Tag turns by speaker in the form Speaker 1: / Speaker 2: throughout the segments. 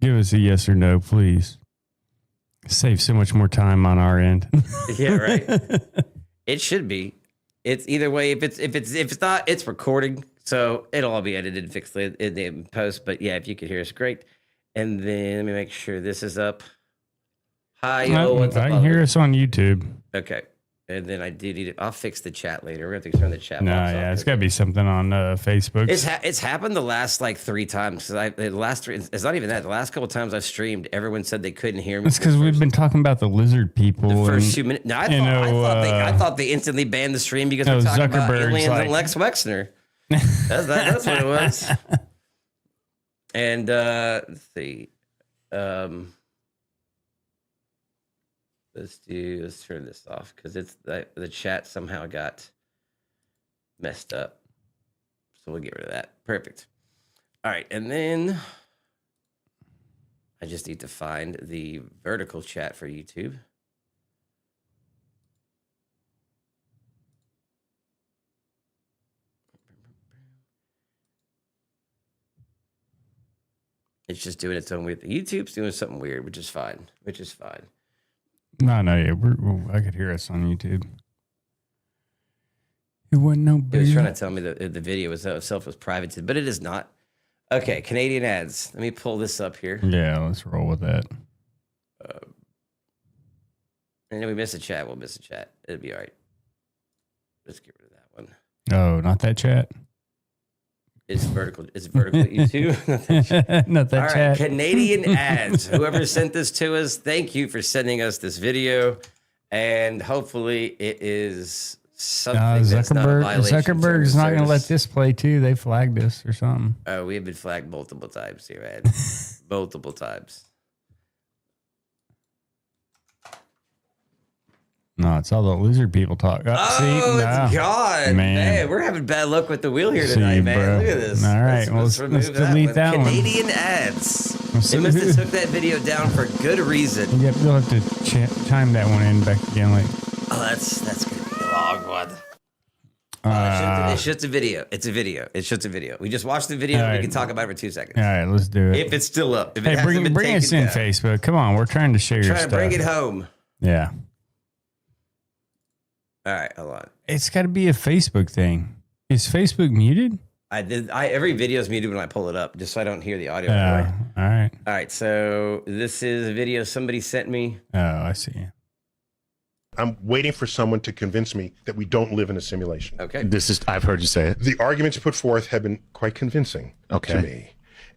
Speaker 1: Give us a yes or no, please. Save so much more time on our end.
Speaker 2: Yeah, right. It should be. It's either way. If it's not, it's recording, so it'll all be edited and fixed in post. But yeah, if you could hear us, great. And then let me make sure this is up. Hi, yo, what's up?
Speaker 1: I can hear us on YouTube.
Speaker 2: Okay. And then I do need it. I'll fix the chat later. We're going to have to turn the chat
Speaker 1: No,
Speaker 2: box off.
Speaker 1: yeah, it's got to be something on Facebook.
Speaker 2: It's happened the last like 3 times. It's not even that. The last couple of times I've streamed, everyone said they couldn't hear me.
Speaker 1: It's because we've been talking about the lizard people.
Speaker 2: The first 2 minutes. No, I thought they instantly banned the stream because we're talking about aliens and Lex Wexner. That's what it was. And let's see. Let's turn this off because it's the chat somehow got messed up. So we'll get rid of that. Perfect. All right. And then I just need to find the vertical chat for YouTube. It's just doing its own weird. YouTube's doing something weird, which is fine.
Speaker 1: No, yeah, I could hear us on YouTube. It wasn't no big.
Speaker 2: It was trying to tell me that the video itself was private, but it is not. Okay, Canadian ads. Let me pull this up here.
Speaker 1: Yeah, let's roll with that.
Speaker 2: And then we miss a chat. We'll miss a chat. It'll be all right. Let's get rid of that one.
Speaker 1: Oh, not that chat.
Speaker 2: It's vertical YouTube.
Speaker 1: Not that
Speaker 2: all
Speaker 1: chat.
Speaker 2: Right, Canadian ads. Whoever sent this to us, thank you for sending us this video. And hopefully it is something that's not a violation.
Speaker 1: Zuckerberg's not going to let this play too. They flagged us or something.
Speaker 2: We have been flagged multiple times here, Ed. Multiple times.
Speaker 1: No, it's all the lizard people talk.
Speaker 2: It's gone. Man, we're having bad luck with the wheel here tonight, man.
Speaker 1: Bro.
Speaker 2: Look at this.
Speaker 1: All right, let's delete that one.
Speaker 2: Canadian ads. They must have took that video down for good reason.
Speaker 1: Yep, you'll have to chime that one in back again.
Speaker 2: That's going to be a long one. It's just a video. It's just a video. We just watched the video. Right. We can talk about it for 2 seconds.
Speaker 1: All right, let's do it.
Speaker 2: If it's still up.
Speaker 1: Hey, bring us in, Facebook. Come on, we're trying to share your stuff.
Speaker 2: Trying to bring it home.
Speaker 1: Yeah.
Speaker 2: All right, hold on.
Speaker 1: It's got to be a Facebook thing. Is Facebook muted?
Speaker 2: Every video is muted when I pull it up, just so I don't hear the audio.
Speaker 1: All
Speaker 2: right. So this is a video somebody sent me.
Speaker 1: Oh, I see.
Speaker 3: I'm waiting for someone to convince me that we don't live in a simulation.
Speaker 2: Okay.
Speaker 4: I've heard you say it.
Speaker 3: The arguments put forth have been quite convincing to me.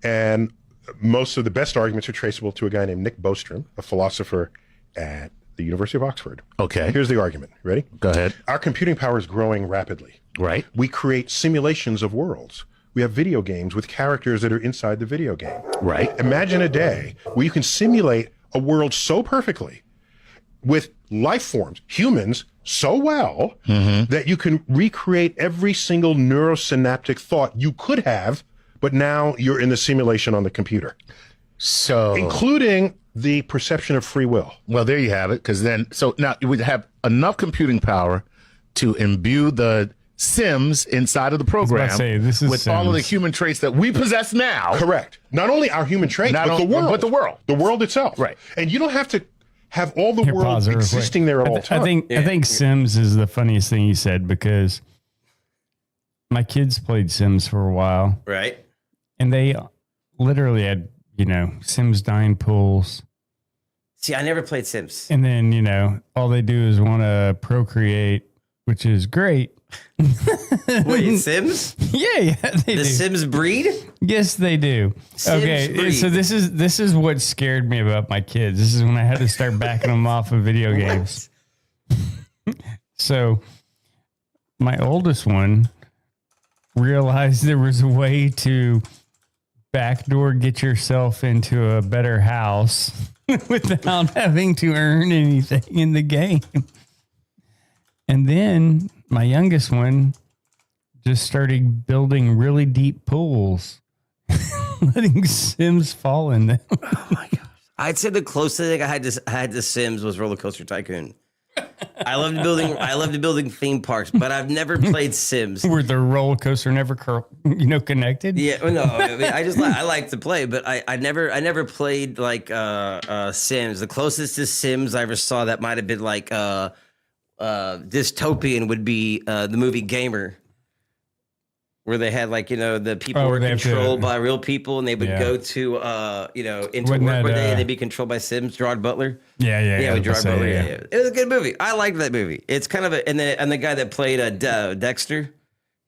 Speaker 3: And most of the best arguments are traceable to a guy named Nick Bostrom, a philosopher at the University of Oxford.
Speaker 4: Okay.
Speaker 3: Here's the argument. Ready?
Speaker 4: Go ahead.
Speaker 3: Our computing power is growing rapidly.
Speaker 4: Right.
Speaker 3: We create simulations of worlds. We have video games with characters that are inside the video game.
Speaker 4: Right.
Speaker 3: Imagine a day where you can simulate a world so perfectly with life forms, humans, so well that you can recreate every single neurosynaptic thought you could have, but now you're in the simulation on the computer.
Speaker 4: So,
Speaker 3: including the perception of free will.
Speaker 4: Well, there you have it. Because so now you would have enough computing power to imbue the Sims inside of the program
Speaker 1: this is
Speaker 4: with
Speaker 1: Sims.
Speaker 4: all of the human traits that we possess now.
Speaker 3: Correct. Not only our human traits, but the world.
Speaker 4: But the world.
Speaker 3: The world itself.
Speaker 4: Right.
Speaker 3: And you don't have to have all the world existing there at all times.
Speaker 1: I think Sims is the funniest thing you said, because my kids played Sims for a while.
Speaker 2: Right.
Speaker 1: And they literally had, Sims 9 pools.
Speaker 2: See, I never played Sims.
Speaker 1: And then, all they do is want to procreate, which is great.
Speaker 2: Wait, Sims?
Speaker 1: Yeah, they do.
Speaker 2: The Sims breed?
Speaker 1: Yes, they do.
Speaker 2: Sims breed.
Speaker 1: So this is what scared me about my kids. This is when I had to start backing them off of video games. So my oldest one realized there was a way to backdoor get yourself into a better house without having to earn anything in the game. And then my youngest one just started building really deep pools, letting Sims fall in them.
Speaker 2: Oh my gosh. I'd say the closest thing I had to Sims was Roller Coaster Tycoon. I loved building theme parks, but I've never played Sims.
Speaker 1: Where the roller coaster never, connected.
Speaker 2: Yeah, no, I mean, I like to play, but I never played like Sims. The closest to Sims I ever saw that might have been like dystopian would be the movie Gamer, where they had like the people were controlled by real people, and they would go to into
Speaker 1: Wasn't
Speaker 2: work one day,
Speaker 1: that,
Speaker 2: and they'd be controlled by Sims. Gerard Butler.
Speaker 1: Yeah.
Speaker 2: With Gerard Butler.
Speaker 1: Yeah.
Speaker 2: Yeah. It was a good movie. I liked that movie. It's kind of and the guy that played Dexter,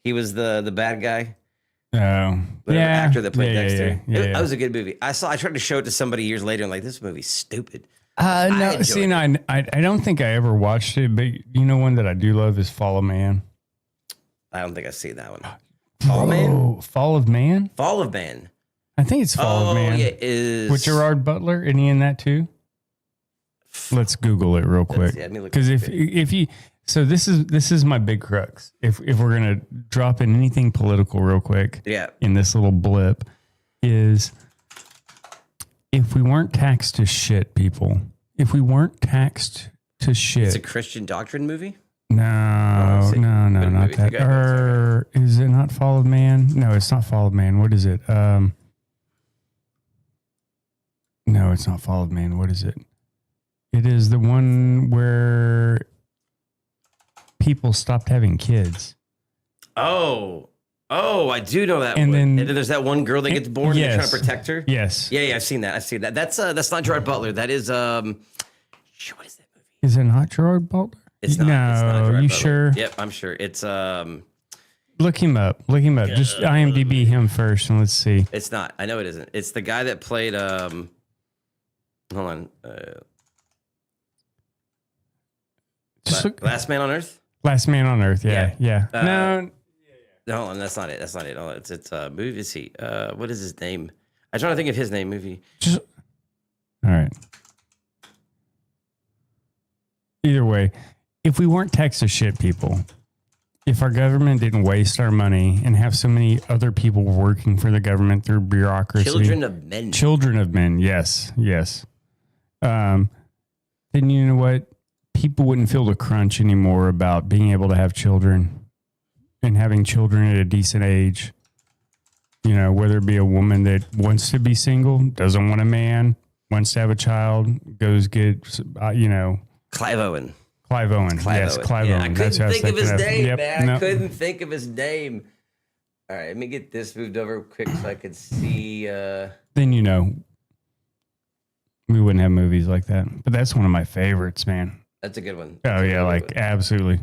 Speaker 2: he was the bad guy.
Speaker 1: Oh,
Speaker 2: The actor that played Dexter.
Speaker 1: Yeah.
Speaker 2: That was a good movie. I tried to show it to somebody years later, and like, this movie's stupid.
Speaker 1: No, see, no, I don't think I ever watched it, but one that I do love is Fall of Man.
Speaker 2: I don't think I've seen that one. Fall of Man?
Speaker 1: Fall of Man?
Speaker 2: Fall of Man.
Speaker 1: I think it's Fall of Man.
Speaker 2: Yeah, it is.
Speaker 1: With Gerard Butler, isn't he in that too? Let's Google it real quick.
Speaker 2: Let me look
Speaker 1: Because if you, so this is my big crux. If we're gonna drop in anything political real quick, in this little blip, is if we weren't taxed to shit, people. If we weren't taxed to shit,
Speaker 2: it's a Christian doctrine movie.
Speaker 1: No, not that. Or is it not Fall of Man? No, it's not Fall of Man. What is it? No, it's not Fall of Man. What is it? It is the one where people stopped having kids.
Speaker 2: Oh, I do know that
Speaker 1: and
Speaker 2: one.
Speaker 1: Then,
Speaker 2: and then there's that one girl that gets born and they're trying to protect her.
Speaker 1: Yes.
Speaker 2: Yeah, I've seen that. That's not Gerard Butler. That is what is that movie?
Speaker 1: Is it not Gerard Butler?
Speaker 2: It's not.
Speaker 1: No,
Speaker 2: it's not Gerard
Speaker 1: you
Speaker 2: Butler.
Speaker 1: sure?
Speaker 2: Yep, I'm sure. It's
Speaker 1: Look him up. Just IMDb him first, and let's see.
Speaker 2: It's not. I know it isn't. It's the guy that played hold on. Last Man on Earth?
Speaker 1: Last Man on Earth, yeah. No.
Speaker 2: Hold on, that's not it. Oh, it's movie. Is he? What is his name? I'm trying to think of his name. Movie.
Speaker 1: All right. Either way, if we weren't taxed to shit, people, if our government didn't waste our money and have so many other people working for the government through bureaucracy.
Speaker 2: Children of men.
Speaker 1: Children of men, yes. Then you know what? People wouldn't feel the crunch anymore about being able to have children and having children at a decent age. Whether it be a woman that wants to be single, doesn't want a man, wants to have a child, goes get,
Speaker 2: Clive Owen.
Speaker 1: Yes, Clive
Speaker 2: yeah,
Speaker 1: Owen.
Speaker 2: I couldn't think of his name, man.
Speaker 1: Nope.
Speaker 2: I couldn't think of his name. All right, let me get this moved over quick so I could see.
Speaker 1: Then we wouldn't have movies like that. But that's one of my favorites, man.
Speaker 2: That's a good one.
Speaker 1: Oh yeah, like absolutely.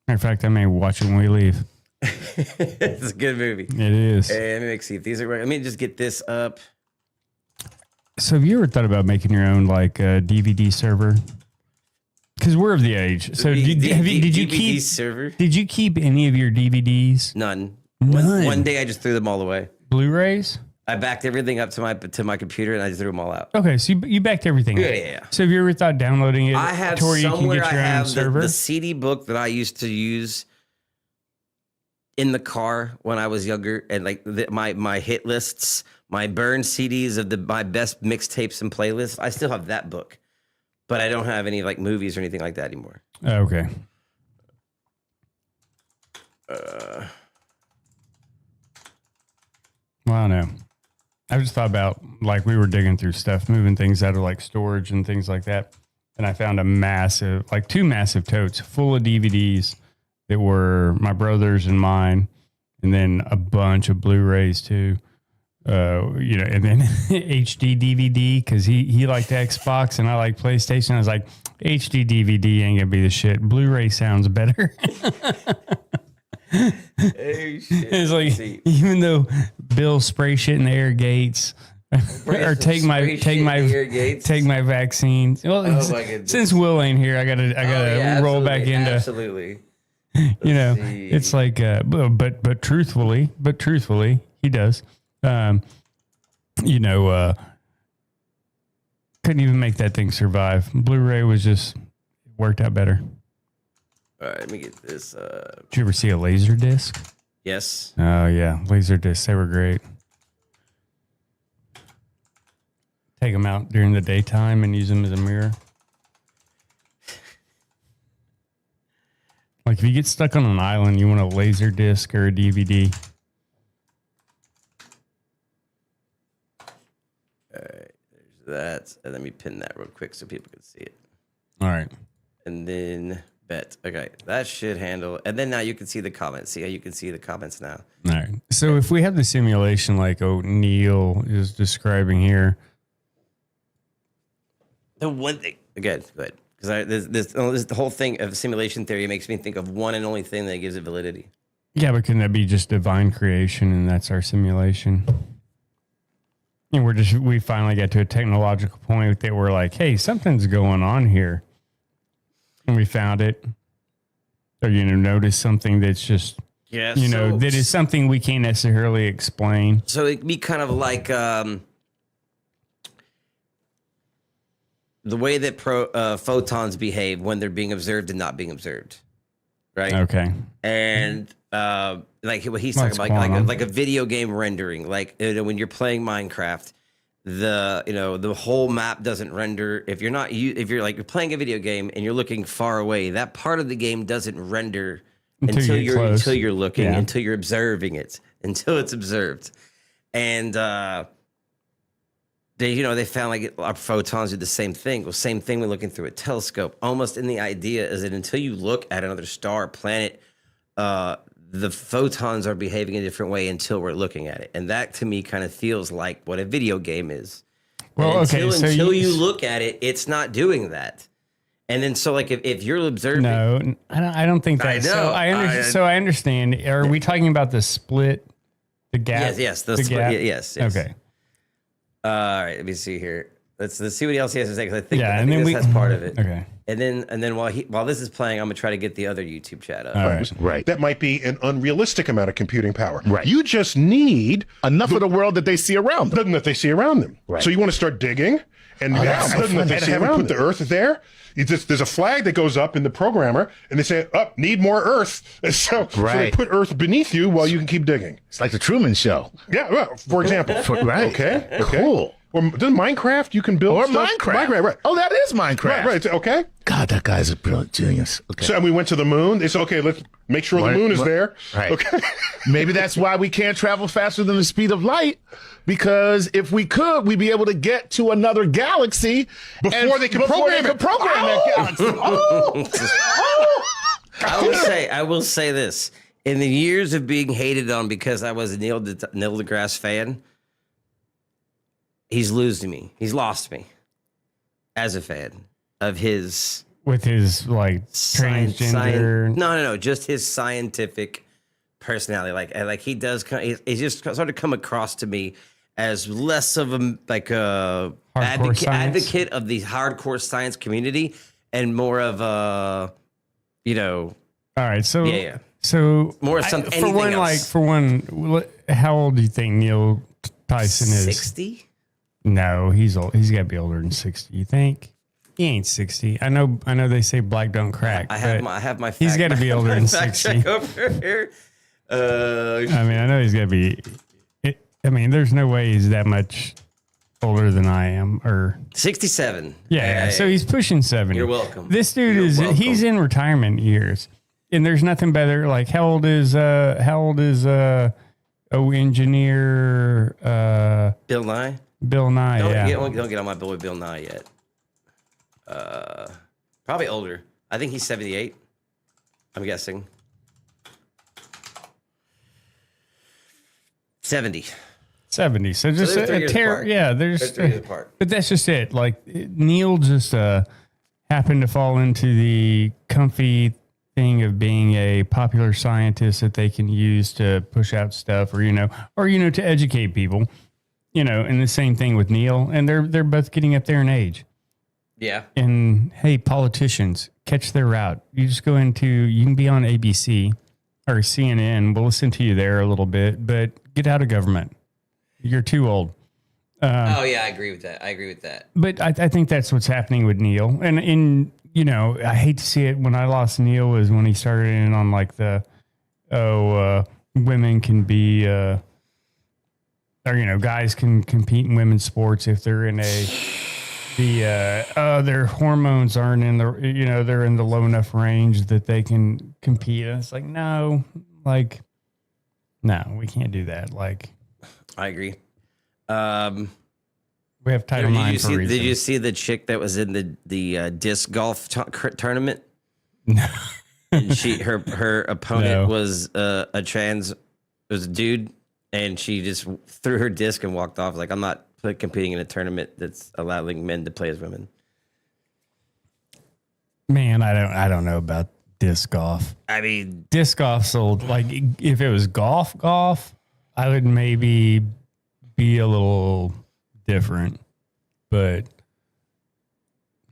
Speaker 1: Matter of fact, I may watch it when we leave.
Speaker 2: It's a good movie.
Speaker 1: It is.
Speaker 2: Hey, let me see if these are right. Let me just get this up.
Speaker 1: So have you ever thought about making your own DVD server? Because we're of the age. So did you keep
Speaker 2: server?
Speaker 1: Did you keep any of your DVDs?
Speaker 2: None.
Speaker 1: None.
Speaker 2: One day I just threw them all away.
Speaker 1: Blu-rays?
Speaker 2: I backed everything up to my computer and I just threw them all out.
Speaker 1: Okay, so you backed everything up.
Speaker 2: Yeah.
Speaker 1: So have you ever thought downloading it
Speaker 2: I have
Speaker 1: to where you can
Speaker 2: somewhere
Speaker 1: get your
Speaker 2: I
Speaker 1: own
Speaker 2: have
Speaker 1: server?
Speaker 2: the CD book that I used to use in the car when I was younger, and my hit lists, my burned CDs of my best mixtapes and playlists. I still have that book, but I don't have any movies or anything like that anymore.
Speaker 1: Okay. Well, I don't know. I just thought about we were digging through stuff, moving things out of storage and things like that. And I found a massive, two massive totes full of DVDs that were my brother's and mine. And then a bunch of Blu-rays too. And then HD DVD because he liked Xbox and I like PlayStation. I was like, HD DVD ain't gonna be the shit. Blu-ray sounds better.
Speaker 2: Oh, shit.
Speaker 1: It's even though Bill spray shit in the air gates or take my vaccine. Well, since Will ain't here, I gotta roll back into
Speaker 2: absolutely.
Speaker 1: It's but truthfully, he does. Couldn't even make that thing survive. Blu-ray was just worked out better.
Speaker 2: All right, let me get this.
Speaker 1: Did you ever see a laser disc?
Speaker 2: Yes.
Speaker 1: Oh yeah, laser discs. They were great. Take them out during the daytime and use them as a mirror. Like if you get stuck on an island, you want a laser disc or a DVD.
Speaker 2: All right, there's that. And let me pin that real quick so people can see it.
Speaker 1: All right.
Speaker 2: And then bet. Okay, that should handle. And then now you can see the comments. See how you can see the comments now.
Speaker 1: All right. So if we have the simulation like Neil is describing here.
Speaker 2: The one thing, again, good. Because this the whole thing of simulation theory makes me think of one and only thing that gives it validity.
Speaker 1: Yeah, but couldn't that be just divine creation and that's our simulation? And we finally got to a technological point that we're like, hey, something's going on here. And we found it. Or, notice something that's just,
Speaker 2: Yeah,
Speaker 1: that is something we can't necessarily explain.
Speaker 2: So it'd be kind of like the way that photons behave when they're being observed and not being observed, right?
Speaker 1: Okay.
Speaker 2: And like what he's talking about, like a video game rendering, like when you're playing Minecraft, the whole map doesn't render. If you're playing a video game and you're looking far away, that part of the game doesn't render until you're looking, until you're observing it, until it's observed, and they found like our photons do the same thing. Well, same thing when looking through a telescope. Almost in the idea is that until you look at another star or planet, the photons are behaving in a different way until we're looking at it. And that to me kind of feels like what a video game is.
Speaker 1: Well,
Speaker 2: until you look at it, it's not doing that. And then so like if you're observing,
Speaker 1: no, I don't think that.
Speaker 2: I know.
Speaker 1: So I understand. Are we talking about the split, the gap?
Speaker 2: Yes, the split.
Speaker 1: Gap?
Speaker 2: Yes.
Speaker 1: Okay.
Speaker 2: All right, let me see here. Let's see what else he has to say because I think that's part of it.
Speaker 1: Okay.
Speaker 2: And then while this is playing, I'm gonna try to get the other YouTube chat up.
Speaker 1: All right.
Speaker 4: Right.
Speaker 3: That might be an unrealistic amount of computing power.
Speaker 4: Right.
Speaker 3: You just need
Speaker 4: enough of the world that they see around them.
Speaker 3: that they see around them.
Speaker 4: Right.
Speaker 3: So you want to start digging, and
Speaker 4: that's so
Speaker 3: that
Speaker 4: fun.
Speaker 3: they see around put the Earth there. There's a flag that goes up in the programmer, and they say, need more Earth. And so they put Earth beneath you while you can keep digging.
Speaker 4: It's like the Truman Show.
Speaker 3: Yeah, well, for example.
Speaker 4: Right.
Speaker 3: Okay.
Speaker 4: Cool.
Speaker 3: Or doesn't Minecraft, you can build
Speaker 4: Or
Speaker 3: stuff?
Speaker 4: Minecraft.
Speaker 3: Right.
Speaker 4: Oh, that is Minecraft.
Speaker 3: Right. Okay.
Speaker 4: God, that guy's a brilliant genius. Okay.
Speaker 3: So and we went to the moon. They said, okay, let's make sure the moon is there.
Speaker 4: Right.
Speaker 3: Okay.
Speaker 4: Maybe that's why we can't travel faster than the speed of light. Because if we could, we'd be able to get to another galaxy
Speaker 3: Before they could program
Speaker 4: that galaxy.
Speaker 2: I will say this. In the years of being hated on because I was a Neil deGrasse fan, he's losing me. He's lost me as a fan of his
Speaker 1: with his like transgender.
Speaker 2: No, just his scientific personality. Like he does. He's just sort of come across to me as less of a advocate of the hardcore science community and more of a
Speaker 1: All right, so
Speaker 2: yeah.
Speaker 1: So
Speaker 2: more anything else.
Speaker 1: How old do you think Neil Tyson is?
Speaker 2: 60?
Speaker 1: No, he's old. He's got to be older than 60. You think? He ain't 60. I know. They say black don't crack.
Speaker 2: I have my.
Speaker 1: He's got to be older than 60.
Speaker 2: Over here.
Speaker 1: I know he's got to be. There's no way he's that much older than I am. Or
Speaker 2: 67.
Speaker 1: Yeah. So he's pushing 70.
Speaker 2: You're welcome.
Speaker 1: This dude he's in retirement years, and there's nothing better. Like how old is engineer
Speaker 2: Bill Nye?
Speaker 1: Bill Nye,
Speaker 2: Don't get on my bill with Bill Nye yet. Probably older. I think he's 78. I'm guessing. 70.
Speaker 1: 70. So just a tear. Yeah, there's
Speaker 2: 3 years apart.
Speaker 1: But that's just it. Like Neil just happened to fall into the comfy thing of being a popular scientist that they can use to push out stuff or to educate people. And the same thing with Neil, and they're both getting up there in age.
Speaker 2: Yeah.
Speaker 1: And hey, politicians, catch their route. You can be on ABC or CNN. We'll listen to you there a little bit, but get out of government. You're too old.
Speaker 2: I agree with that.
Speaker 1: But I think that's what's happening with Neil. And I hate to see it. When I lost Neil was when he started in on like women can be, guys can compete in women's sports if they're in a their hormones aren't in the, they're in the low enough range that they can compete. And it's like, no, we can't do that. Like,
Speaker 2: I agree.
Speaker 1: we have Title IX for a reason.
Speaker 2: Did you see the chick that was in the disc golf tournament?
Speaker 1: No.
Speaker 2: And her opponent was a dude, and she just threw her disc and walked off. Like, I'm not competing in a tournament that's allowing men to play as women.
Speaker 1: Man, I don't know about disc golf.
Speaker 2: I mean,
Speaker 1: Disc golf's old. Like, if it was golf, I would maybe be a little different, but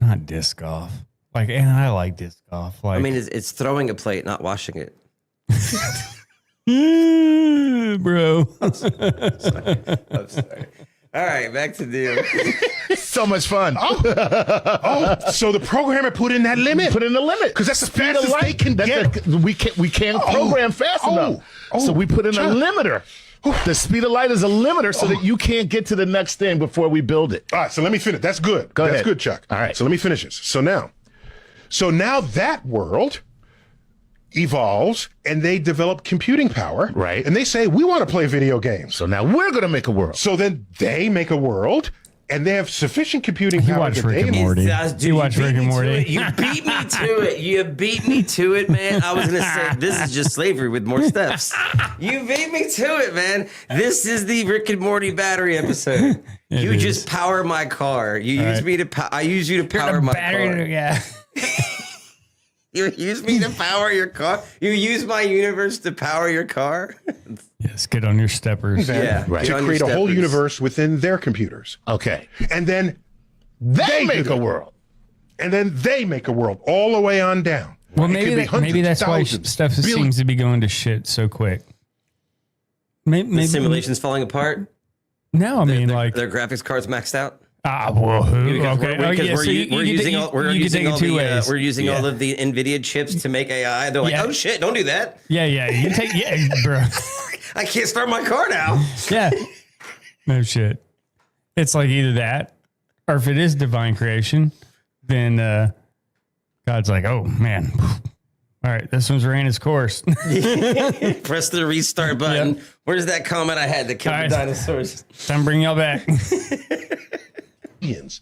Speaker 1: not disc golf. Like, and I like disc golf. Like,
Speaker 2: I mean, it's throwing a plate, not washing it.
Speaker 1: bro.
Speaker 2: I'm sorry. All right, back to deal.
Speaker 4: So much fun.
Speaker 3: So the programmer put in that limit.
Speaker 4: Put in the limit
Speaker 3: Because that's the fastest they can get.
Speaker 4: We can't program fast enough. So we put in a limiter. The speed of light is a limiter so that you can't get to the next thing before we build it.
Speaker 3: All right, so let me finish. That's good.
Speaker 4: Go ahead.
Speaker 3: That's good, Chuck.
Speaker 4: All right.
Speaker 3: So let me finish this. So now that world evolves and they develop computing power.
Speaker 4: Right.
Speaker 3: And they say, we want to play video games.
Speaker 4: So now we're going to make a world.
Speaker 3: So then they make a world and they have sufficient computing
Speaker 1: You
Speaker 3: power.
Speaker 1: watch
Speaker 3: that
Speaker 1: Rick and
Speaker 3: they-
Speaker 1: Morty.
Speaker 2: You
Speaker 1: watch Rick and Morty.
Speaker 2: You beat me to it. You beat me to it, man. I was going to say, this is just slavery with more steps. You beat me to it, man. This is the Rick and Morty battery episode. You
Speaker 1: is.
Speaker 2: just power my car. You use me to I use you to power my car.
Speaker 1: Yeah.
Speaker 2: You use me to power your car. You use my universe to power your car.
Speaker 1: Yes, get on your steppers.
Speaker 2: Yeah,
Speaker 4: Right.
Speaker 2: get
Speaker 3: to
Speaker 2: on your
Speaker 3: create a whole
Speaker 2: steppers.
Speaker 3: universe within their computers.
Speaker 4: Okay.
Speaker 3: And then
Speaker 4: They
Speaker 3: do
Speaker 4: make a
Speaker 3: that.
Speaker 4: world.
Speaker 3: And then they make a world all the way on down.
Speaker 1: Well,
Speaker 3: It
Speaker 1: maybe
Speaker 3: could be hundreds,
Speaker 1: maybe that's why
Speaker 3: thousands,
Speaker 1: stuff
Speaker 3: billions.
Speaker 1: seems to be going to shit so quick. Maybe,
Speaker 2: The simulation's falling apart.
Speaker 1: No, I mean, like,
Speaker 2: Their graphics cards maxed out.
Speaker 1: well, who?
Speaker 2: Because
Speaker 1: Okay.
Speaker 2: we're using all of the NVIDIA chips to make AI. They're like,
Speaker 1: Yeah.
Speaker 2: oh shit, don't do that.
Speaker 1: Yeah. You take, bro.
Speaker 2: I can't start my car now.
Speaker 1: Yeah. No shit. It's like either that, or if it is divine creation, then God's like, oh man, all right, this one's ran its course.
Speaker 2: Press the restart button.
Speaker 1: Yep.
Speaker 2: Where's that comment I had that killed
Speaker 1: All
Speaker 2: the
Speaker 1: right.
Speaker 2: dinosaurs?
Speaker 1: Time to bring y'all back.
Speaker 3: Billions.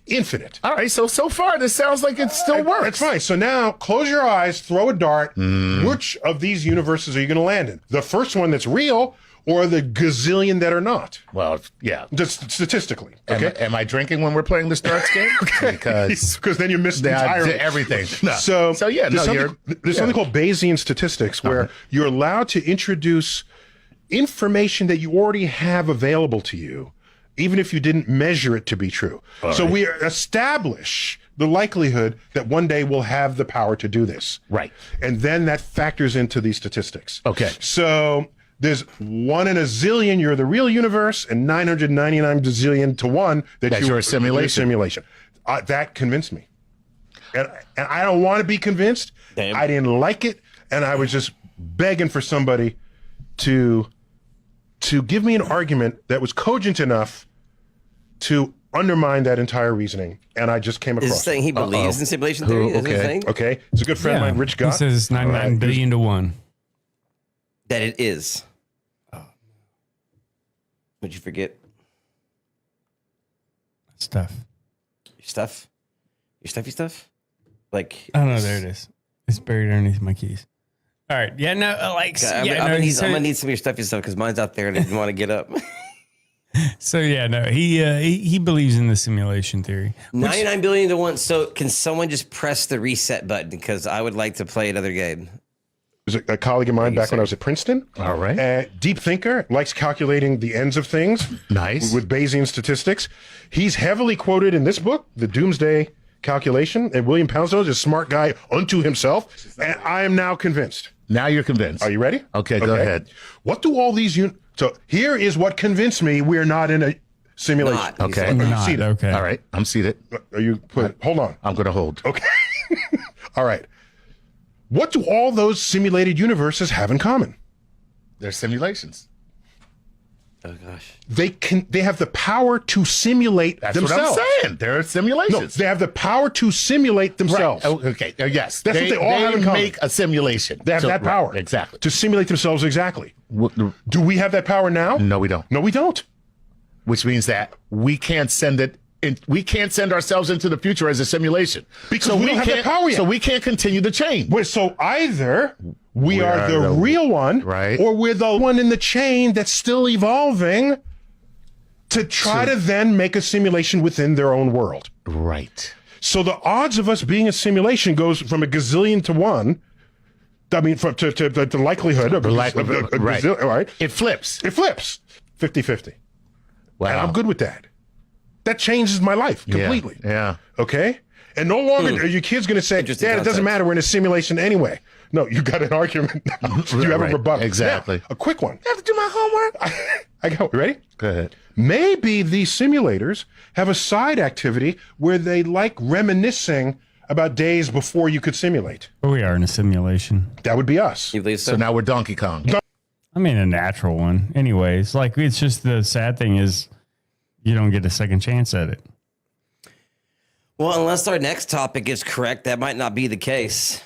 Speaker 3: Infinite.
Speaker 4: All right. So far, this sounds like it still works.
Speaker 3: That's fine. So now close your eyes, throw a dart. Which of these universes are you going to land in? The first one that's real or the gazillion that are not?
Speaker 4: Well, yeah.
Speaker 3: Just statistically. Okay.
Speaker 4: Am I drinking when we're playing this darts game? Because
Speaker 3: Because then you missed entirely
Speaker 4: everything. No.
Speaker 3: So
Speaker 4: yeah,
Speaker 3: there's
Speaker 4: no,
Speaker 3: something, something called Bayesian statistics where you're allowed to introduce information that you already have available to you, even if you didn't measure it to be true. So we establish the likelihood that one day we'll have the power to do this.
Speaker 4: Right.
Speaker 3: And then that factors into these statistics.
Speaker 4: Okay.
Speaker 3: So there's 1 in a zillion, you're the real universe, and 999 zillion to 1
Speaker 4: That's
Speaker 3: you're
Speaker 4: a simulation.
Speaker 3: simulation. That convinced me. And I don't want to be convinced.
Speaker 2: Damn.
Speaker 3: I didn't like it, and I was just begging for somebody to give me an argument that was cogent enough to undermine that entire reasoning, and I just came
Speaker 2: Is
Speaker 3: across
Speaker 2: this saying he believes in simulation theory? Is
Speaker 4: okay.
Speaker 2: it saying
Speaker 3: Okay, it's a good friend of mine, Rich
Speaker 1: He
Speaker 3: Gott.
Speaker 1: says 99 billion to 1.
Speaker 2: that it is? Would you forget
Speaker 1: Stuff.
Speaker 2: your stuff? Your stuffy stuff? Like,
Speaker 1: I don't know. There it is. It's buried underneath my keys. All right. Yeah. No.
Speaker 2: I'm gonna need some of your stuffy stuff because mine's out there and I didn't want to get up.
Speaker 1: So yeah. No. He believes in the simulation theory.
Speaker 2: 99 billion to 1. So can someone just press the reset button? Because I would like to play another game.
Speaker 3: There's a colleague of mine back when I was at Princeton.
Speaker 4: All right.
Speaker 3: Deep thinker, likes calculating the ends of things.
Speaker 4: Nice.
Speaker 3: With Bayesian statistics. He's heavily quoted in this book, The Doomsday Calculation. And William Poundstone is a smart guy unto himself. And I am now convinced.
Speaker 4: Now you're convinced.
Speaker 3: Are you ready?
Speaker 4: Okay, go ahead.
Speaker 3: What do all these... So here is what convinced me we're not in a simulation.
Speaker 2: Not.
Speaker 4: Okay.
Speaker 3: Are you
Speaker 1: Not,
Speaker 3: seated?
Speaker 1: okay.
Speaker 4: All right. I'm seated.
Speaker 3: Are you... Hold on.
Speaker 4: I'm going to hold.
Speaker 3: Okay. All right. What do all those simulated universes have in common?
Speaker 4: They're simulations.
Speaker 2: Oh gosh.
Speaker 3: They have the power to simulate themselves.
Speaker 4: What I'm saying. They're simulations.
Speaker 3: No, they have the power to simulate themselves.
Speaker 4: Right. Oh, okay. Yes.
Speaker 3: That's what they all have in common.
Speaker 4: Make a simulation.
Speaker 3: They have that power.
Speaker 4: Right. Exactly.
Speaker 3: To simulate themselves exactly. Do we have that power now?
Speaker 4: No, we don't.
Speaker 3: No, we don't.
Speaker 4: Which means that we can't send it. We can't send ourselves into the future as a simulation.
Speaker 3: Because we don't have that power yet.
Speaker 4: So we can't continue the chain.
Speaker 3: So either we are the real one,
Speaker 4: right,
Speaker 3: or we're the one in the chain that's still evolving to try to then make a simulation within their own world.
Speaker 4: Right.
Speaker 3: So the odds of us being a simulation goes from a gazillion to one. I mean, to the likelihood of a gazillion, right?
Speaker 4: It flips.
Speaker 3: It flips 50-50.
Speaker 4: Wow.
Speaker 3: And I'm good with that. That changes my life completely.
Speaker 4: Yeah.
Speaker 3: Okay? And no longer are your kids going to say, Dad, it doesn't matter. We're in a simulation anyway. No, you got an argument. You have a rebuttal.
Speaker 4: Exactly.
Speaker 3: Now, a quick one.
Speaker 4: I have to do my homework.
Speaker 3: I got. You ready?
Speaker 4: Go ahead.
Speaker 3: Maybe these simulators have a side activity where they like reminiscing about days before you could simulate.
Speaker 1: We are in a simulation.
Speaker 3: That would be us.
Speaker 2: You believe so?
Speaker 4: So now we're Donkey Kong.
Speaker 1: I mean, a natural one. Anyways, like, it's just the sad thing is you don't get a second chance at it.
Speaker 2: Well, unless our next topic is correct, that might not be the case.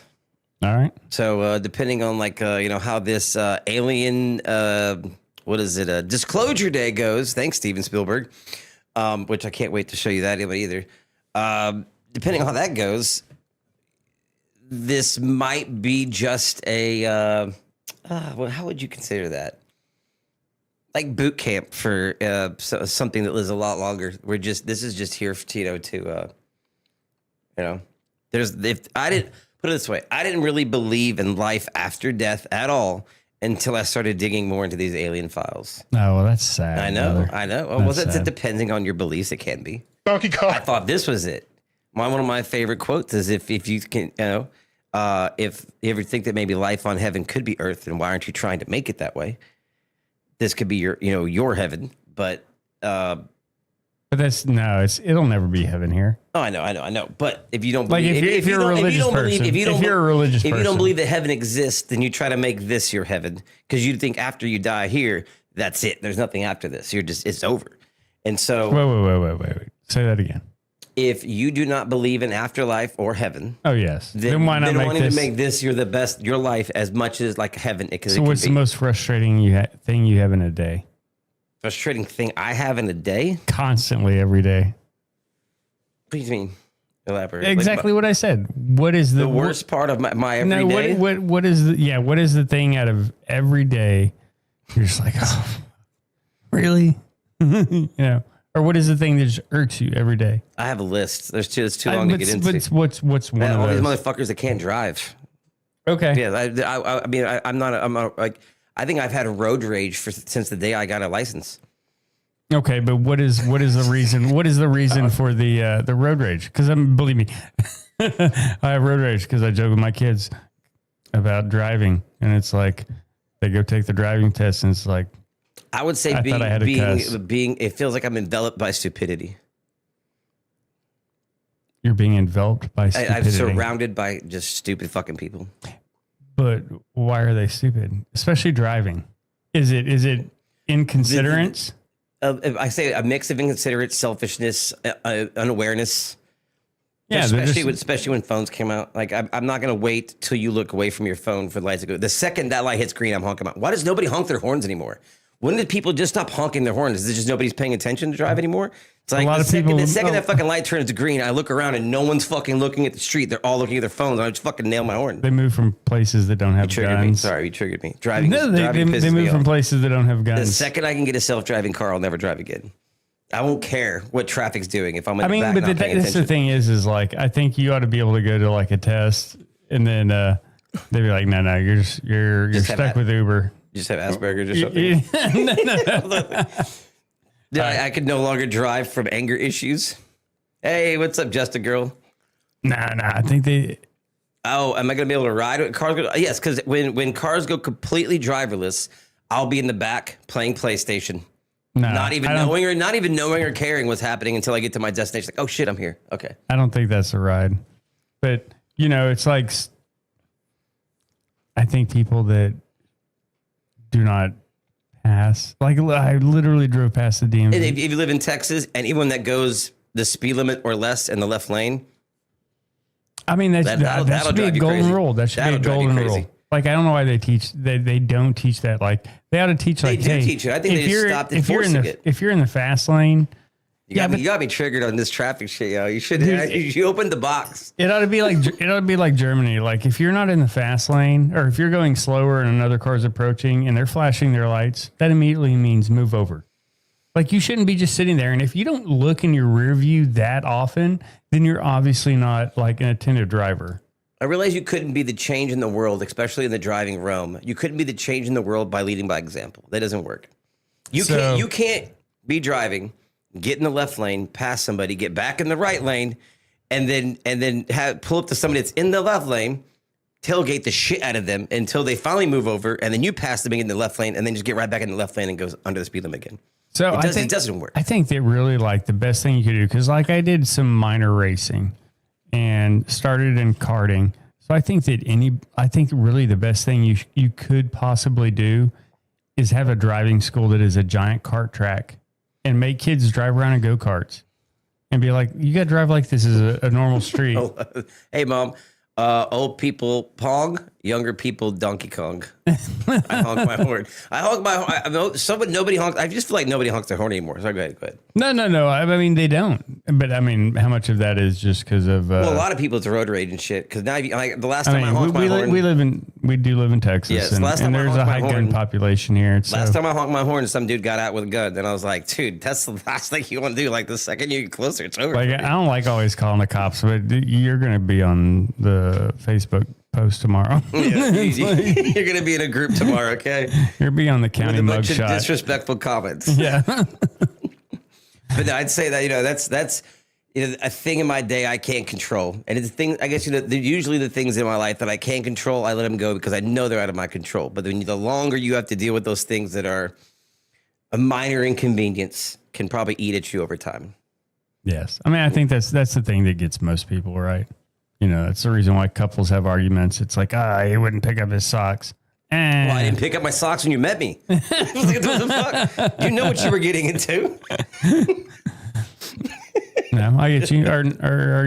Speaker 1: All right.
Speaker 2: So depending on how this alien, Disclosure Day goes. Thanks, Steven Spielberg. Which I can't wait to show you that either. Depending on how that goes, this might be just a, how would you consider that? Like boot camp for something that lives a lot longer. This is just here to I didn't put it this way. I didn't really believe in life after death at all until I started digging more into these alien files.
Speaker 1: Oh, well, that's sad.
Speaker 2: I know.
Speaker 1: Brother.
Speaker 2: Well, that's depending on your beliefs. It can be.
Speaker 3: Donkey Kong.
Speaker 2: I thought this was it. One of my favorite quotes is if you can, if you ever think that maybe life on heaven could be Earth, then why aren't you trying to make it that way? This could be your heaven, but
Speaker 1: it'll never be heaven here.
Speaker 2: Oh, I know. But if you don't
Speaker 1: like,
Speaker 2: believe,
Speaker 1: if you're a religious person, if you're a religious person,
Speaker 2: if you don't believe that heaven exists, then you try to make this your heaven because you think after you die here, that's it. There's nothing after this. It's over. And so,
Speaker 1: wait. Say that again.
Speaker 2: If you do not believe in afterlife or heaven,
Speaker 1: oh yes, then why not
Speaker 2: make this your life as much as like heaven?
Speaker 1: So what's the most frustrating thing you have in a day?
Speaker 2: Frustrating thing I have in a day?
Speaker 1: Constantly, every day.
Speaker 2: What do you mean? Elaborate.
Speaker 1: Exactly what I said. What is the
Speaker 2: worst part of my every day?
Speaker 1: What is the thing out of every day? You're just like, oh, really? Or what is the thing that just irks you every day?
Speaker 2: I have a list. It's too long to get into.
Speaker 1: What's one of those?
Speaker 2: All these motherfuckers that can't drive.
Speaker 1: Okay.
Speaker 2: Yeah, I'm not like. I think I've had a road rage since the day I got a license.
Speaker 1: Okay, but what is the reason? What is the reason for the road rage? Because believe me, I have road rage because I joke with my kids about driving, and it's like they go take the driving test, and it's like
Speaker 2: I would say being it feels like I'm enveloped by stupidity.
Speaker 1: You're being enveloped by stupidity.
Speaker 2: I'm surrounded by just stupid fucking people.
Speaker 1: But why are they stupid? Especially driving. Is it inconsiderance?
Speaker 2: I say a mix of inconsiderate, selfishness, unawareness.
Speaker 1: Yeah,
Speaker 2: especially when phones came out. Like I'm not gonna wait till you look away from your phone for the lights to go. The second that light hits green, I'm honking out. Why does nobody honk their horns anymore? When did people just stop honking their horns? Is it just nobody's paying attention to drive anymore? It's like the second that fucking light turns to green, I look around and no one's fucking looking at the street. They're all looking at their phones. I just fucking nail my horn.
Speaker 1: They move from places that don't have guns.
Speaker 2: Sorry, you triggered me. Driving.
Speaker 1: They move from places that don't have guns.
Speaker 2: The second I can get a self-driving car, I'll never drive again. I won't care what traffic's doing if I'm in the back. But that's the thing is like I think you ought to be able to go to like a test and then they'd be like, no, you're stuck with Uber. You just have Asperger's or something. I could no longer drive from anger issues. Hey, what's up, Just a Girl?
Speaker 1: Nah. I think they.
Speaker 2: Oh, am I going to be able to ride when cars go? Yes, because when cars go completely driverless, I'll be in the back playing PlayStation.
Speaker 1: No,
Speaker 2: not even knowing or caring what's happening until I get to my destination. Like, oh shit, I'm here. Okay.
Speaker 1: I don't think that's a ride, but it's like I think people that do not pass. Like I literally drove past the DMV.
Speaker 2: And if you live in Texas, anyone that goes the speed limit or less in the left lane,
Speaker 1: I mean, that should be a golden rule. That should be a golden rule. Like, I don't know why they don't teach that. Like, they ought to teach, like,
Speaker 2: they do
Speaker 1: hey,
Speaker 2: teach it. I think they just stopped enforcing it.
Speaker 1: If you're in the fast lane,
Speaker 2: you got me triggered on this traffic shit, yo. You should. You opened the box.
Speaker 1: It ought to be like Germany. Like, if you're not in the fast lane, or if you're going slower and another car's approaching and they're flashing their lights, that immediately means move over. Like, you shouldn't be just sitting there. And if you don't look in your rear view that often, then you're obviously not like an attentive driver.
Speaker 2: I realize you couldn't be the change in the world, especially in the driving realm. You couldn't be the change in the world by leading by example. That doesn't work. You can't be driving, get in the left lane, pass somebody, get back in the right lane, and then pull up to somebody that's in the left lane, tailgate the shit out of them until they finally move over, and then you pass them in the left lane, and then just get right back in the left lane and goes under the speed limit again.
Speaker 1: So
Speaker 2: it doesn't work.
Speaker 1: I think that really like the best thing you could do, because like I did some minor racing and started in karting. So I think really the best thing you could possibly do is have a driving school that is a giant kart track and make kids drive around in go-karts and be like, you got to drive like this is a normal street.
Speaker 2: Hey, Mom, old people Pong, younger people Donkey Kong. I honk my horn. Nobody honks. I just feel like nobody honks their horn anymore. So go ahead. No.
Speaker 1: I mean, they don't. But I mean, how much of that is just because of?
Speaker 2: Well, a lot of people it's road rage and shit. Because now, the last time I honked my horn,
Speaker 1: we do live in Texas,
Speaker 2: yes,
Speaker 1: and there's a high gun population here.
Speaker 2: Last time I honked my horn, some dude got out with a gun, and I was like, dude, that's the last thing you want to do. Like the second you get closer, it's over.
Speaker 1: Like I don't like always calling the cops, but you're going to be on the Facebook post tomorrow.
Speaker 2: Yeah, you're going to be in a group tomorrow, okay?
Speaker 1: You'll be on the county mugshot.
Speaker 2: Disrespectful comments.
Speaker 1: Yeah.
Speaker 2: But I'd say that, that's a thing in my day I can't control. And it's a thing, I guess, usually the things in my life that I can't control, I let them go because I know they're out of my control. But the longer you have to deal with those things that are a minor inconvenience can probably eat at you over time.
Speaker 1: Yes. I mean, I think that's the thing that gets most people right. That's the reason why couples have arguments. It's like, he wouldn't pick up his socks.
Speaker 2: Well, I didn't pick up my socks when you met me. I was like, what the fuck? You know what you were getting into.
Speaker 1: No, I get you. Or I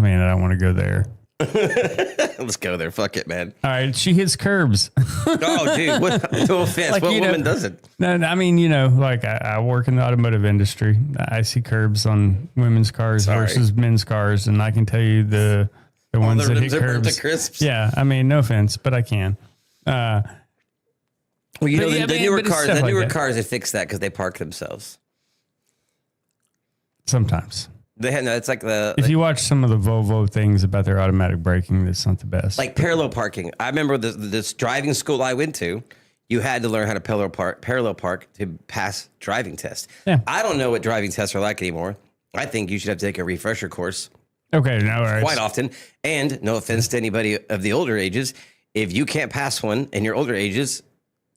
Speaker 1: mean, I don't want to go there.
Speaker 2: Let's go there. Fuck it, man.
Speaker 1: All right. She hits curbs.
Speaker 2: Oh, dude. No offense. Like, what woman doesn't?
Speaker 1: No, I mean, like I work in the automotive industry. I see curbs on women's cars versus men's cars. And I can tell you the ones that hit curbs.
Speaker 2: Crisps.
Speaker 1: Yeah. I mean, no offense, but I can.
Speaker 2: Well, the newer cars, they fix that because they park themselves.
Speaker 1: Sometimes.
Speaker 2: It's like
Speaker 1: if you watch some of the Volvo things about their automatic braking, that's not the best.
Speaker 2: Like parallel parking. I remember this driving school I went to. You had to learn how to parallel park to pass driving tests.
Speaker 1: Yeah.
Speaker 2: I don't know what driving tests are like anymore. I think you should have to take a refresher course.
Speaker 1: Okay, no worries.
Speaker 2: Quite often. And no offense to anybody of the older ages, if you can't pass one in your older ages,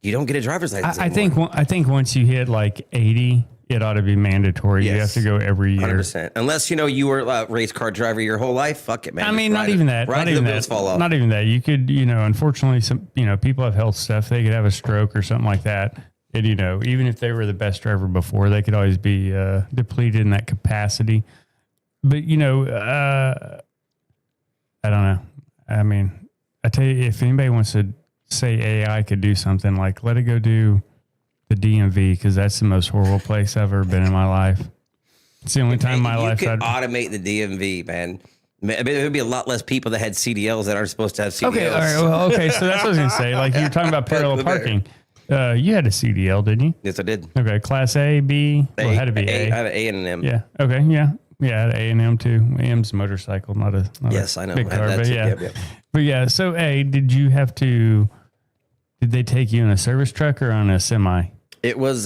Speaker 2: you don't get a driver's license anymore.
Speaker 1: I think once you hit like 80, it ought to be mandatory. Yes. You have to go every year.
Speaker 2: 100%. Unless, you were a race car driver your whole life. Fuck it, man.
Speaker 1: I mean, not even that. Not even that. You could, unfortunately, some, people have health stuff. They could have a stroke or something like that. And, even if they were the best driver before, they could always be depleted in that capacity. But, I don't know. I mean, I tell you, if anybody wants to say AI could do something, like let it go do the DMV, because that's the most horrible place I've ever been in my life. It's the only time in my life
Speaker 2: you could automate the DMV, man. I mean, there would be a lot less people that had CDLs that aren't supposed to have CDLs.
Speaker 1: Okay, all right. Well, okay, so that's what I was going to say. Like you were talking about parallel parking. You had a CDL, didn't you?
Speaker 2: Yes, I did.
Speaker 1: Okay, Class A, B. Well, it had to be A.
Speaker 2: I have an A and an M.
Speaker 1: Yeah. Okay. Yeah. Yeah, I had A and M too. M's motorcycle, not a
Speaker 2: yes, I know.
Speaker 1: Big car, but yeah.
Speaker 2: Yep.
Speaker 1: But yeah. So A, did they take you in a service truck or on a semi?
Speaker 2: It was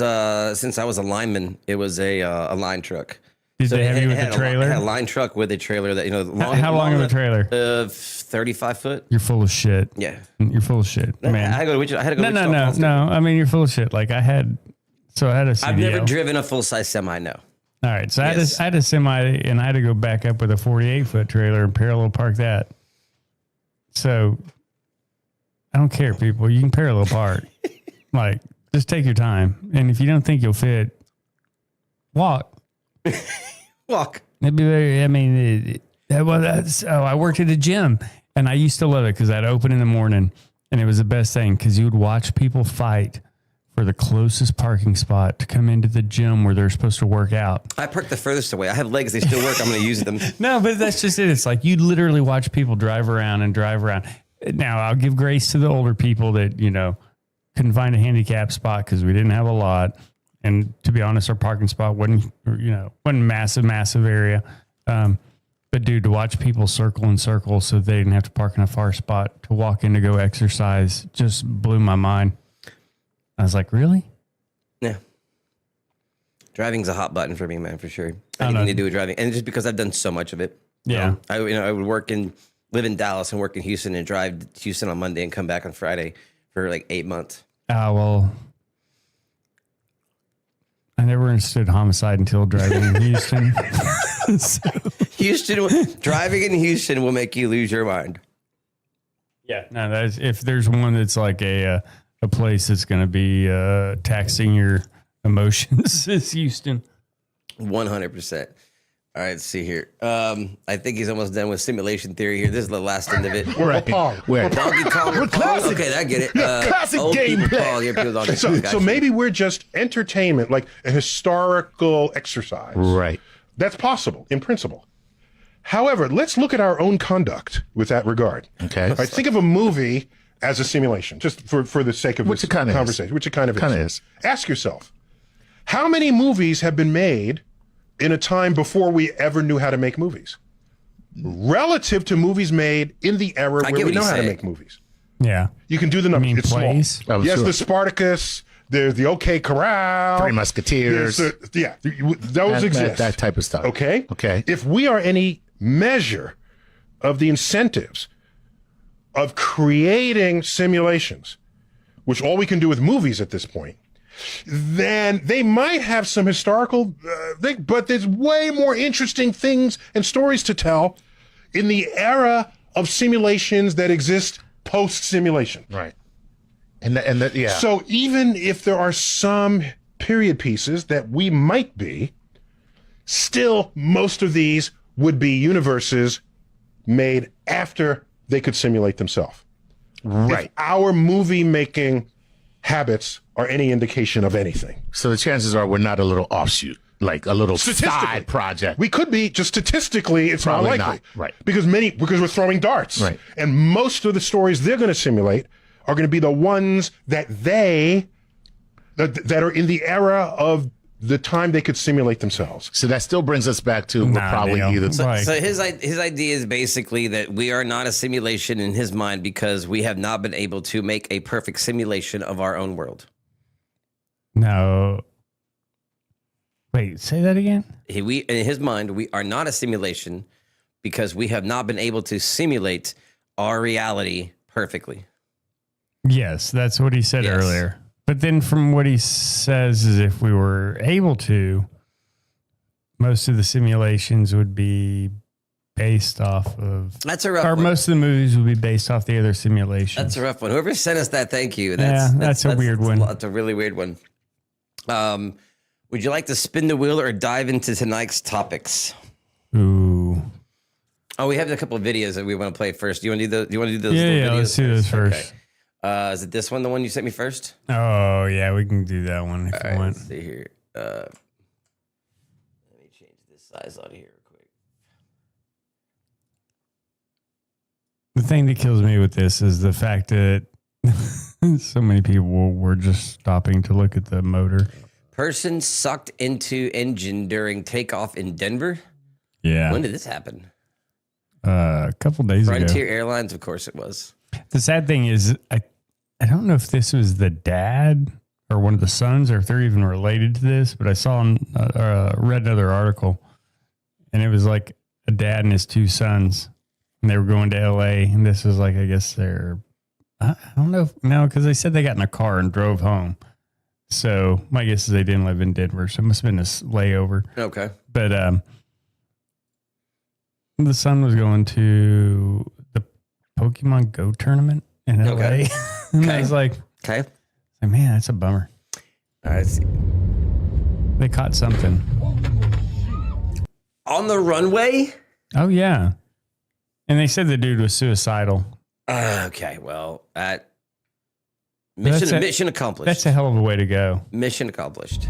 Speaker 2: since I was a lineman, it was a line truck.
Speaker 1: Did they have you with a trailer?
Speaker 2: I had a line truck with a trailer that
Speaker 1: how long of a trailer?
Speaker 2: 35 foot.
Speaker 1: You're full of shit.
Speaker 2: Yeah,
Speaker 1: you're full of shit, man.
Speaker 2: I had to go to Wichita.
Speaker 1: No. I mean, you're full of shit. Like I had a CDL.
Speaker 2: I've never driven a full size semi. No.
Speaker 1: All right, so I had a semi, and I had to go back up with a 48-foot trailer and parallel park that. So I don't care, people. You can parallel park. Like, just take your time. And if you don't think you'll fit, walk.
Speaker 2: Walk.
Speaker 1: It'd be very, I mean, I worked at a gym and I used to love it because I'd open in the morning and it was the best thing because you would watch people fight for the closest parking spot to come into the gym where they're supposed to work out.
Speaker 2: I park the furthest away. I have legs. They still work. I'm going to use them.
Speaker 1: No, but that's just it. It's like you literally watch people drive around. Now, I'll give grace to the older people that, couldn't find a handicap spot because we didn't have a lot. And to be honest, our parking spot wasn't massive area. But dude, to watch people circle in circles so they didn't have to park in a far spot to walk in to go exercise just blew my mind. I was like, really?
Speaker 2: Yeah. Driving's a hot button for me, man, for sure. Anything to do with driving. And just because I've done so much of it.
Speaker 1: Yeah.
Speaker 2: I would live in Dallas and work in Houston and drive to Houston on Monday and come back on Friday for like 8 months.
Speaker 1: Well, I never understood homicide until driving in Houston.
Speaker 2: Driving in Houston will make you lose your mind.
Speaker 1: Yeah. No, if there's one that's like a place that's going to be taxing your emotions, it's Houston.
Speaker 2: 100%. All right, let's see here. I think he's almost done with simulation theory here. This is the last end of it.
Speaker 3: Right.
Speaker 4: Where?
Speaker 2: Donkey Kong.
Speaker 4: Classic.
Speaker 2: Okay, I get it.
Speaker 4: Classic gameplay.
Speaker 3: So maybe we're just entertainment, like a historical exercise.
Speaker 4: Right.
Speaker 3: That's possible in principle. However, let's look at our own conduct with that regard.
Speaker 4: Okay.
Speaker 3: All right, think of a movie as a simulation, just for the sake of
Speaker 4: Which
Speaker 3: this
Speaker 4: it kinda
Speaker 3: conversation, which it kind of
Speaker 4: is.
Speaker 3: Ask yourself, how many movies have been made in a time before we ever knew how to make movies, relative to movies made in the era where we know how to make movies?
Speaker 1: Yeah.
Speaker 3: You can do the numbers. It's
Speaker 1: plays?
Speaker 3: small.
Speaker 4: Oh,
Speaker 3: Yes,
Speaker 4: sure.
Speaker 3: the Spartacus, there's the OK Corral.
Speaker 4: Three Musketeers.
Speaker 3: Those exist.
Speaker 4: That type of stuff.
Speaker 3: Okay?
Speaker 4: Okay.
Speaker 3: If we are any measure of the incentives of creating simulations, which all we can do with movies at this point, then they might have some historical thing, but there's way more interesting things and stories to tell in the era of simulations that exist post-simulation.
Speaker 4: Right. And yeah.
Speaker 3: So even if there are some period pieces that we might be, still most of these would be universes made after they could simulate themselves.
Speaker 4: Right.
Speaker 3: If our movie making habits are any indication of anything.
Speaker 4: So the chances are we're not a little offshoot, like a little
Speaker 3: Statistically.
Speaker 4: side project.
Speaker 3: We could be, just statistically, it's
Speaker 4: Probably
Speaker 3: not likely.
Speaker 4: not. Right.
Speaker 3: Because we're throwing darts.
Speaker 4: Right.
Speaker 3: And most of the stories they're going to simulate are going to be the ones that that are in the era of the time they could simulate themselves.
Speaker 4: So that still brings us back to we're probably
Speaker 1: Neil.
Speaker 4: either.
Speaker 1: Right.
Speaker 2: So his idea is basically that we are not a simulation in his mind because we have not been able to make a perfect simulation of our own world.
Speaker 1: No. Wait, say that again?
Speaker 2: In his mind, we are not a simulation because we have not been able to simulate our reality perfectly.
Speaker 1: Yes, that's what he said
Speaker 2: Yes.
Speaker 1: earlier. But then from what he says is if we were able to, most of the simulations would be based off of...
Speaker 2: That's a rough
Speaker 1: Or
Speaker 2: one.
Speaker 1: most of the movies would be based off the other simulations.
Speaker 2: That's a rough one. Whoever sent us that, thank you.
Speaker 1: That's a weird one.
Speaker 2: That's a really weird one. Would you like to spin the wheel or dive into tonight's topics?
Speaker 1: Ooh.
Speaker 2: Oh, we have a couple of videos that we want to play first. Do you want to do those?
Speaker 1: Yeah,
Speaker 2: little videos
Speaker 1: let's do those first.
Speaker 2: Okay. Is it this one, the one you sent me first?
Speaker 1: Oh, yeah, we can do that one if
Speaker 2: All
Speaker 1: you
Speaker 2: right,
Speaker 1: want.
Speaker 2: let's see here. Let me change this size on here real quick.
Speaker 1: The thing that kills me with this is the fact that so many people were just stopping to look at the motor.
Speaker 2: Person sucked into engine during takeoff in Denver.
Speaker 1: Yeah.
Speaker 2: When did this happen?
Speaker 1: A couple days ago.
Speaker 2: Frontier Airlines, of course it was.
Speaker 1: The sad thing is, I don't know if this was the dad or one of the sons or if they're even related to this, but I saw read another article and it was like a dad and his two sons and they were going to LA and this was like, I guess they're, I don't know. No, because they said they got in a car and drove home. So my guess is they didn't live in Denver. So it must have been a layover.
Speaker 2: Okay.
Speaker 1: But the son was going to the Pokemon Go tournament in LA.
Speaker 2: Okay.
Speaker 1: And I was like,
Speaker 2: Okay.
Speaker 1: Like, man, that's a bummer.
Speaker 2: All right, let's see.
Speaker 1: They caught something.
Speaker 2: On the runway?
Speaker 1: Oh, yeah. And they said the dude was suicidal.
Speaker 2: Okay, well, mission accomplished.
Speaker 1: That's a hell of a way to go.
Speaker 2: Mission accomplished.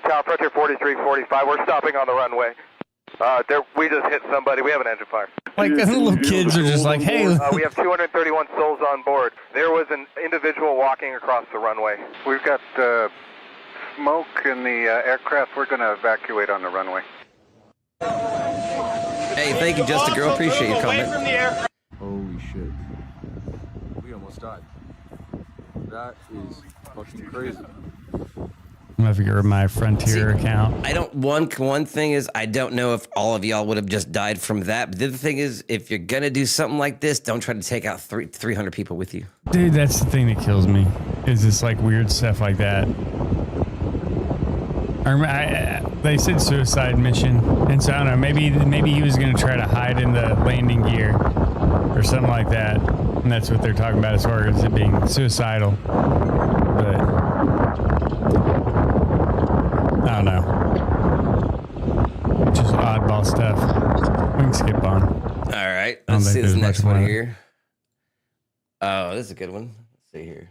Speaker 5: Tower Frontier 4345, we're stopping on the runway. We just hit somebody. We have an engine fire.
Speaker 1: Like, the little kids are just like, hey.
Speaker 5: We have 231 souls on board. There was an individual walking across the runway. We've got smoke in the aircraft. We're going to evacuate on the runway.
Speaker 2: Hey, thank you, Just a Girl. Appreciate your comment.
Speaker 6: Holy shit. We almost died. That is fucking crazy.
Speaker 1: I'm gonna figure my Frontier account.
Speaker 2: I don't. One thing is, I don't know if all of y'all would have just died from that. But the other thing is, if you're gonna do something like this, don't try to take out 300 people with you.
Speaker 1: Dude, that's the thing that kills me. Is this like weird stuff like that? They said suicide mission, and so I don't know. Maybe he was gonna try to hide in the landing gear or something like that, and that's what they're talking about as far as it being suicidal. But I don't know. Just oddball stuff. We can skip on.
Speaker 2: All right, let's see this next one here. Oh, this is a good one. Let's see here.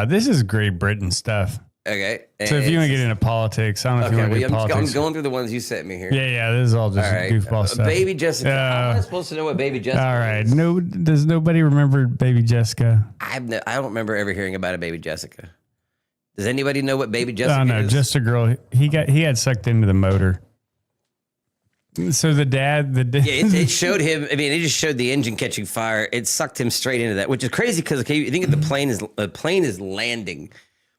Speaker 1: This is Great Britain stuff.
Speaker 2: Okay.
Speaker 1: So if you want to get into politics, I don't know if you want to do politics.
Speaker 2: I'm going through the ones you sent me here.
Speaker 1: Yeah, this is all just goofball stuff.
Speaker 2: Baby Jessica. How am I supposed to know what Baby Jessica is?
Speaker 1: All right. No, does nobody remember Baby Jessica?
Speaker 2: I don't remember ever hearing about a Baby Jessica. Does anybody know what Baby Jessica is?
Speaker 1: No, just a girl. He had sucked into the motor. So the dad.
Speaker 2: It showed him. I mean, it just showed the engine catching fire. It sucked him straight into that, which is crazy because you think the plane is landing,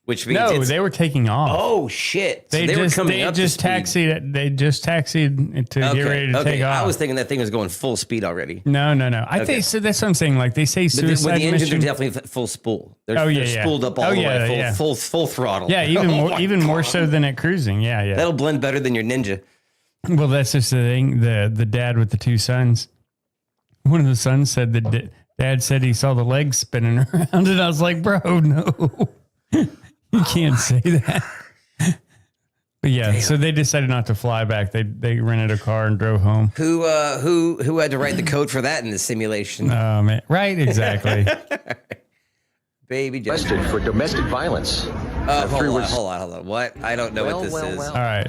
Speaker 2: which means
Speaker 1: they were taking off.
Speaker 2: Oh shit! So
Speaker 1: they
Speaker 2: were coming up.
Speaker 1: They just taxied to get ready to take off.
Speaker 2: I was thinking that thing was going full speed already.
Speaker 1: No. I think so. That's what I'm saying. Like they say, suicide
Speaker 2: the engines
Speaker 1: mission.
Speaker 2: are definitely full spool. They're spooled up all the way, full throttle.
Speaker 1: Yeah, even more so than at cruising. Yeah.
Speaker 2: That'll blend better than your Ninja.
Speaker 1: Well, that's just the thing. The dad with the two sons. One of the sons said that dad said he saw the legs spinning around, and I was like, bro, no. You can't say that. But yeah, so they decided not to fly back. They rented a car and drove home.
Speaker 2: Who had to write the code for that in the simulation?
Speaker 1: Oh man, right, exactly.
Speaker 2: Baby Jessica.
Speaker 7: Arrested for domestic violence.
Speaker 2: Hold on. What? I don't know what this is.
Speaker 1: All right.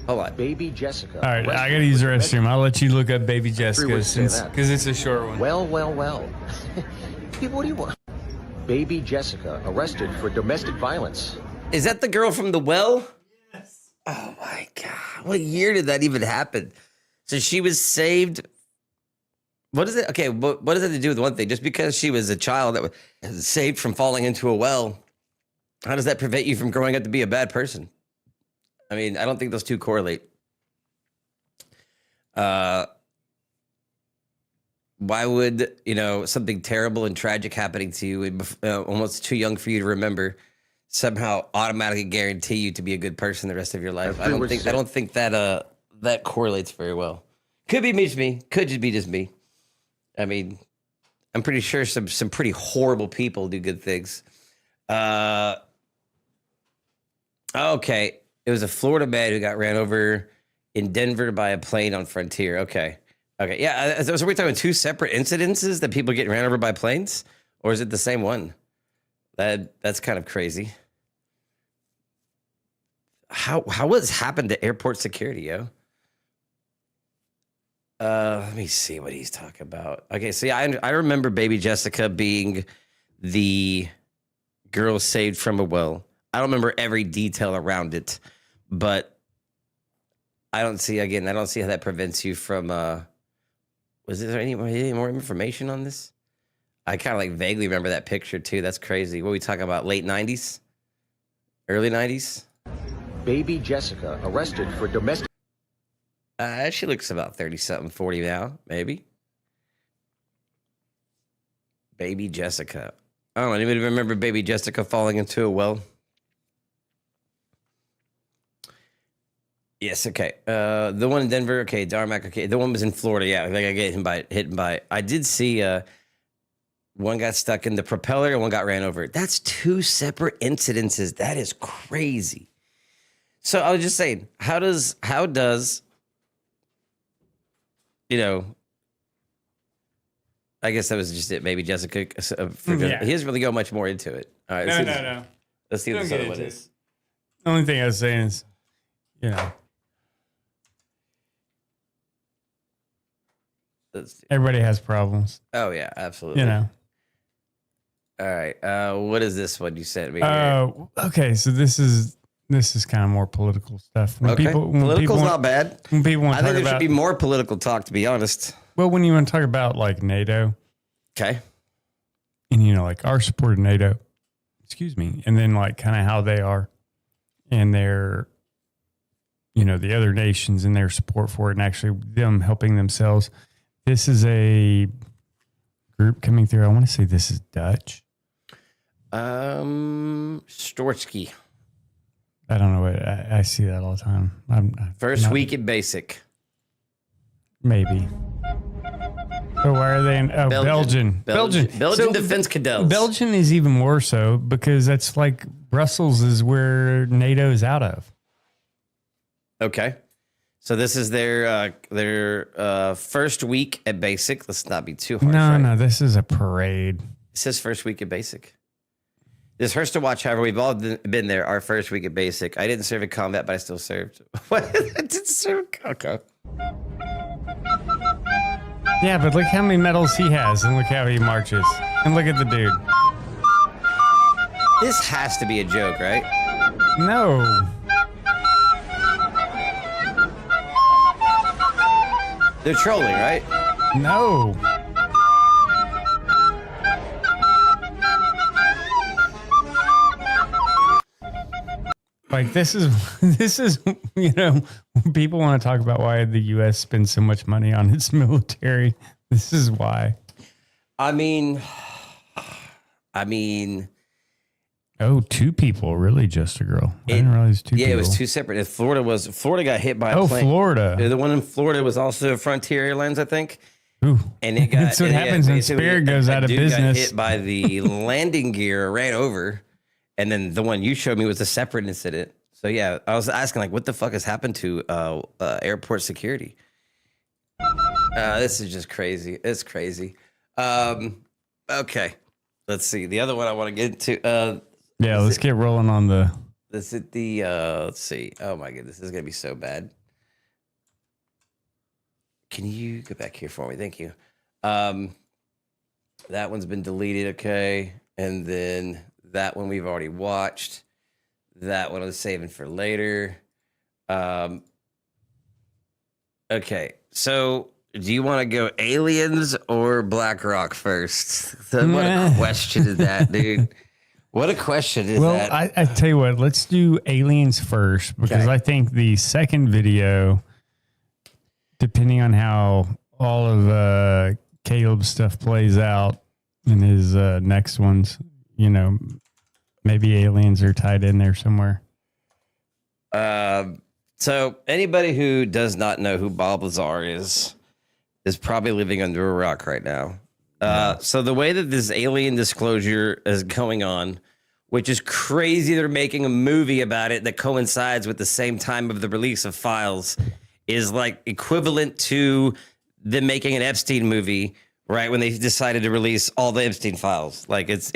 Speaker 2: Hold on.
Speaker 7: Baby Jessica.
Speaker 1: All right, I gotta use the restroom. I'll let you look up Baby Jessica because it's a short one.
Speaker 7: Well. People, what do you want? Baby Jessica arrested for domestic violence.
Speaker 2: Is that the girl from the well? Yes. Oh my God. What year did that even happen? So she was saved. What is it? Okay, what does that have to do with one thing? Just because she was a child that was saved from falling into a well, how does that prevent you from growing up to be a bad person? I mean, I don't think those two correlate. Why would, something terrible and tragic happening to you, almost too young for you to remember, somehow automatically guarantee you to be a good person the rest of your life? I don't think that that correlates very well. Could be just me. Could just be just me. I mean, I'm pretty sure some pretty horrible people do good things. Okay. It was a Florida man who got ran over in Denver by a plane on Frontier. Okay. Yeah. So we're talking two separate incidences that people getting ran over by planes, or is it the same one? That's kind of crazy. How what's happened to airport security, yo? Let me see what he's talking about. Okay, so yeah, I remember Baby Jessica being the girl saved from a well. I don't remember every detail around it, but I don't see how that prevents you from, was there any more information on this? I kind of like vaguely remember that picture too. That's crazy. What are we talking about? Late 90s? Early 90s?
Speaker 7: Baby Jessica arrested for domestic.
Speaker 2: She looks about 30-something, 40 now, maybe. Baby Jessica. I don't know. Anybody remember Baby Jessica falling into a well? Yes, okay. The one in Denver, okay. Darmac, okay. The one was in Florida, yeah. I think I get hit by. I did see One got stuck in the propeller and one got ran over. That's 2 separate incidences. That is crazy. So I was just saying, how does, you know, I guess that was just it. Maybe Jessica, he doesn't really go much more into it. All right.
Speaker 1: No.
Speaker 2: Let's see what this other one is.
Speaker 1: The only thing I was saying is, you know, everybody has problems.
Speaker 2: Oh yeah, absolutely.
Speaker 1: You know.
Speaker 2: All right. What is this one you sent me?
Speaker 1: Okay. So this is kind of more political stuff. When
Speaker 2: Political's not bad.
Speaker 1: When people want to
Speaker 2: I think
Speaker 1: talk
Speaker 2: there
Speaker 1: about,
Speaker 2: should be more political talk, to be honest.
Speaker 1: well, when you want to talk about like NATO,
Speaker 2: Okay.
Speaker 1: and you know, like our support of NATO, excuse me, and then like kind of how they are, and their, you know, the other nations and their support for it, and actually them helping themselves. This is a group coming through. I want to say this is Dutch.
Speaker 2: Storsky.
Speaker 1: I don't know what I see that all the time.
Speaker 2: First week at basic.
Speaker 1: Maybe. So why are they in Belgian?
Speaker 2: Belgian
Speaker 1: So
Speaker 2: Defense Cadets.
Speaker 1: Belgian is even more so because that's like Brussels is where NATO is out of.
Speaker 2: Okay. So this is their first week at basic. Let's not be too harsh.
Speaker 1: No, this is a parade.
Speaker 2: It says first week at basic. This hurts to watch. However, we've all been there. Our first week at basic. I didn't serve in combat, but I still served. What? I didn't serve. Okay.
Speaker 1: Yeah, but look how many medals he has, and look how he marches, and look at the dude.
Speaker 2: This has to be a joke, right?
Speaker 1: No.
Speaker 2: They're trolling, right?
Speaker 1: No. Like this is, you know, people want to talk about why the U.S. spends so much money on its military. This is why. I mean. Oh, 2 people, really? Just a girl? I didn't realize 2 people.
Speaker 2: Yeah, it was 2 separate. Florida got hit by a plane.
Speaker 1: Florida.
Speaker 2: The one in Florida was also Frontier Airlines, I think.
Speaker 1: Ooh.
Speaker 2: And it got.
Speaker 1: That's what happens when Spirit goes out of business.
Speaker 2: Got hit by the landing gear, ran over, and then the one you showed me was a separate incident. So yeah, I was asking like, what the fuck has happened to airport security? This is just crazy. It's crazy. Okay, let's see. The other one I want to get into.
Speaker 1: Yeah, let's get rolling on the.
Speaker 2: This is the. Let's see. Oh my goodness, this is gonna be so bad. Can you go back here for me? Thank you. That one's been deleted. Okay, and then that one we've already watched. That one I was saving for later. Okay, so do you want to go aliens or BlackRock first? What a question is that, dude? What a question is that?
Speaker 1: Well, I tell you what, let's do aliens first because I think the second video, depending on how all of Caleb's stuff plays out in his next ones, you know, maybe aliens are tied in there somewhere.
Speaker 2: So anybody who does not know who Bob Lazar is probably living under a rock right now. So the way that this alien disclosure is going on, which is crazy, they're making a movie about it that coincides with the same time of the release of Files, is like equivalent to them making an Epstein movie, right? When they decided to release all the Epstein files. Like it's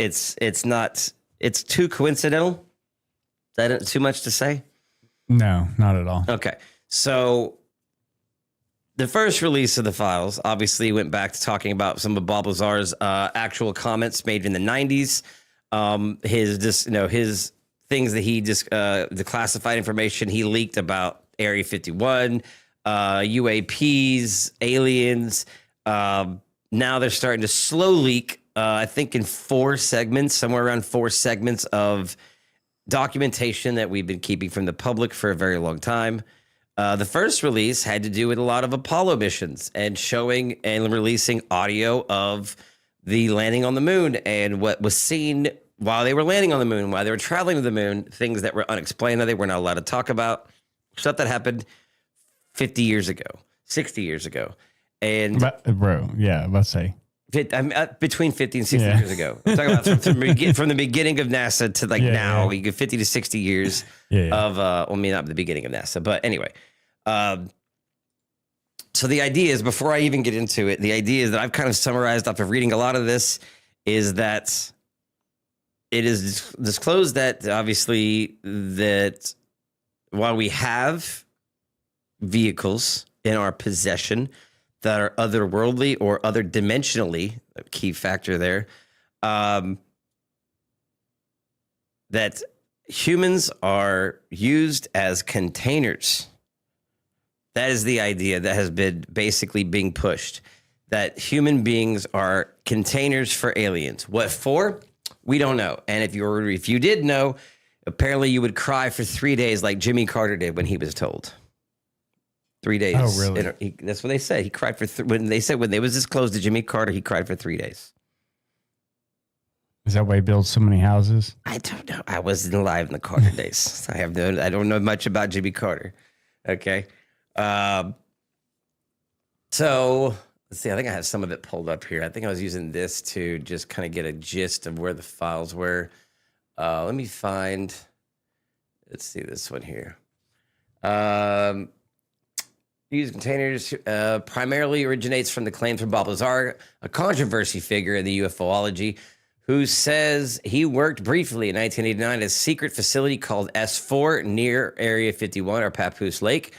Speaker 2: too coincidental. Is that too much to say?
Speaker 1: No, not at all.
Speaker 2: Okay. So the first release of the files obviously went back to talking about some of Bob Lazar's actual comments made in the 90s. His things that he just the classified information he leaked about Area 51, UAPs, aliens. Now they're starting to slow leak. I think in 4 segments, somewhere around 4 segments of documentation that we've been keeping from the public for a very long time. The first release had to do with a lot of Apollo missions and showing and releasing audio of the landing on the moon and what was seen while they were landing on the moon, while they were traveling to the moon, things that were unexplained that they were not allowed to talk about, stuff that happened 50 years ago, 60 years ago. And
Speaker 1: bro, yeah, let's say
Speaker 2: Between 50 and 60 years ago. I'm talking about from the beginning of NASA to now. You get 50 to 60 years of, well, maybe not the beginning of NASA, but anyway. So the idea is, before I even get into it, the idea is that I've kind of summarized after reading a lot of this is that it is disclosed that obviously that while we have vehicles in our possession that are otherworldly or other dimensionally, a key factor there, that humans are used as containers. That is the idea that has been basically being pushed, that human beings are containers for aliens. What for? We don't know. And if you did know, apparently you would cry for 3 days like Jimmy Carter did when he was told. 3 days.
Speaker 1: Oh, really?
Speaker 2: That's what they said. He cried for when they was disclosed to Jimmy Carter, he cried for 3 days.
Speaker 1: Is that why he built so many houses?
Speaker 2: I don't know. I wasn't alive in the Carter days. I don't know much about Jimmy Carter. Okay. So let's see. I think I have some of it pulled up here. I think I was using this to just kind of get a gist of where the files were. Let me find. Let's see this one here. Use containers primarily originates from the claims from Bob Lazar, a controversy figure in the ufology, who says he worked briefly in 1989 at a secret facility called S4 near Area 51 or Papoose Lake,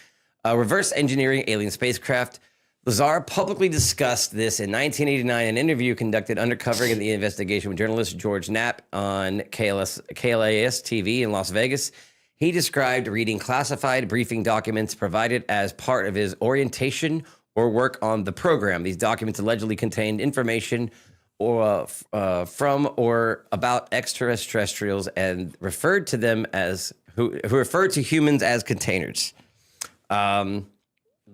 Speaker 2: reverse engineering alien spacecraft. Lazar publicly discussed this in 1989 in an interview conducted undercover in the investigation with journalist George Knapp on KLAS TV in Las Vegas. He described reading classified briefing documents provided as part of his orientation or work on the program. These documents allegedly contained information from or about extraterrestrials and referred to them as who referred to humans as containers.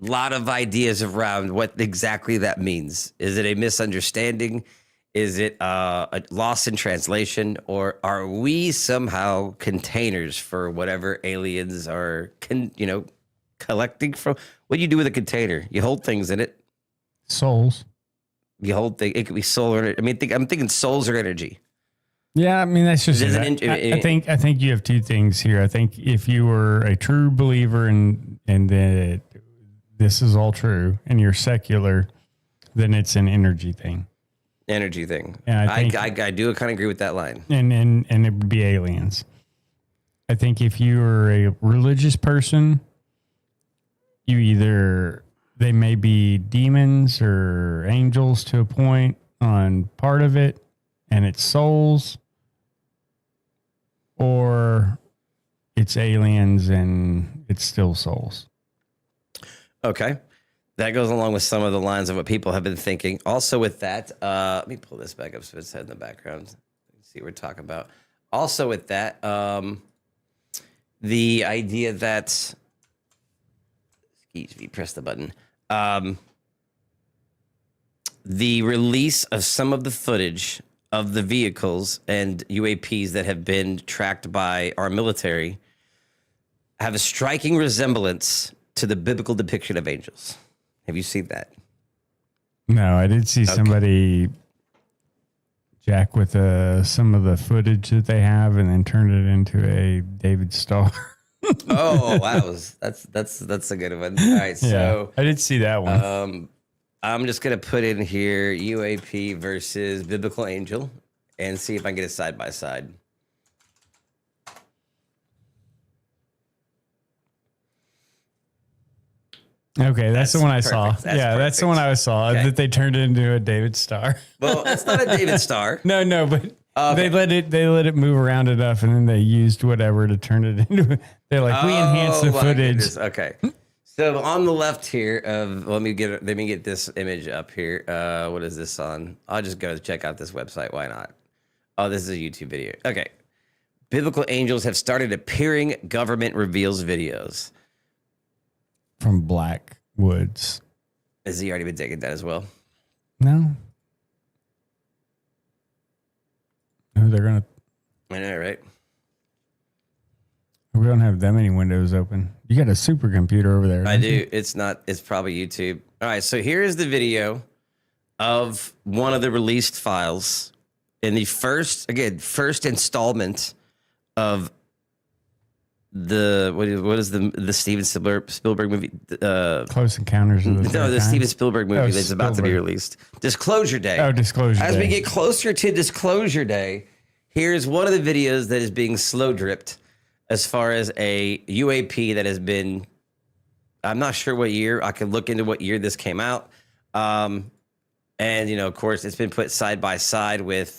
Speaker 2: Lot of ideas around what exactly that means. Is it a misunderstanding? Is it a loss in translation, or are we somehow containers for whatever aliens are, collecting from? What do you do with a container? You hold things in it.
Speaker 1: Souls.
Speaker 2: You hold things. It could be soul or I'm thinking souls or energy.
Speaker 1: Yeah, I mean that's just. I think you have two things here. I think if you were a true believer and that this is all true, and you're secular, then it's an energy thing.
Speaker 2: Energy thing.
Speaker 1: And
Speaker 2: I do kind of agree with that line.
Speaker 1: And it would be aliens. I think if you are a religious person, they may be demons or angels to a point on part of it, and it's souls, or it's aliens and it's still souls.
Speaker 2: Okay. That goes along with some of the lines of what people have been thinking. Also with that, let me pull this back up so it's in the background. See what we're talking about. Also with that, the idea that, excuse me, press the button. The release of some of the footage of the vehicles and UAPs that have been tracked by our military have a striking resemblance to the biblical depiction of angels. Have you seen that?
Speaker 1: No, I did see somebody jack with some of the footage that they have and then turn it into a David Star.
Speaker 2: Oh, wow. That's a good one. All right. So
Speaker 1: I did see that one.
Speaker 2: I'm just going to put in here UAP versus biblical angel and see if I can get it side by side.
Speaker 1: Okay, that's the one I saw.
Speaker 2: That's perfect.
Speaker 1: That's the one I saw, that they turned it into a David Star.
Speaker 2: Well, it's not a David Star.
Speaker 1: No, but they let it move around enough, and then they used whatever to turn it into. They're like, we enhanced the footage.
Speaker 2: Goodness. Okay, so on the left here let me get this image up here. What is this on? I'll just go check out this website. Why not? Oh, this is a YouTube video. Okay, biblical angels have started appearing. Government reveals videos.
Speaker 1: From Black Woods.
Speaker 2: Has he already been taking that as well?
Speaker 1: No. No, they're going to.
Speaker 2: I know, right?
Speaker 1: We don't have that many windows open. You got a supercomputer over there.
Speaker 2: I do. It's probably YouTube. All right. So here is the video of one of the released files in the first installment of the what is the Steven Spielberg movie?
Speaker 1: Close Encounters of the Third
Speaker 2: No, the
Speaker 1: Kind?
Speaker 2: Steven Spielberg movie that's about to be
Speaker 1: Spielberg.
Speaker 2: released. Disclosure Day.
Speaker 1: Oh, Disclosure
Speaker 2: As
Speaker 1: Day.
Speaker 2: we get closer to Disclosure Day, here's one of the videos that is being slow dripped as far as a UAP that has been, I'm not sure what year. I can look into what year this came out. And, you know, of course, it's been put side by side with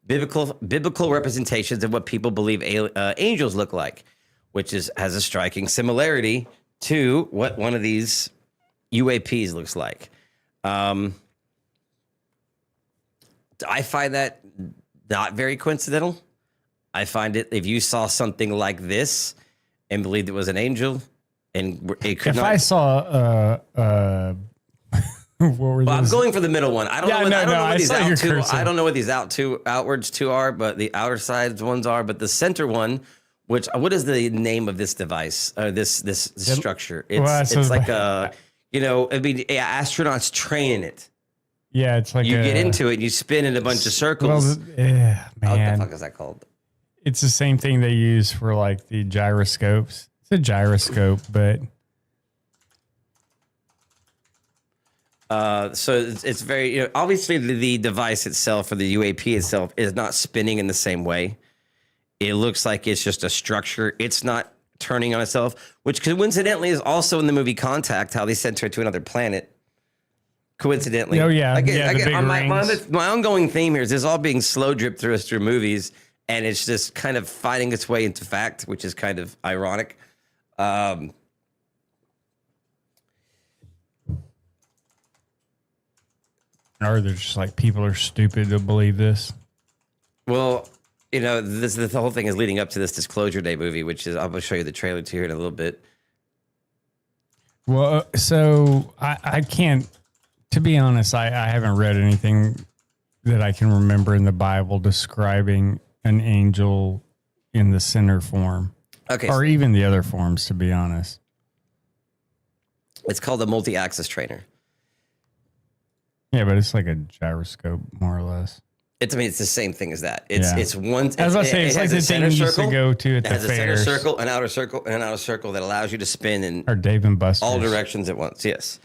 Speaker 2: biblical representations of what people believe angels look like, which has a striking similarity to what one of these UAPs looks like. I find that not very coincidental. I find it, if you saw something like this and believed it was an angel, and it could
Speaker 1: If
Speaker 2: not.
Speaker 1: I saw what were
Speaker 2: Well, I'm
Speaker 1: those?
Speaker 2: going for the middle one. I don't
Speaker 1: Yeah,
Speaker 2: know what,
Speaker 1: no,
Speaker 2: I don't
Speaker 1: no,
Speaker 2: know what
Speaker 1: I
Speaker 2: these
Speaker 1: saw your
Speaker 2: out two.
Speaker 1: cursor.
Speaker 2: I don't know what these outwards two are, but the outer sides ones are. But the center one, what is the name of this device? This structure? It's like a, you know, I mean, astronauts train in it.
Speaker 1: Yeah, it's like
Speaker 2: You get into it, and you spin in a bunch of circles.
Speaker 1: Well, yeah,
Speaker 2: What the
Speaker 1: man,
Speaker 2: fuck is that called?
Speaker 1: it's the same thing they use for like the gyroscopes. It's a gyroscope, but
Speaker 2: So it's very, you know, obviously the device itself, or the UAP itself, is not spinning in the same way. It looks like it's just a structure. It's not turning on itself, which coincidentally is also in the movie Contact, how they sent her to another planet. Coincidentally.
Speaker 1: Oh, yeah. Yeah, the big
Speaker 2: my ongoing theme here is this all being slow dripped through us through movies, and it's just kind of finding its way into fact, which is kind of ironic.
Speaker 1: or they're just like people are stupid to believe this.
Speaker 2: Well, you know, the whole thing is leading up to this Disclosure Day movie, which is, I'm going to show you the trailer to here in a little bit.
Speaker 1: Well, so I can't, to be honest, I haven't read anything that I can remember in the Bible describing an angel in the center form,
Speaker 2: Okay.
Speaker 1: or even the other forms, to be honest.
Speaker 2: It's called the multi-axis trainer.
Speaker 1: Yeah, but it's like a gyroscope, more or less.
Speaker 2: I mean, it's the same thing as that. It's one.
Speaker 1: I was about to say, it's like the thing you used to go to at
Speaker 2: It
Speaker 1: the
Speaker 2: has a center
Speaker 1: fairs.
Speaker 2: circle, an outer circle, and an outer circle that allows you to spin in
Speaker 1: Or Dave and Buster's.
Speaker 2: all directions at once. Yes.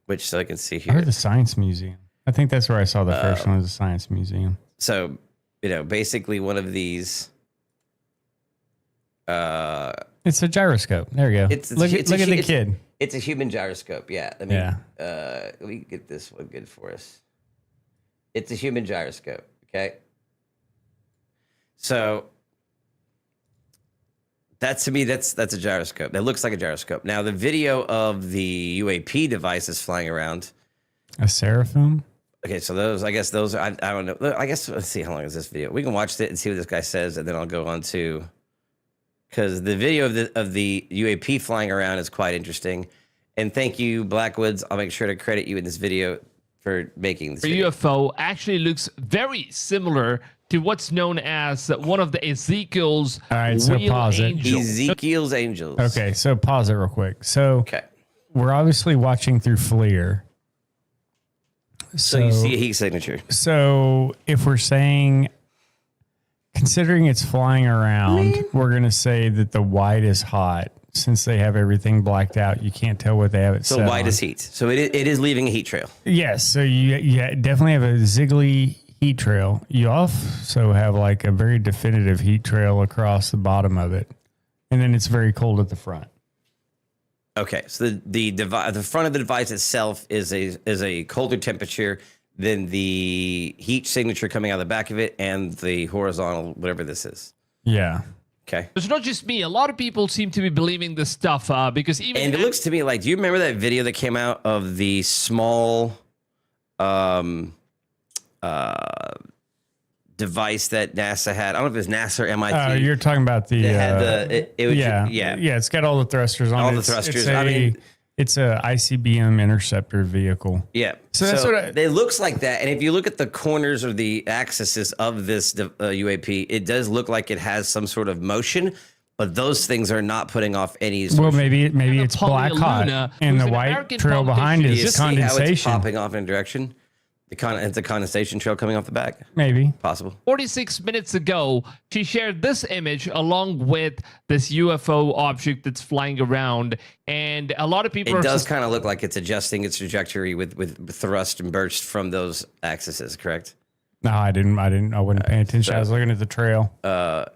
Speaker 2: Which, so I can see
Speaker 1: Or
Speaker 2: here.
Speaker 1: the Science Museum. I think that's where I saw the first one, was the Science Museum.
Speaker 2: So, you know, basically one of these.
Speaker 1: It's a gyroscope. There you go. Look at the kid.
Speaker 2: It's a human gyroscope. Yeah. Let me get this one good for us. It's a human gyroscope. Okay. So to me, that's a gyroscope. That looks like a gyroscope. Now, the video of the UAP devices flying around.
Speaker 1: A seraphim?
Speaker 2: Okay, so those, I guess those are, I don't know. I guess, let's see, how long is this video? We can watch it and see what this guy says, and then I'll go on to, because the video of the UAP flying around is quite interesting. And thank you, Blackwoods. I'll make sure to credit you in this video for making this
Speaker 8: The
Speaker 2: video.
Speaker 8: UFO actually looks very similar to what's known as one of the Ezekiel's
Speaker 1: All right, so
Speaker 8: real
Speaker 1: pause it.
Speaker 8: angels.
Speaker 2: Ezekiel's angels.
Speaker 1: Okay, so pause it real quick. So
Speaker 2: Okay.
Speaker 1: we're obviously watching through FLIR.
Speaker 2: So you see a heat signature.
Speaker 1: So if we're saying, considering it's flying around, we're going to say that the white is hot. Since they have everything blacked out, you can't tell what they have it
Speaker 2: So
Speaker 1: set
Speaker 2: white
Speaker 1: on.
Speaker 2: is heat. So it is leaving a heat trail.
Speaker 1: Yes, so you definitely have a ziggly heat trail. You also have like a very definitive heat trail across the bottom of it. And then it's very cold at the front.
Speaker 2: Okay, so the front of the device itself is a colder temperature than the heat signature coming out of the back of it and the horizontal, whatever this is.
Speaker 1: Yeah.
Speaker 2: Okay.
Speaker 8: It's not just me. A lot of people seem to be believing this stuff because even
Speaker 2: And it looks to me like, do you remember that video that came out of the small device that NASA had? I don't know if it was NASA or MIT.
Speaker 1: You're talking about the...
Speaker 2: It had it was,
Speaker 1: yeah.
Speaker 2: yeah.
Speaker 1: Yeah, it's got all the thrusters on it.
Speaker 2: All the
Speaker 1: It's-
Speaker 2: thrusters.
Speaker 1: It's a ICBM interceptor vehicle.
Speaker 2: Yeah.
Speaker 1: So that's what
Speaker 2: it looks like that. And if you look at the corners or the axes of this UAP, it does look like it has some sort of motion, but those things are not putting off any.
Speaker 1: Well, maybe it's black hot,
Speaker 8: Luna,
Speaker 1: and
Speaker 8: who's
Speaker 1: the
Speaker 8: an
Speaker 1: white
Speaker 8: American
Speaker 1: trail behind
Speaker 8: politician.
Speaker 1: it
Speaker 2: Do you
Speaker 1: is
Speaker 2: see how it's
Speaker 1: condensation.
Speaker 2: popping off in a direction? It's a condensation trail coming off the back.
Speaker 1: Maybe.
Speaker 2: Possible.
Speaker 8: 46 minutes ago, she shared this image along with this UFO object that's flying around, and a lot of people
Speaker 2: It does kind of look like it's adjusting its trajectory with thrust and burst from those axes, correct?
Speaker 1: No, I wasn't paying attention. I was looking at the trail.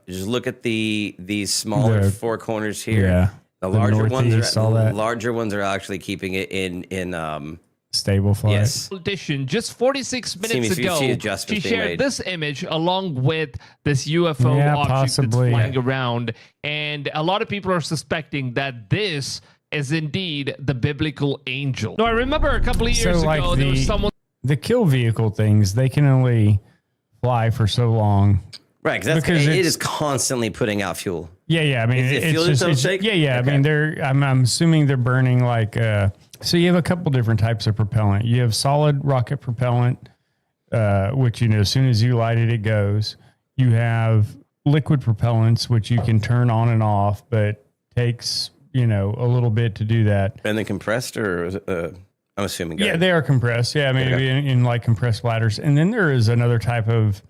Speaker 2: Just look at the smaller
Speaker 1: The-
Speaker 2: four corners here.
Speaker 1: Yeah.
Speaker 2: The larger
Speaker 1: all
Speaker 2: ones
Speaker 1: that.
Speaker 2: are actually keeping it in
Speaker 1: Stable flight.
Speaker 2: yes.
Speaker 8: politician just 46
Speaker 2: See
Speaker 8: minutes
Speaker 2: if you
Speaker 8: ago,
Speaker 2: see adjustments
Speaker 8: she
Speaker 2: being
Speaker 8: shared
Speaker 2: made.
Speaker 8: this image along with this UFO
Speaker 1: Yeah,
Speaker 8: object
Speaker 1: possibly.
Speaker 8: that's flying around, and a lot of people are suspecting that this is indeed the biblical angel. Now, I remember a couple of years ago, there was someone.
Speaker 1: The kill vehicle things, they can only fly for so long.
Speaker 2: Right, because it is constantly putting out fuel.
Speaker 1: Yeah. I mean,
Speaker 2: Is it fuel in its own sake?
Speaker 1: Yeah.
Speaker 2: Okay.
Speaker 1: I mean, I'm assuming they're burning like. So you have a couple different types of propellant. You have solid rocket propellant, which as soon as you light it, it goes. You have liquid propellants, which you can turn on and off, but takes a little bit to do that.
Speaker 2: And then compressed, or I'm assuming.
Speaker 1: Yeah, they are compressed. Yeah, I mean, in like compressed bladders. And then there is another type of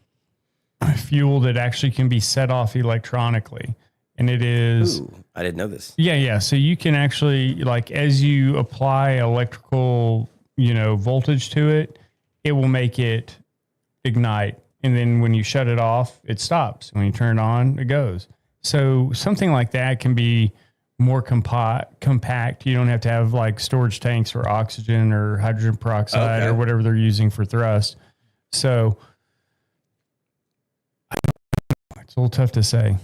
Speaker 1: fuel that actually can be set off electronically. And it is...
Speaker 2: Ooh, I didn't know this.
Speaker 1: Yeah. So you can actually, like, as you apply electrical, voltage to it, it will make it ignite. And then when you shut it off, it stops. When you turn it on, it goes. So something like that can be more compact. You don't have to have like storage tanks for oxygen or hydrogen peroxide or whatever they're using for thrust. So it's a little tough to say,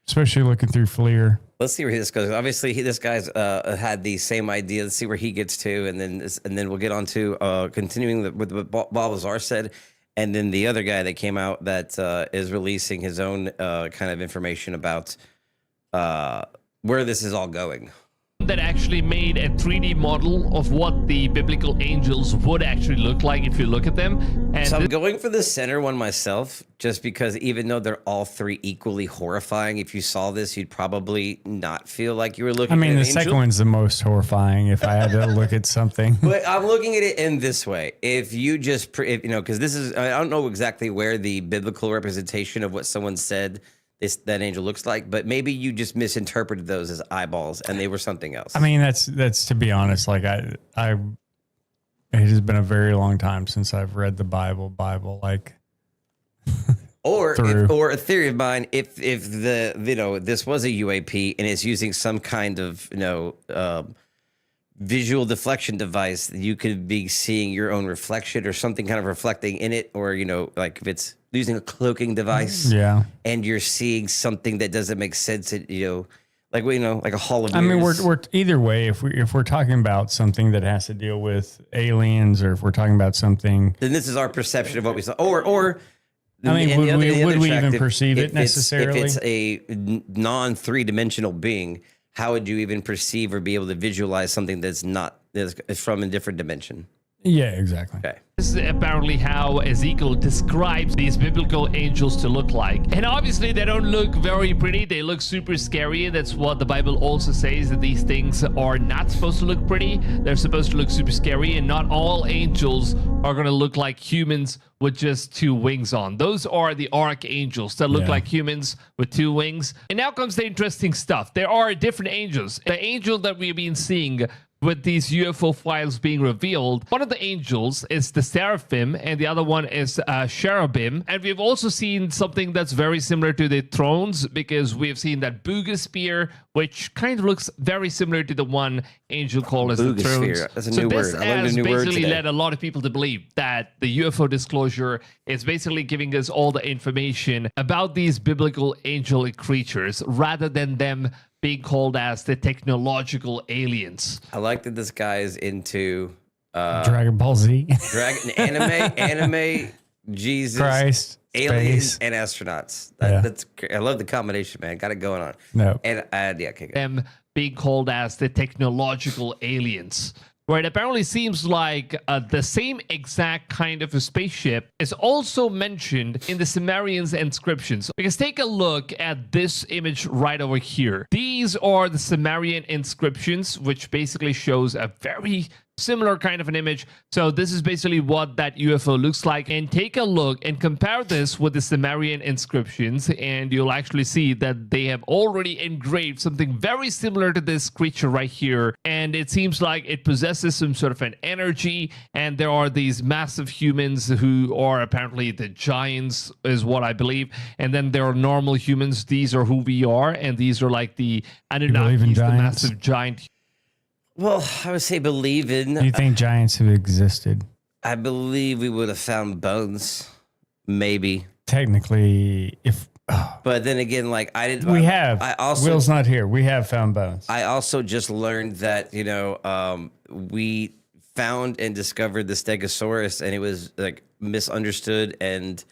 Speaker 1: especially looking through FLIR.
Speaker 2: Let's see where this goes. Obviously, this guy's had the same idea. Let's see where he gets to, and then we'll get on to continuing with what Bob Lazar said, and then the other guy that came out that is releasing his own kind of information about where this is all going.
Speaker 8: That actually made a 3D model of what the biblical angels would actually look like if you look at them. And
Speaker 2: So I'm going for the center one myself, just because even though they're all three equally horrifying, if you saw this, you'd probably not feel like you were looking at an
Speaker 1: the
Speaker 2: angel.
Speaker 1: second one's the most horrifying if I had to look at something.
Speaker 2: But I'm looking at it in this way. If you just, because this is, I don't know exactly where the biblical representation of what someone said that angel looks like, but maybe you just misinterpreted those as eyeballs and they were something else.
Speaker 1: I mean, that's to be honest, like it has been a very long time since I've read the Bible, like.
Speaker 2: Or a theory of mine, if the this was a UAP and it's using some kind of visual deflection device, you could be seeing your own reflection or something kind of reflecting in it, or like if it's using a cloaking device, and you're seeing something that doesn't make sense, like a hall of mirrors.
Speaker 1: I mean, we're either way. If we're talking about something that has to deal with aliens, or if we're talking about something,
Speaker 2: then this is our perception of what we saw, or.
Speaker 1: I mean, would we even perceive it necessarily?
Speaker 2: If it's a non-3-dimensional being, how would you even perceive or be able to visualize something that's from a different dimension?
Speaker 1: Yeah, exactly.
Speaker 2: Okay.
Speaker 8: this is apparently how Ezekiel describes these biblical angels to look like. And obviously they don't look very pretty. They look super scary. That's what the Bible also says, that these things are not supposed to look pretty. They're supposed to look super scary, and not all angels are going to look like humans with just 2 wings on. Those are the archangels that look like humans with 2 wings. And now comes the interesting stuff. There are different angels. The angel that we've been seeing with these UFO files being revealed, one of the angels is the seraphim and the other one is cherubim. And we've also seen something that's very similar to the thrones, because we've seen that Booga spear, which kind of looks very similar to the one angel called as the thrones.
Speaker 2: That's a new word. I learned a new word
Speaker 8: basically
Speaker 2: today.
Speaker 8: led a lot of people to believe that the UFO disclosure is basically giving us all the information about these biblical angelic creatures, rather than them being called as the technological aliens.
Speaker 2: I like that this guy is into
Speaker 1: Dragon Ball Z,
Speaker 2: anime, Jesus,
Speaker 1: Christ,
Speaker 2: aliens,
Speaker 1: space.
Speaker 2: and astronauts.
Speaker 1: Yeah.
Speaker 2: That's I love the combination, man. Got it going on.
Speaker 1: No.
Speaker 2: And yeah, okay, good.
Speaker 8: Them being called as the technological aliens, where it apparently seems like the same exact kind of a spaceship is also mentioned in the Sumerians' inscriptions. Because take a look at this image right over here. These are the Sumerian inscriptions, which basically shows a very similar kind of an image. So this is basically what that UFO looks like. And take a look and compare this with the Sumerian inscriptions, and you'll actually see that they have already engraved something very similar to this creature right here. And it seems like it possesses some sort of an energy, and there are these massive humans who are apparently the giants, is what I believe. And then there are normal humans. These are who we are, and these are like the Anunnakis, the massive giant.
Speaker 2: Well, I would say believe in.
Speaker 1: Do you think giants have existed?
Speaker 2: I believe we would have found bones, maybe.
Speaker 1: Technically, if.
Speaker 2: But then again, like I didn't.
Speaker 1: We have.
Speaker 2: I also.
Speaker 1: Will's not here. We have found bones.
Speaker 2: I also just learned that we found and discovered the Stegosaurus, and it was like misunderstood and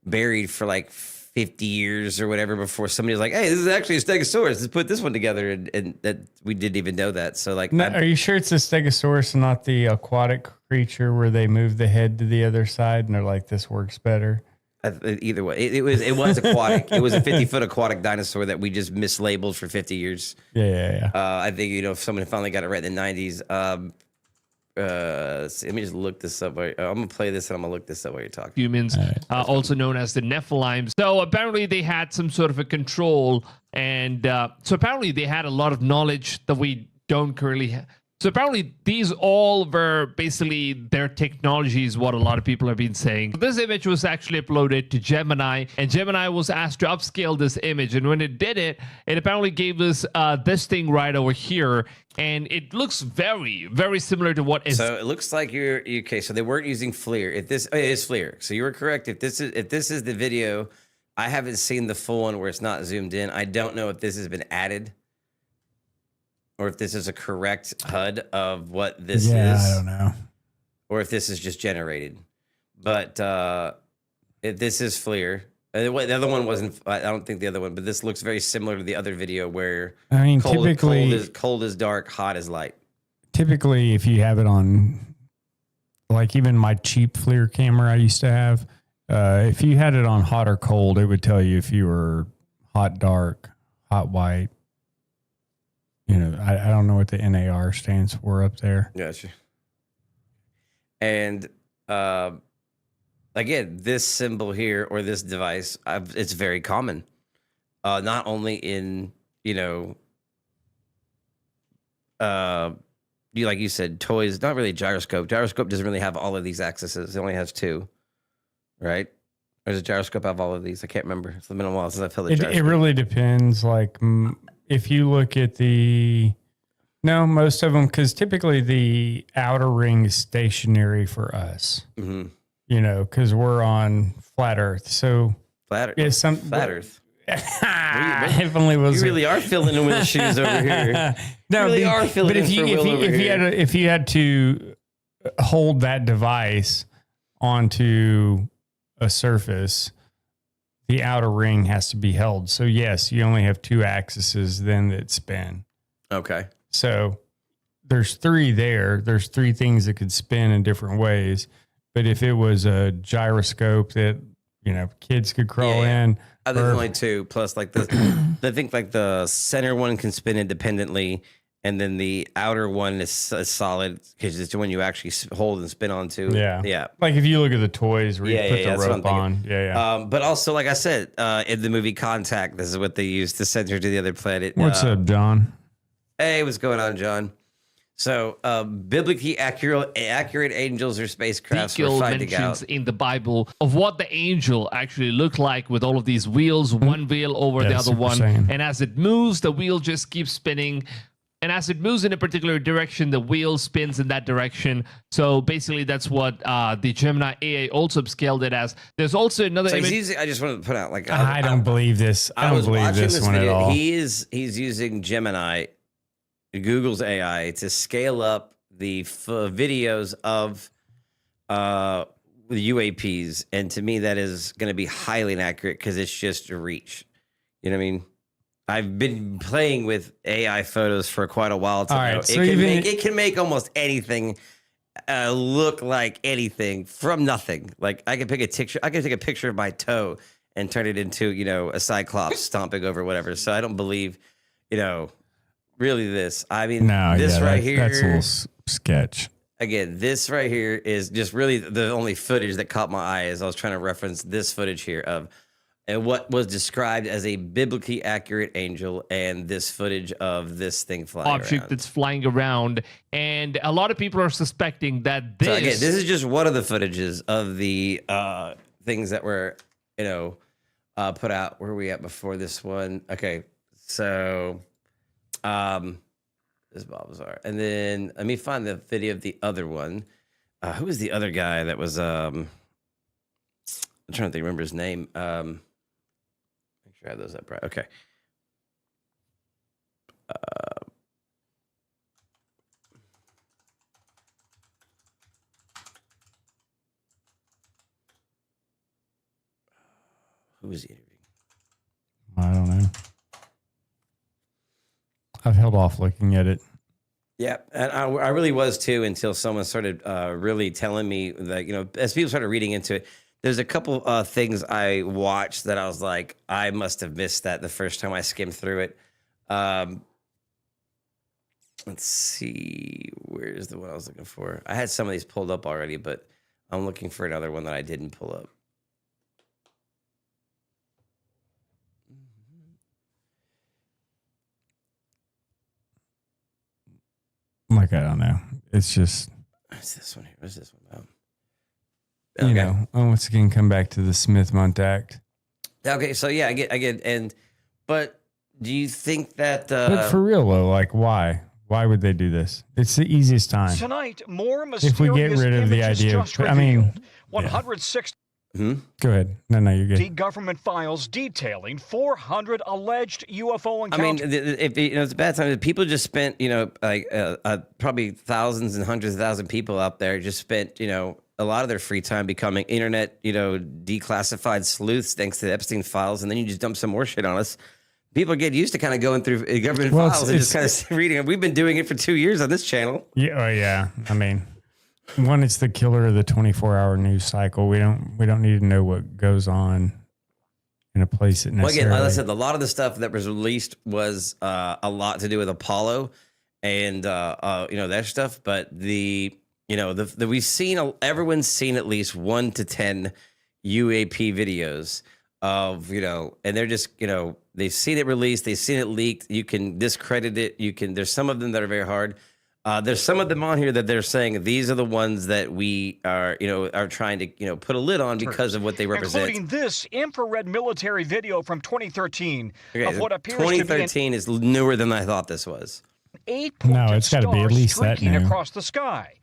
Speaker 2: buried for like 50 years or whatever before somebody was like, hey, this is actually a Stegosaurus. Let's put this one together. And that we didn't even know that. So like,
Speaker 1: no, are you sure it's a Stegosaurus and not the aquatic creature where they move the head to the other side and they're like, this works better?
Speaker 2: Either way, it was aquatic. It was a 50-foot aquatic dinosaur that we just mislabeled for 50 years.
Speaker 1: Yeah.
Speaker 2: I think, if someone finally got it right in the 90s, let me just look this up. I'm gonna play this and I'm gonna look this up while you're talking.
Speaker 8: Humans, also known as the Nephilim. So apparently they had some sort of a control, and so apparently they had a lot of knowledge that we don't currently have. So apparently these all were basically their technology, is what a lot of people have been saying. This image was actually uploaded to Gemini, and Gemini was asked to upscale this image. And when it did it, it apparently gave us this thing right over here. And it looks very, very similar to what is.
Speaker 2: So it looks like you're okay. So they weren't using FLIR. It is FLIR. So you were correct. If this is the video, I haven't seen the full one where it's not zoomed in. I don't know if this has been added, or if this is a correct HUD of what this is.
Speaker 1: I don't know.
Speaker 2: Or if this is just generated. But if this is FLIR. The other one wasn't. I don't think the other one, but this looks very similar to the other video where
Speaker 1: typically
Speaker 2: cold is dark, hot is light.
Speaker 1: Typically, if you have it on, like even my cheap FLIR camera I used to have, if you had it on hot or cold, it would tell you if you were hot, dark, hot, white. I don't know what the NAR stands for up there.
Speaker 2: Gotcha. And again, this symbol here or this device, it's very common. Not only in, like you said, toys, not really gyroscope. Gyroscope doesn't really have all of these axes. It only has 2, right? Or does a gyroscope have all of these? I can't remember. It's been a while since I've held a gyroscope.
Speaker 1: It really depends. Like if you look at most of them, because typically the outer ring is stationary for us.
Speaker 2: Mm-hmm.
Speaker 1: Because we're on flat Earth. So
Speaker 2: flat Earth.
Speaker 1: If only was.
Speaker 2: You really are filling in with shoes over here.
Speaker 1: No,
Speaker 2: you really are filling in for Will over here.
Speaker 1: If you had to hold that device onto a surface, the outer ring has to be held. So yes, you only have 2 axes then that spin.
Speaker 2: Okay.
Speaker 1: So there's 3 there. There's 3 things that could spin in different ways. But if it was a gyroscope that, kids could crawl in.
Speaker 2: I think only 2 plus like I think like the center one can spin independently. And then the outer one is solid because it's the one you actually hold and spin onto. Yeah.
Speaker 1: Like if you look at the toys where you put the rope on.
Speaker 2: But also, like I said, in the movie Contact, this is what they use to send her to the other planet.
Speaker 1: What's up, John?
Speaker 2: Hey, what's going on, John? So, biblically accurate angels or spacecrafts were finding out
Speaker 8: in the Bible of what the angel actually looked like with all of these wheels, one wheel over the other one. And as it moves, the wheel just keeps spinning. And as it moves in a particular direction, the wheel spins in that direction. So basically, that's what the Gemini AI also upscaled it as. There's also another image.
Speaker 2: I just wanted to put out, like,
Speaker 1: I don't believe this. I don't believe this one
Speaker 2: video.
Speaker 1: at all.
Speaker 2: He's using Gemini, Google's AI, to scale up the videos of the UAPs. And to me, that is going to be highly inaccurate because it's just a reach. You know what I mean? I've been playing with AI photos for quite a while. To
Speaker 1: All
Speaker 2: know
Speaker 1: right, so
Speaker 2: it can make almost anything look like anything from nothing. Like I can take a picture of my toe and turn it into, you know, a cyclops stomping over whatever. So I don't believe, you know, really this. I mean, this right here.
Speaker 1: That's a little sketch.
Speaker 2: Again, this right here is just really the only footage that caught my eye as I was trying to reference this footage here of and what was described as a biblically accurate angel and this footage of this thing flying
Speaker 8: object
Speaker 2: around.
Speaker 8: that's flying around. And a lot of people are suspecting that this...
Speaker 2: So again, this is just one of the footages of the things that were, you know, put out. Where were we at before this one? Okay, so this Bob Bizarre. And then let me find the video of the other one. Who was the other guy that was I'm trying to remember his name. Make sure I have those up right. Okay. Who was he interviewing?
Speaker 1: I don't know. I've held off looking at it.
Speaker 2: Yeah, and I really was too until someone started really telling me that, you know, as people started reading into it, there's a couple things I watched that I was like, I must have missed that the first time I skimmed through it. Let's see, where's the one I was looking for? I had some of these pulled up already, but I'm looking for another one that I didn't pull up.
Speaker 1: Like, I don't know. It's just...
Speaker 2: What's this one here? What's this one about?
Speaker 1: You know, once again, come back to the Smith-Mundt Act.
Speaker 2: Okay, so yeah, I get, but do you think that?
Speaker 1: But for real though, like, why? Why would they do this? It's the easiest time.
Speaker 9: Tonight, more mysterious
Speaker 1: if we get rid of the idea of, I mean,
Speaker 9: 160.
Speaker 1: Go ahead. No, you're good.
Speaker 9: Government files detailing 400 alleged UFO encounters.
Speaker 2: I mean, if you know, it's a bad time. People just spent, you know, like probably thousands and hundreds of thousands of people out there just spent, you know, a lot of their free time becoming internet, you know, declassified sleuths thanks to the Epstein files, and then you just dump some more shit on us. People get used to kind of going through government files and just kind of reading them. We've been doing it for 2 years on this channel.
Speaker 1: Yeah, yeah. I mean, one, it's the killer of the 24-hour news cycle. We don't need to know what goes on in a place that necessarily...
Speaker 2: Well, again, like I said, a lot of the stuff that was released was a lot to do with Apollo and you know, that stuff. But you know, we've seen, everyone's seen at least 1 to 10 UAP videos of, you know, and they're just, you know, they've seen it released, they've seen it leaked. You can discredit it. There's some of them that are very hard. There's some of them on here that they're saying these are the ones that we are, you know, are trying to, you know, put a lid on because of what they represent.
Speaker 9: Including this infrared military video from 2013 of what appears
Speaker 2: 2013 is newer than I thought this was.
Speaker 9: 8-pointed
Speaker 1: no, it's got to be at least that new.
Speaker 9: Across the sky.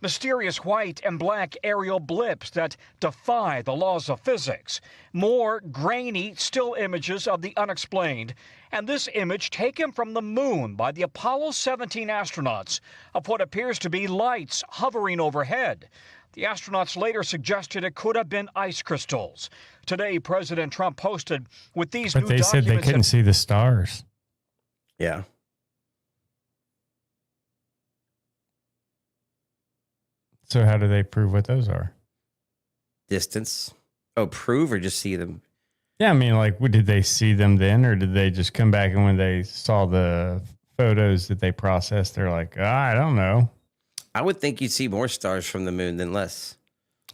Speaker 9: Mysterious white and black aerial blips that defy the laws of physics. More grainy still images of the unexplained. And this image taken from the moon by the Apollo 17 astronauts of what appears to be lights hovering overhead. The astronauts later suggested it could have been ice crystals. Today, President Trump posted with these new documents.
Speaker 1: But they said they couldn't see the stars.
Speaker 2: Yeah.
Speaker 1: So how do they prove what those are?
Speaker 2: Distance. Oh, prove or just see them?
Speaker 1: Yeah, I mean, like, did they see them then, or did they just come back and when they saw the photos that they processed, they're like, I don't know.
Speaker 2: I would think you'd see more stars from the moon than less.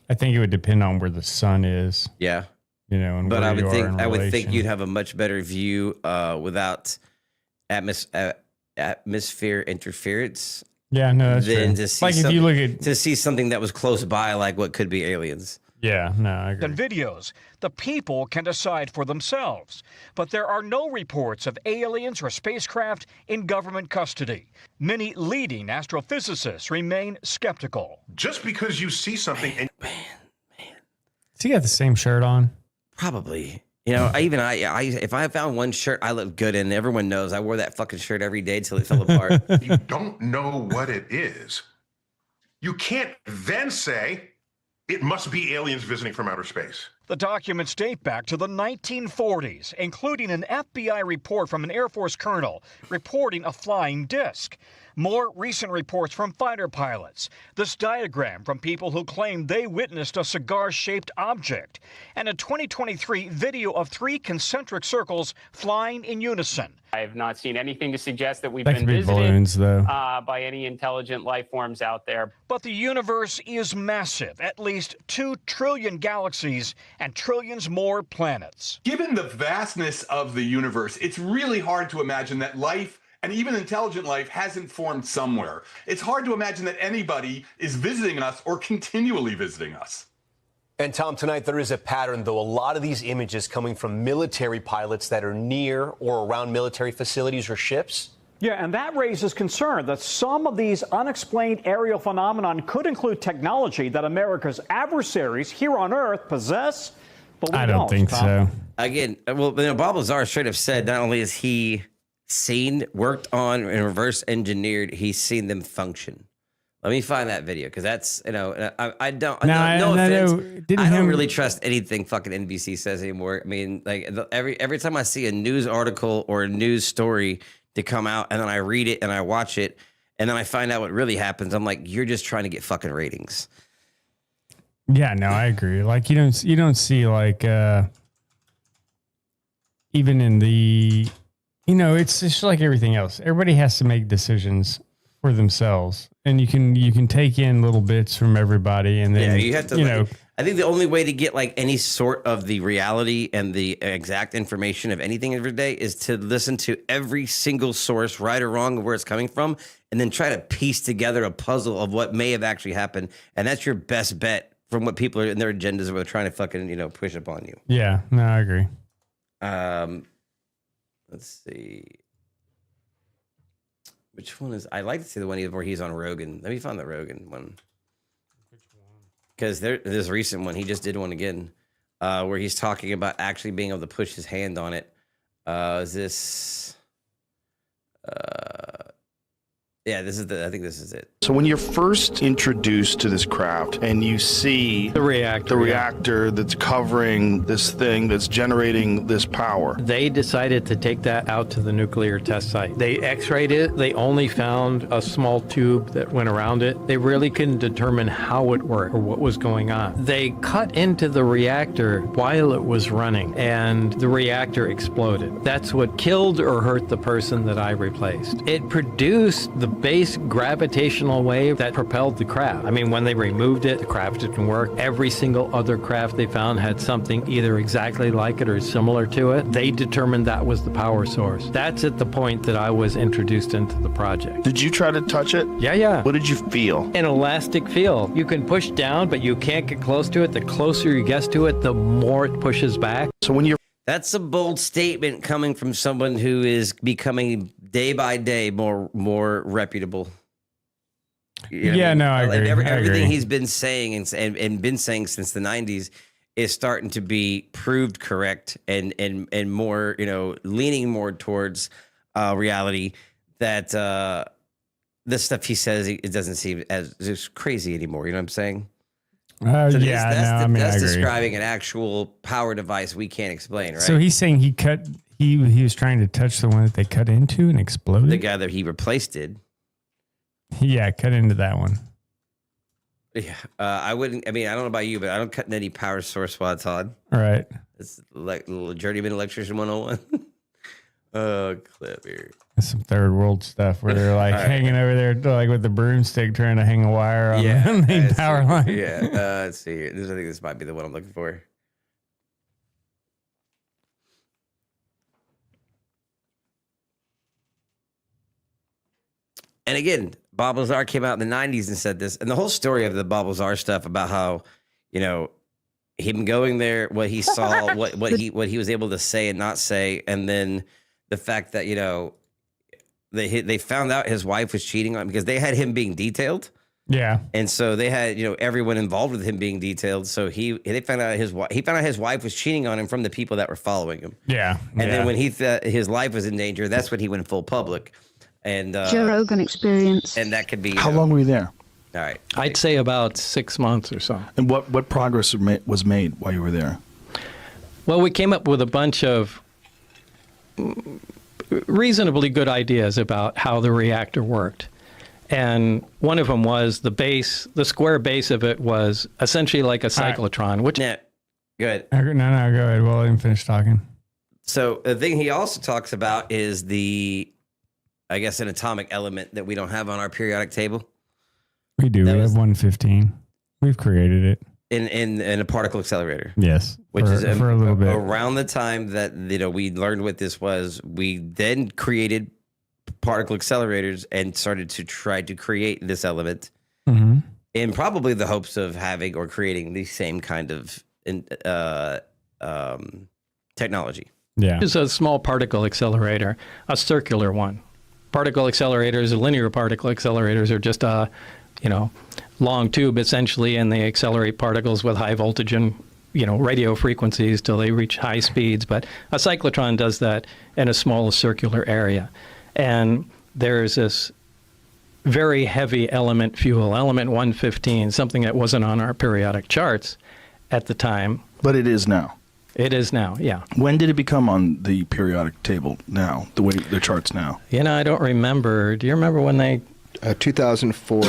Speaker 1: I think it would depend on where the sun is.
Speaker 2: Yeah.
Speaker 1: You know, and
Speaker 2: but
Speaker 1: where
Speaker 2: I would think you'd have a much better view without atmosphere interference.
Speaker 1: Yeah, no, that's
Speaker 2: than
Speaker 1: true.
Speaker 2: To see
Speaker 1: like if you look at
Speaker 2: to see something that was close by, like what could be aliens.
Speaker 1: Yeah, no, I agree.
Speaker 9: And videos, the people can decide for themselves. But there are no reports of aliens or spacecraft in government custody. Many leading astrophysicists remain skeptical.
Speaker 3: Just because you see something and
Speaker 1: Does he got the same shirt on?
Speaker 2: Probably. You know, if I found one shirt I look good in, everyone knows I wore that fucking shirt every day till it fell apart.
Speaker 3: you don't know what it is, you can't then say it must be aliens visiting from outer space.
Speaker 9: The documents date back to the 1940s, including an FBI report from an Air Force colonel reporting a flying disc. More recent reports from fighter pilots. This diagram from people who claim they witnessed a cigar-shaped object. And a 2023 video of 3 concentric circles flying in unison.
Speaker 10: I have not seen anything to suggest that we've
Speaker 1: That
Speaker 10: been
Speaker 1: could be
Speaker 10: visited
Speaker 1: balloons, though.
Speaker 10: by any intelligent life forms out there.
Speaker 9: But the universe is massive, at least 2 trillion galaxies and trillions more planets.
Speaker 11: Given the vastness of the universe, it's really hard to imagine that life, and even intelligent life, hasn't formed somewhere. It's hard to imagine that anybody is visiting us or continually visiting us.
Speaker 12: And Tom, tonight there is a pattern, though. A lot of these images coming from military pilots that are near or around military facilities or ships.
Speaker 9: Yeah, and that raises concern that some of these unexplained aerial phenomenon could include technology that America's adversaries here on Earth possess. But we
Speaker 1: I don't think
Speaker 9: Tom.
Speaker 1: so.
Speaker 2: Again, well, Bob Lazar straight up said not only is he worked on, and reverse engineered, he's seen them function. Let me find that video, because that's, I don't, no offense, I don't really trust anything fucking NBC says anymore. I mean, like every time I see a news article or a news story to come out, and then I read it and I watch it, and then I find out what really happens, I'm like, you're just trying to get fucking ratings.
Speaker 1: Yeah, no, I agree. Like you don't see like even in the, it's just like everything else. Everybody has to make decisions for themselves, and you can take in little bits from everybody, and then
Speaker 2: you have to. I think the only way to get like any sort of the reality and the exact information of anything every day is to listen to every single source, right or wrong, where it's coming from, and then try to piece together a puzzle of what may have actually happened, and that's your best bet from what people are in their agendas were trying to fucking push upon you.
Speaker 1: Yeah, no, I agree.
Speaker 2: Let's see. Which one is? I like to see the one where he's on Rogan. Let me find the Rogan one. Which one? Because there's a recent one. He just did one again, where he's talking about actually being able to push his hand on it. Is this? Yeah, this is I think this is it.
Speaker 13: So when you're first introduced to this craft and you see the reactor that's covering this thing that's generating this power.
Speaker 14: They decided to take that out to the nuclear test site. They x-rayed it. They only found a small tube that went around it. They really couldn't determine how it worked or what was going on. They cut into the reactor while it was running, and the reactor exploded. That's what killed or hurt the person that I replaced. It produced the base gravitational wave that propelled the craft. I mean, when they removed it, the craft didn't work. Every single other craft they found had something either exactly like it or similar to it. They determined that was the power source. That's at the point that I was introduced into the project.
Speaker 13: Did you try to touch it?
Speaker 14: Yeah.
Speaker 13: What did you feel?
Speaker 14: An elastic feel. You can push down, but you can't get close to it. The closer you get to it, the more it pushes back.
Speaker 13: So when you're
Speaker 2: That's a bold statement coming from someone who is becoming day by day more reputable.
Speaker 1: I agree.
Speaker 2: Everything he's been saying and been saying since the 90s is starting to be proved correct and more, leaning more towards reality. That the stuff he says, it doesn't seem as just crazy anymore. You know what I'm saying?
Speaker 1: That's
Speaker 2: that's describing an actual power device we can't explain, right?
Speaker 1: So he's saying he was trying to touch the one that they cut into and exploded?
Speaker 2: The guy that he replaced did.
Speaker 1: Yeah, cut into that one.
Speaker 2: Yeah, I wouldn't. I mean, I don't know about you, but I don't cut in any power source while it's on.
Speaker 1: All right.
Speaker 2: It's like little journeyman electrician 101. Oh, clever.
Speaker 1: That's some third world stuff where they're like hanging over there like with the broomstick trying to hang a wire on the main power line.
Speaker 2: Yeah, let's see here. I think this might be the one I'm looking for. And again, Bob Lazar came out in the 90s and said this. And the whole story of the Bob Lazar stuff about how, him going there, what he saw, what he was able to say and not say, and then the fact that, they found out his wife was cheating on him because they had him being detailed.
Speaker 1: Yeah.
Speaker 2: And so they had, everyone involved with him being detailed. So they found out his wife was cheating on him from the people that were following him.
Speaker 1: Yeah.
Speaker 2: And then when he thought his life was in danger, that's when he went full public. And
Speaker 15: Joe Rogan experience.
Speaker 2: And that could be.
Speaker 13: How long were you there?
Speaker 2: All right.
Speaker 14: I'd say about 6 months or so.
Speaker 13: And what progress was made while you were there?
Speaker 14: Well, we came up with a bunch of reasonably good ideas about how the reactor worked. And one of them was the square base of it was essentially like a cyclotron, which...
Speaker 2: Yeah, go ahead.
Speaker 1: No, go ahead. We'll let him finish talking.
Speaker 2: So the thing he also talks about is I guess, an atomic element that we don't have on our periodic table.
Speaker 1: We do. We have 115. We've created it.
Speaker 2: In a particle accelerator.
Speaker 1: Yes.
Speaker 2: Which is
Speaker 1: for a little bit.
Speaker 2: Around the time that we learned what this was, we then created particle accelerators and started to try to create this element in probably the hopes of having or creating the same kind of technology.
Speaker 14: Yeah. It's a small particle accelerator, a circular one. Particle accelerators, linear particle accelerators are just a, long tube essentially, and they accelerate particles with high voltage and, radio frequencies till they reach high speeds. But a cyclotron does that in a small circular area. And there's this very heavy fuel, element 115, something that wasn't on our periodic charts at the time.
Speaker 13: But it is now.
Speaker 14: It is now, yeah.
Speaker 13: When did it become on the periodic table now, the way the charts now?
Speaker 14: I don't remember. Do you remember when they...
Speaker 15: 2004,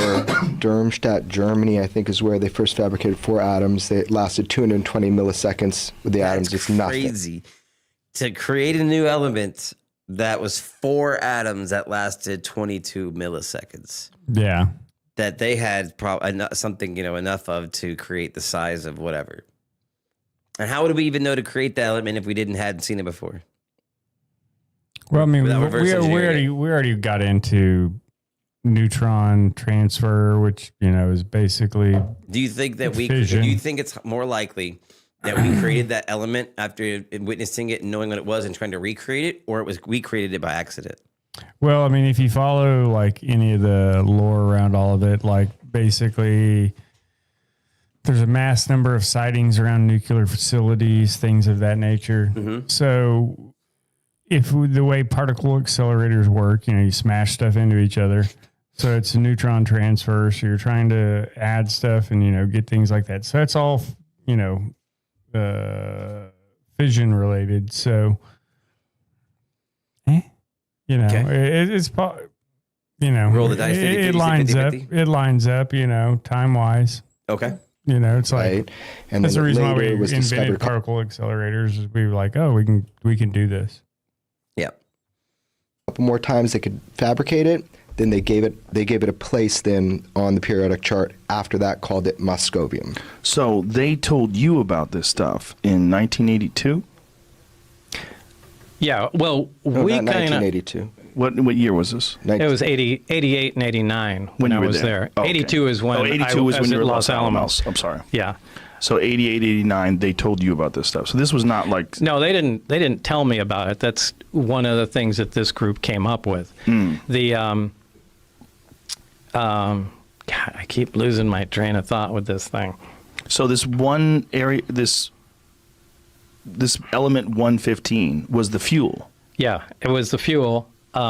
Speaker 15: Darmstadt, Germany, I think, is where they first fabricated 4 atoms. They lasted 220 milliseconds with the atoms. It's nothing.
Speaker 2: Crazy. To create a new element that was 4 atoms that lasted 22 milliseconds.
Speaker 1: Yeah.
Speaker 2: That they had something, enough of to create the size of whatever. And how would we even know to create that element if we hadn't seen it before?
Speaker 1: Well, I mean, we already got into neutron transfer, which is basically.
Speaker 2: Do you think that
Speaker 1: fission.
Speaker 2: Do you think it's more likely that we created that element after witnessing it and knowing what it was and trying to recreate it, or we created it by accident?
Speaker 1: Well, I mean, if you follow like any of the lore around all of it, like basically. There's a mass number of sightings around nuclear facilities, things of that nature. So the way particle accelerators work, you smash stuff into each other. So it's a neutron transfer. So you're trying to add stuff and, get things like that. So it's all, fission related. So, it's,
Speaker 2: roll the dice.
Speaker 1: It lines up. It lines up, time wise.
Speaker 2: Okay.
Speaker 1: It's like,
Speaker 15: right. And
Speaker 1: that's the reason why we
Speaker 15: invented
Speaker 1: invented particle accelerators. Is we were like, oh, we can do this.
Speaker 2: Yeah.
Speaker 15: A couple more times they could fabricate it. Then they gave it a place then on the periodic chart. After that, called it Moscovium.
Speaker 13: So they told you about this stuff in 1982.
Speaker 14: Yeah. Well,
Speaker 15: no, not 1982.
Speaker 13: What year was this?
Speaker 14: It was 88 and 89 when I was there.
Speaker 13: Oh, okay.
Speaker 14: 82 is when
Speaker 13: 82 was when you were at Los Alamos. I'm sorry.
Speaker 14: Yeah.
Speaker 13: So 88, 89, they told you about this stuff. So this was not like...
Speaker 14: No, they didn't tell me about it. That's one of the things that this group came up with. The God, I keep losing my train of thought with this thing.
Speaker 13: So this one area, this element 115 was the fuel.
Speaker 14: Yeah, it was the fuel.
Speaker 2: Do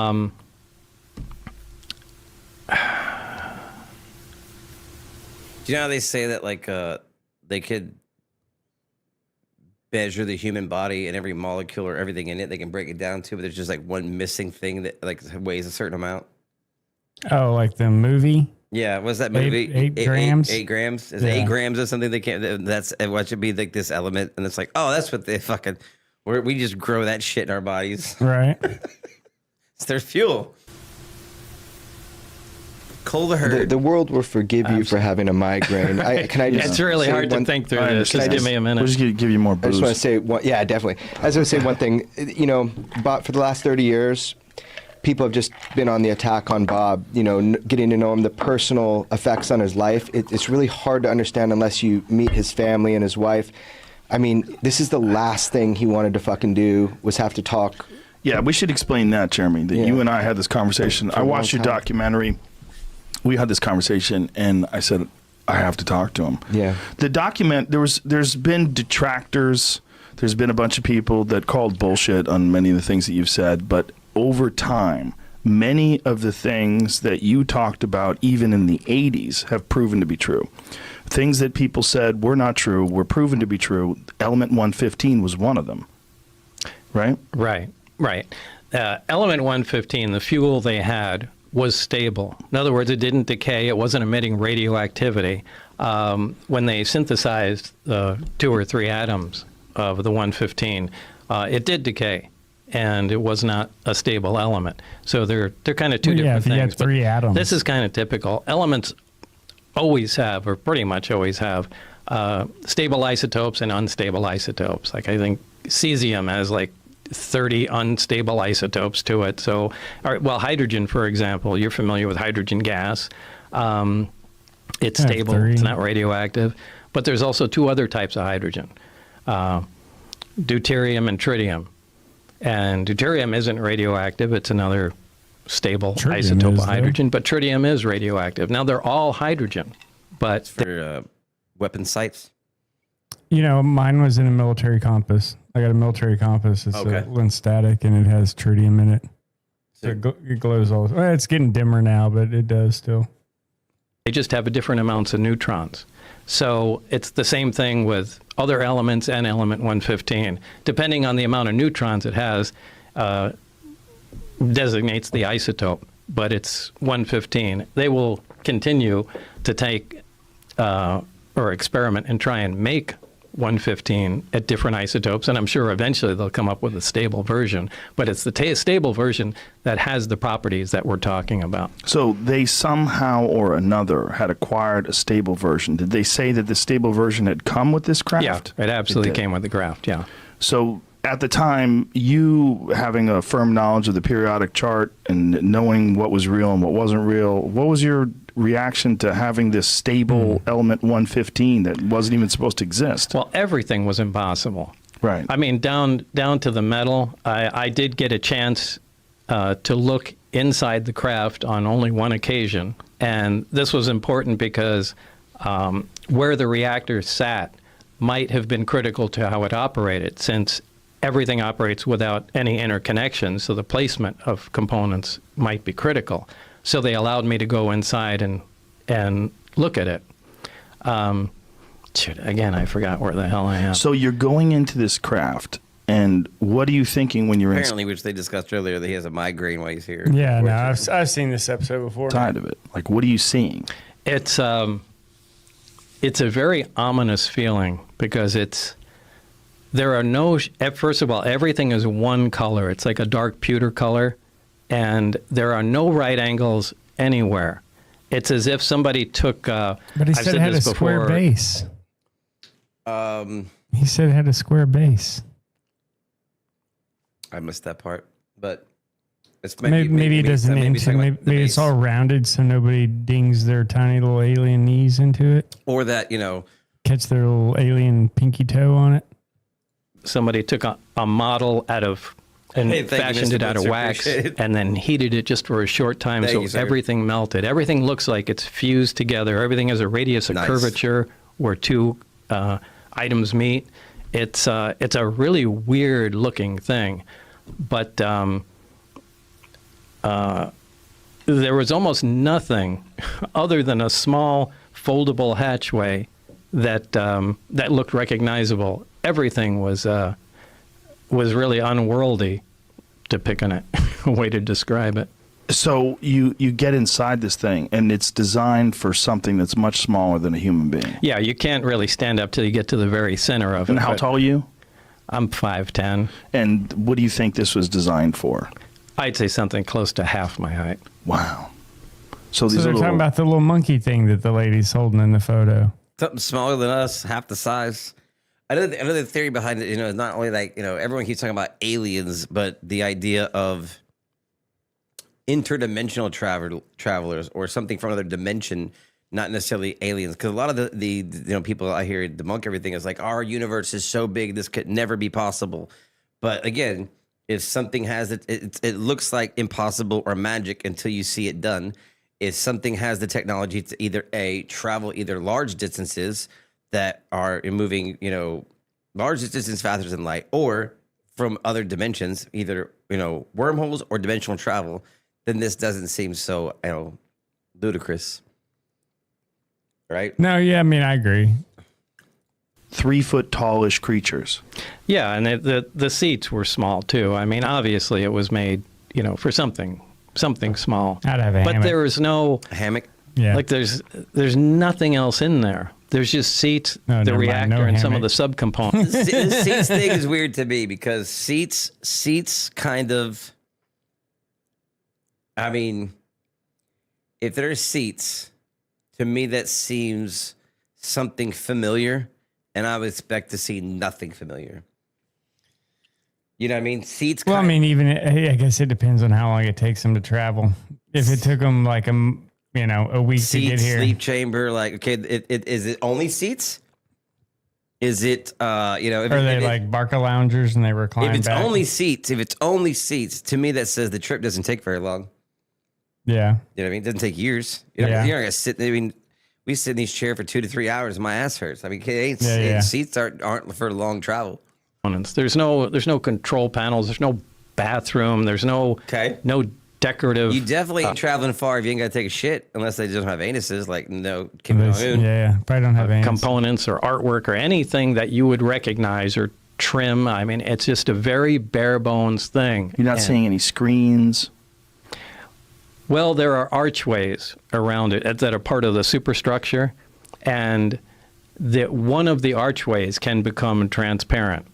Speaker 2: you know how they say that they could measure the human body and every molecule or everything in it? They can break it down to, but there's just like one missing thing that weighs a certain amount.
Speaker 1: Oh, like the movie?
Speaker 2: Yeah, what's that movie?
Speaker 1: 8 grams.
Speaker 2: 8 grams. Is 8 grams or something? They can't. That's what should be like this element, and it's like, oh, that's what they fucking. We just grow that shit in our bodies.
Speaker 1: Right.
Speaker 2: It's their fuel. Cull the herd.
Speaker 15: The world will forgive you for having a migraine.
Speaker 14: It's really hard to think through this. Just give me a minute.
Speaker 13: We'll just give you more booze.
Speaker 15: I just want to say, yeah, definitely. I was going to say one thing. But for the last 30 years, people have just been on the attack on Bob, getting to know him, the personal effects on his life. It's really hard to understand unless you meet his family and his wife. I mean, this is the last thing he wanted to fucking do, was have to talk.
Speaker 13: Yeah, we should explain that, Jeremy, that you and I had this conversation. I watched your documentary. We had this conversation, and I said, I have to talk to him.
Speaker 15: Yeah.
Speaker 13: The document, there's been detractors. There's been a bunch of people that called bullshit on many of the things that you've said, but over time, many of the things that you talked about, even in the 80s, have proven to be true. Things that people said were not true were proven to be true. Element 115 was one of them, right?
Speaker 14: Right. Element 115, the fuel they had, was stable. In other words, it didn't decay. It wasn't emitting radioactivity. When they synthesized 2 or 3 atoms of the 115, it did decay, and it was not a stable element. So they're kind of two different things.
Speaker 1: Yeah, if you had 3 atoms.
Speaker 14: This is kind of typical. Elements always have, or pretty much always have, stable isotopes and unstable isotopes. Like I think cesium has like 30 unstable isotopes to it. So, hydrogen, for example, you're familiar with hydrogen gas. It's stable.
Speaker 1: 3.
Speaker 14: It's not radioactive. But there's also 2 other types of hydrogen, deuterium and tritium. And deuterium isn't radioactive. It's another stable isotope of hydrogen. But tritium is radioactive. Now, they're all hydrogen. But
Speaker 2: for weapon sights?
Speaker 1: Mine was in a military compass. I got a military compass. It's a lens static, and it has tritium in it. So it glows all. Well, it's getting dimmer now, but it does still.
Speaker 14: They just have different amounts of neutrons. So it's the same thing with other elements and element 115. Depending on the amount of neutrons it has, designates the isotope, but it's 115. They will continue to take or experiment and try and make 115 at different isotopes, and I'm sure eventually they'll come up with a stable version, but it's the stable version that has the properties that we're talking about.
Speaker 13: So they somehow or another had acquired a stable version. Did they say that the stable version had come with this craft?
Speaker 14: Yeah, it absolutely came with the craft, yeah.
Speaker 13: So at the time, you having a firm knowledge of the periodic chart and knowing what was real and what wasn't real, what was your reaction to having this stable element 115 that wasn't even supposed to exist?
Speaker 14: Well, everything was impossible.
Speaker 13: Right.
Speaker 14: I mean, down to the metal. I did get a chance to look inside the craft on only one occasion, and this was important because where the reactor sat might have been critical to how it operated, since everything operates without any interconnection, so the placement of components might be critical. So they allowed me to go inside and look at it. Again, I forgot where the hell I am.
Speaker 13: So you're going into this craft, and what are you thinking when you're
Speaker 2: Apparently, which they discussed earlier, that he has a migraine while he's here.
Speaker 1: Yeah, no, I've seen this episode before.
Speaker 13: Tired of it. Like, what are you seeing?
Speaker 14: It's a very ominous feeling because there are no, first of all, everything is one color. It's like a dark pewter color, and there are no right angles anywhere. It's as if somebody took,
Speaker 1: but he said it had a square base. He said it had a square base.
Speaker 2: I missed that part, but it's
Speaker 1: maybe it doesn't. Maybe it's all rounded, so nobody dings their tiny little alien knees into it,
Speaker 2: or that
Speaker 1: catch their little alien pinky toe on it.
Speaker 14: Somebody took a model out of and fashioned it out of wax and then heated it just for a short time, so everything melted. Everything looks like it's fused together. Everything has a radius of curvature where 2 items meet. It's a really weird looking thing, but there was almost nothing other than a small foldable hatchway that looked recognizable. Everything was really unworldly, to pick on it, a way to describe it.
Speaker 13: So you get inside this thing, and it's designed for something that's much smaller than a human being.
Speaker 14: Yeah, you can't really stand up till you get to the very center of it.
Speaker 13: And how tall are you?
Speaker 14: I'm 5'10".
Speaker 13: And what do you think this was designed for?
Speaker 14: I'd say something close to half my height.
Speaker 13: Wow.
Speaker 1: So they're talking about the little monkey thing that the lady's holding in the photo.
Speaker 2: Something smaller than us, half the size. Another theory behind it, is not only like, everyone keeps talking about aliens, but the idea of interdimensional travelers or something from another dimension, not necessarily aliens. Because a lot of the people I hear debunk everything is like, our universe is so big, this could never be possible. But again, if something has it looks like impossible or magic until you see it done. If something has the technology to either travel either large distances that are moving, large distances faster than light, or from other dimensions, either, wormholes or dimensional travel, then this doesn't seem so, ludicrous. Right?
Speaker 1: No, yeah, I mean, I agree.
Speaker 13: 3 foot tallish creatures.
Speaker 14: Yeah, and the seats were small too. I mean, obviously it was made, for something small.
Speaker 1: I'd have a
Speaker 14: but
Speaker 1: hammock.
Speaker 14: there was no
Speaker 2: hammock.
Speaker 1: Yeah.
Speaker 14: Like there's nothing else in there. There's just seats,
Speaker 1: No,
Speaker 14: the
Speaker 1: never mind.
Speaker 14: reactor,
Speaker 1: No
Speaker 14: and some of
Speaker 1: hammock.
Speaker 14: the subcomponents.
Speaker 2: The seats thing is weird to me because seats kind of. I mean, if there are seats, to me that seems something familiar, and I would expect to see nothing familiar. You know what I mean? Seats.
Speaker 1: Well, I mean, I guess it depends on how long it takes them to travel. If it took them like a week to get here.
Speaker 2: Sleep chamber, like, okay, is it only seats? Is it,
Speaker 1: Are they like Barca loungers and they recline
Speaker 2: if it's
Speaker 1: back?
Speaker 2: only seats, to me that says the trip doesn't take very long.
Speaker 1: Yeah.
Speaker 2: You know what I mean? It doesn't take years. You're not gonna sit. I mean, we sit in these chairs for 2 to 3 hours and my ass hurts. I mean, seats aren't for long travel.
Speaker 14: There's no control panels. There's no bathroom. There's no decorative.
Speaker 2: You definitely ain't traveling far if you ain't got to take a shit unless they don't have anuses. Like, no,
Speaker 1: probably don't have
Speaker 14: components or artwork or anything that you would recognize or trim. I mean, it's just a very bare bones thing.
Speaker 13: You're not seeing any screens.
Speaker 14: Well, there are archways around it that are part of the superstructure, and one of the archways can become transparent.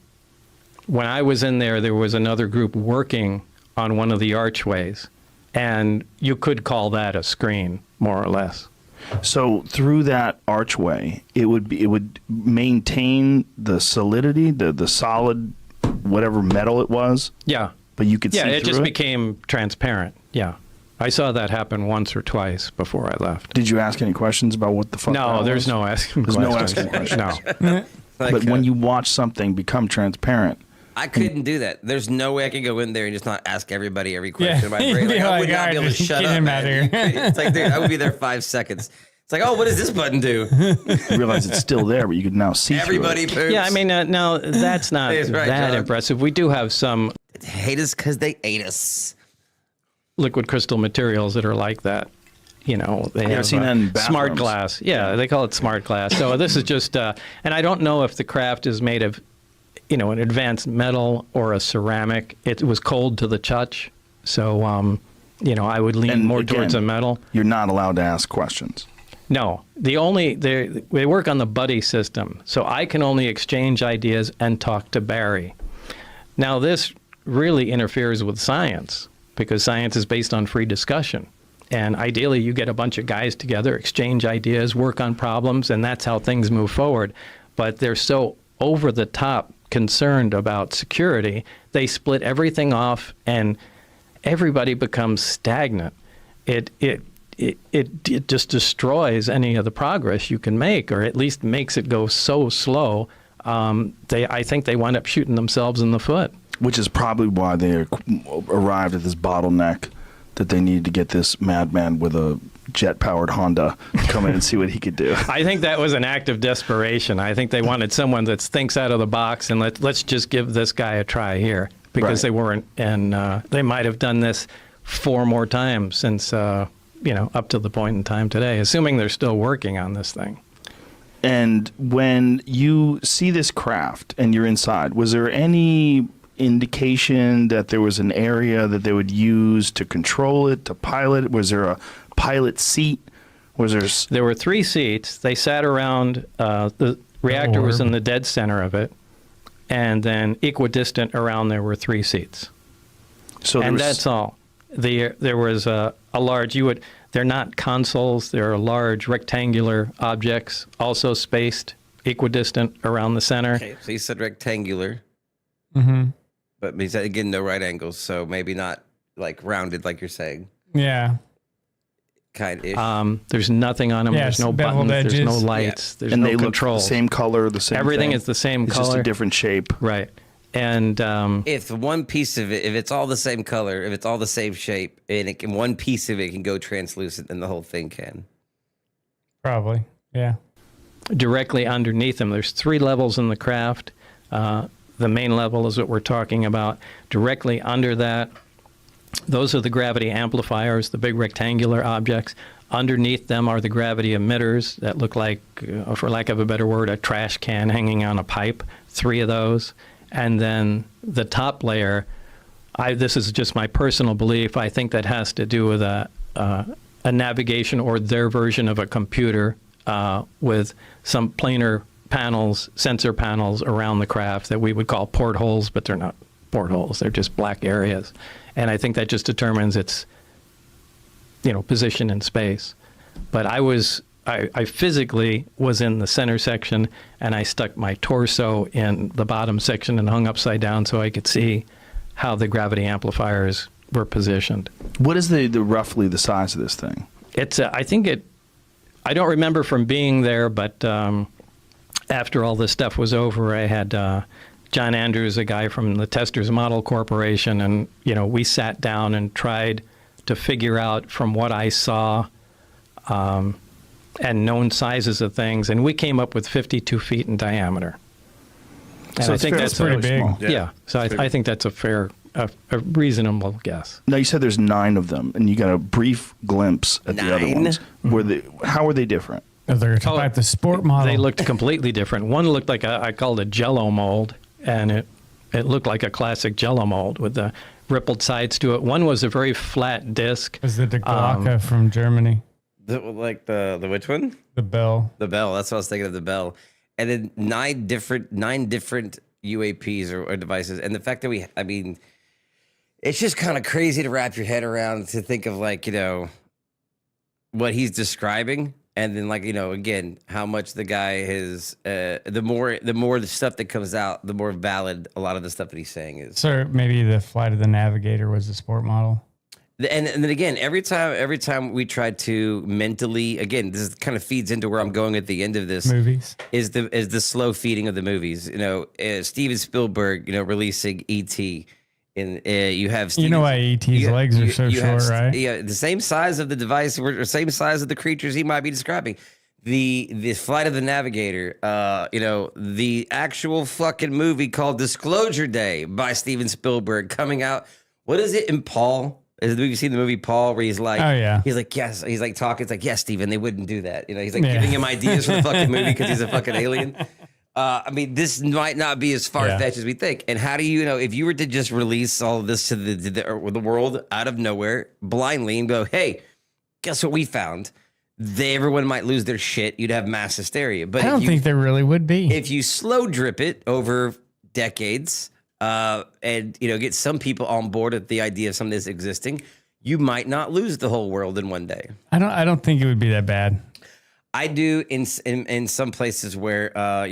Speaker 14: When I was in there, there was another group working on one of the archways, and you could call that a screen, more or less.
Speaker 13: So through that archway, it would maintain the solidity, the solid, whatever metal it was.
Speaker 14: Yeah,
Speaker 13: but you could see through it.
Speaker 14: Yeah, it just became transparent. Yeah, I saw that happen once or twice before I left.
Speaker 13: Did you ask any questions about what the fuck?
Speaker 14: No,
Speaker 13: that
Speaker 14: there's
Speaker 13: was?
Speaker 14: no asking
Speaker 13: There's
Speaker 14: questions.
Speaker 13: no asking questions.
Speaker 14: No.
Speaker 13: But when you watch something become transparent,
Speaker 2: I couldn't do that. There's no way I could go in there and just not ask everybody every question.
Speaker 1: Yeah.
Speaker 2: My brain,
Speaker 1: You'd be
Speaker 2: I would
Speaker 1: like,
Speaker 2: not be
Speaker 1: "All
Speaker 2: able
Speaker 1: right,
Speaker 2: to shut
Speaker 1: get
Speaker 2: up.
Speaker 1: him out
Speaker 2: Man.
Speaker 1: of here."
Speaker 2: It's like, dude, I would be there 5 seconds. It's like, oh, what does this button do?
Speaker 13: you realize it's still there, but you can now see
Speaker 2: Everybody
Speaker 13: through it.
Speaker 2: poops.
Speaker 14: Yeah, I mean, now that's not
Speaker 2: That's right,
Speaker 14: that
Speaker 2: John.
Speaker 14: impressive. We do have some
Speaker 2: hate us because they ate us.
Speaker 14: Liquid crystal materials that are like that. They have
Speaker 13: seen that in
Speaker 14: smart
Speaker 13: bathrooms.
Speaker 14: glass. Yeah, they call it smart glass. So this is just, and I don't know if the craft is made of, an advanced metal or a ceramic. It was cold to the touch, so I would lean more towards a metal.
Speaker 13: You're not allowed to ask questions.
Speaker 14: No, they work on the buddy system, so I can only exchange ideas and talk to Barry. Now this really interferes with science because science is based on free discussion. And ideally, you get a bunch of guys together, exchange ideas, work on problems, and that's how things move forward. But they're so over the top concerned about security, they split everything off, and everybody becomes stagnant. It just destroys any of the progress you can make, or at least makes it go so slow. I think they wind up shooting themselves in the foot.
Speaker 13: Which is probably why they arrived at this bottleneck that they needed to get this madman with a jet-powered Honda to come in and see what he could do.
Speaker 14: I think that was an act of desperation. I think they wanted someone that thinks out of the box and let's just give this guy a try here because they weren't, and they might have done this 4 more times since, up to the point in time today, assuming they're still working on this thing.
Speaker 13: And when you see this craft and you're inside, was there any indication that there was an area that they would use to control it, to pilot it? Was there a pilot seat? There
Speaker 14: were 3 seats. They sat around, the reactor was in the dead center of it, and then equidistant around there were 3 seats. And that's all. There was a large, they're not consoles, they're large rectangular objects, also spaced equidistant around the center.
Speaker 2: Okay, so you said rectangular.
Speaker 1: Mm-hmm.
Speaker 2: But he said, again, no right angles, so maybe not like rounded like you're saying.
Speaker 1: Yeah.
Speaker 2: Kind-ish.
Speaker 14: There's nothing on them.
Speaker 1: Yes,
Speaker 14: there's no buttons.
Speaker 1: edges.
Speaker 14: There's no lights. There's
Speaker 13: and
Speaker 14: no
Speaker 13: they
Speaker 14: controls.
Speaker 13: Look the same color, the same
Speaker 14: Everything
Speaker 13: thing.
Speaker 14: is the same
Speaker 13: it's
Speaker 14: color.
Speaker 13: It's just a different shape.
Speaker 14: Right. And
Speaker 2: if one piece of it, if it's all the same color, if it's all the same shape, and one piece of it can go translucent, then the whole thing can.
Speaker 1: Probably, yeah.
Speaker 14: Directly underneath them, there's 3 levels in the craft. The main level is what we're talking about. Directly under that Those are the gravity amplifiers, the big rectangular objects. Underneath them are the gravity emitters that look like, for lack of a better word, a trash can hanging on a pipe. 3 of those. And then the top layer, this is just my personal belief, I think that has to do with a navigation or their version of a computer with some planar panels, sensor panels around the craft that we would call portholes, but they're not portholes. They're just black areas. And I think that just determines its, position in space. But I physically was in the center section, and I stuck my torso in the bottom section and hung upside down so I could see how the gravity amplifiers were positioned.
Speaker 13: What is the roughly the size of this thing?
Speaker 14: It's I don't remember from being there, but after all this stuff was over, I had John Andrews, a guy from the Testers Model Corporation, and we sat down and tried to figure out from what I saw and known sizes of things, and we came up with 52 feet in diameter. And
Speaker 13: So
Speaker 14: I think that's
Speaker 13: pretty big.
Speaker 14: Small. Yeah. So I think that's a reasonable guess.
Speaker 13: Now, you said there's 9 of them, and you got a brief glimpse at the other
Speaker 2: 9?
Speaker 13: ones. How are they different?
Speaker 1: They're talking about the sport model.
Speaker 14: They looked completely different. One looked like I called a Jello mold, and it looked like a classic Jello mold with the rippled sides to it. One was a very flat disc.
Speaker 1: Was it the Glocke from Germany?
Speaker 2: The which one?
Speaker 1: The Bell.
Speaker 2: The Bell. That's what I was thinking of, the Bell. And then 9 different UAPs or devices. And the fact that it's just kind of crazy to wrap your head around, to think of what he's describing. And then again, how much the guy is, the more the stuff that comes out, the more valid a lot of the stuff that he's saying is.
Speaker 1: So maybe the Flight of the Navigator was the sport model.
Speaker 2: And then again, every time we try to mentally, again, this kind of feeds into where I'm going at the end of this.
Speaker 1: Movies
Speaker 2: is the slow feeding of the movies. Steven Spielberg, releasing E.T. And you have
Speaker 1: why E.T.'s legs are so short, right?
Speaker 2: Yeah, the same size of the device, or same size of the creatures he might be describing. The Flight of the Navigator, the actual fucking movie called Disclosure Day by Steven Spielberg coming out. What is it in Paul? Have you seen the movie Paul, where he's like,
Speaker 1: oh yeah,
Speaker 2: he's like, yes, he's like talking, it's like, yes, Steven, they wouldn't do that. He's like giving him ideas for the fucking movie because he's a fucking alien. This might not be as far-fetched as we think. And how do if you were to just release all of this to the world out of nowhere blindly and go, hey, guess what we found? Everyone might lose their shit. You'd have mass hysteria. But
Speaker 1: I don't think there really would be.
Speaker 2: If you slow drip it over decades, and get some people on board with the idea of some of this existing, you might not lose the whole world in one day.
Speaker 1: I don't think it would be that bad.
Speaker 2: I do in some places where
Speaker 1: where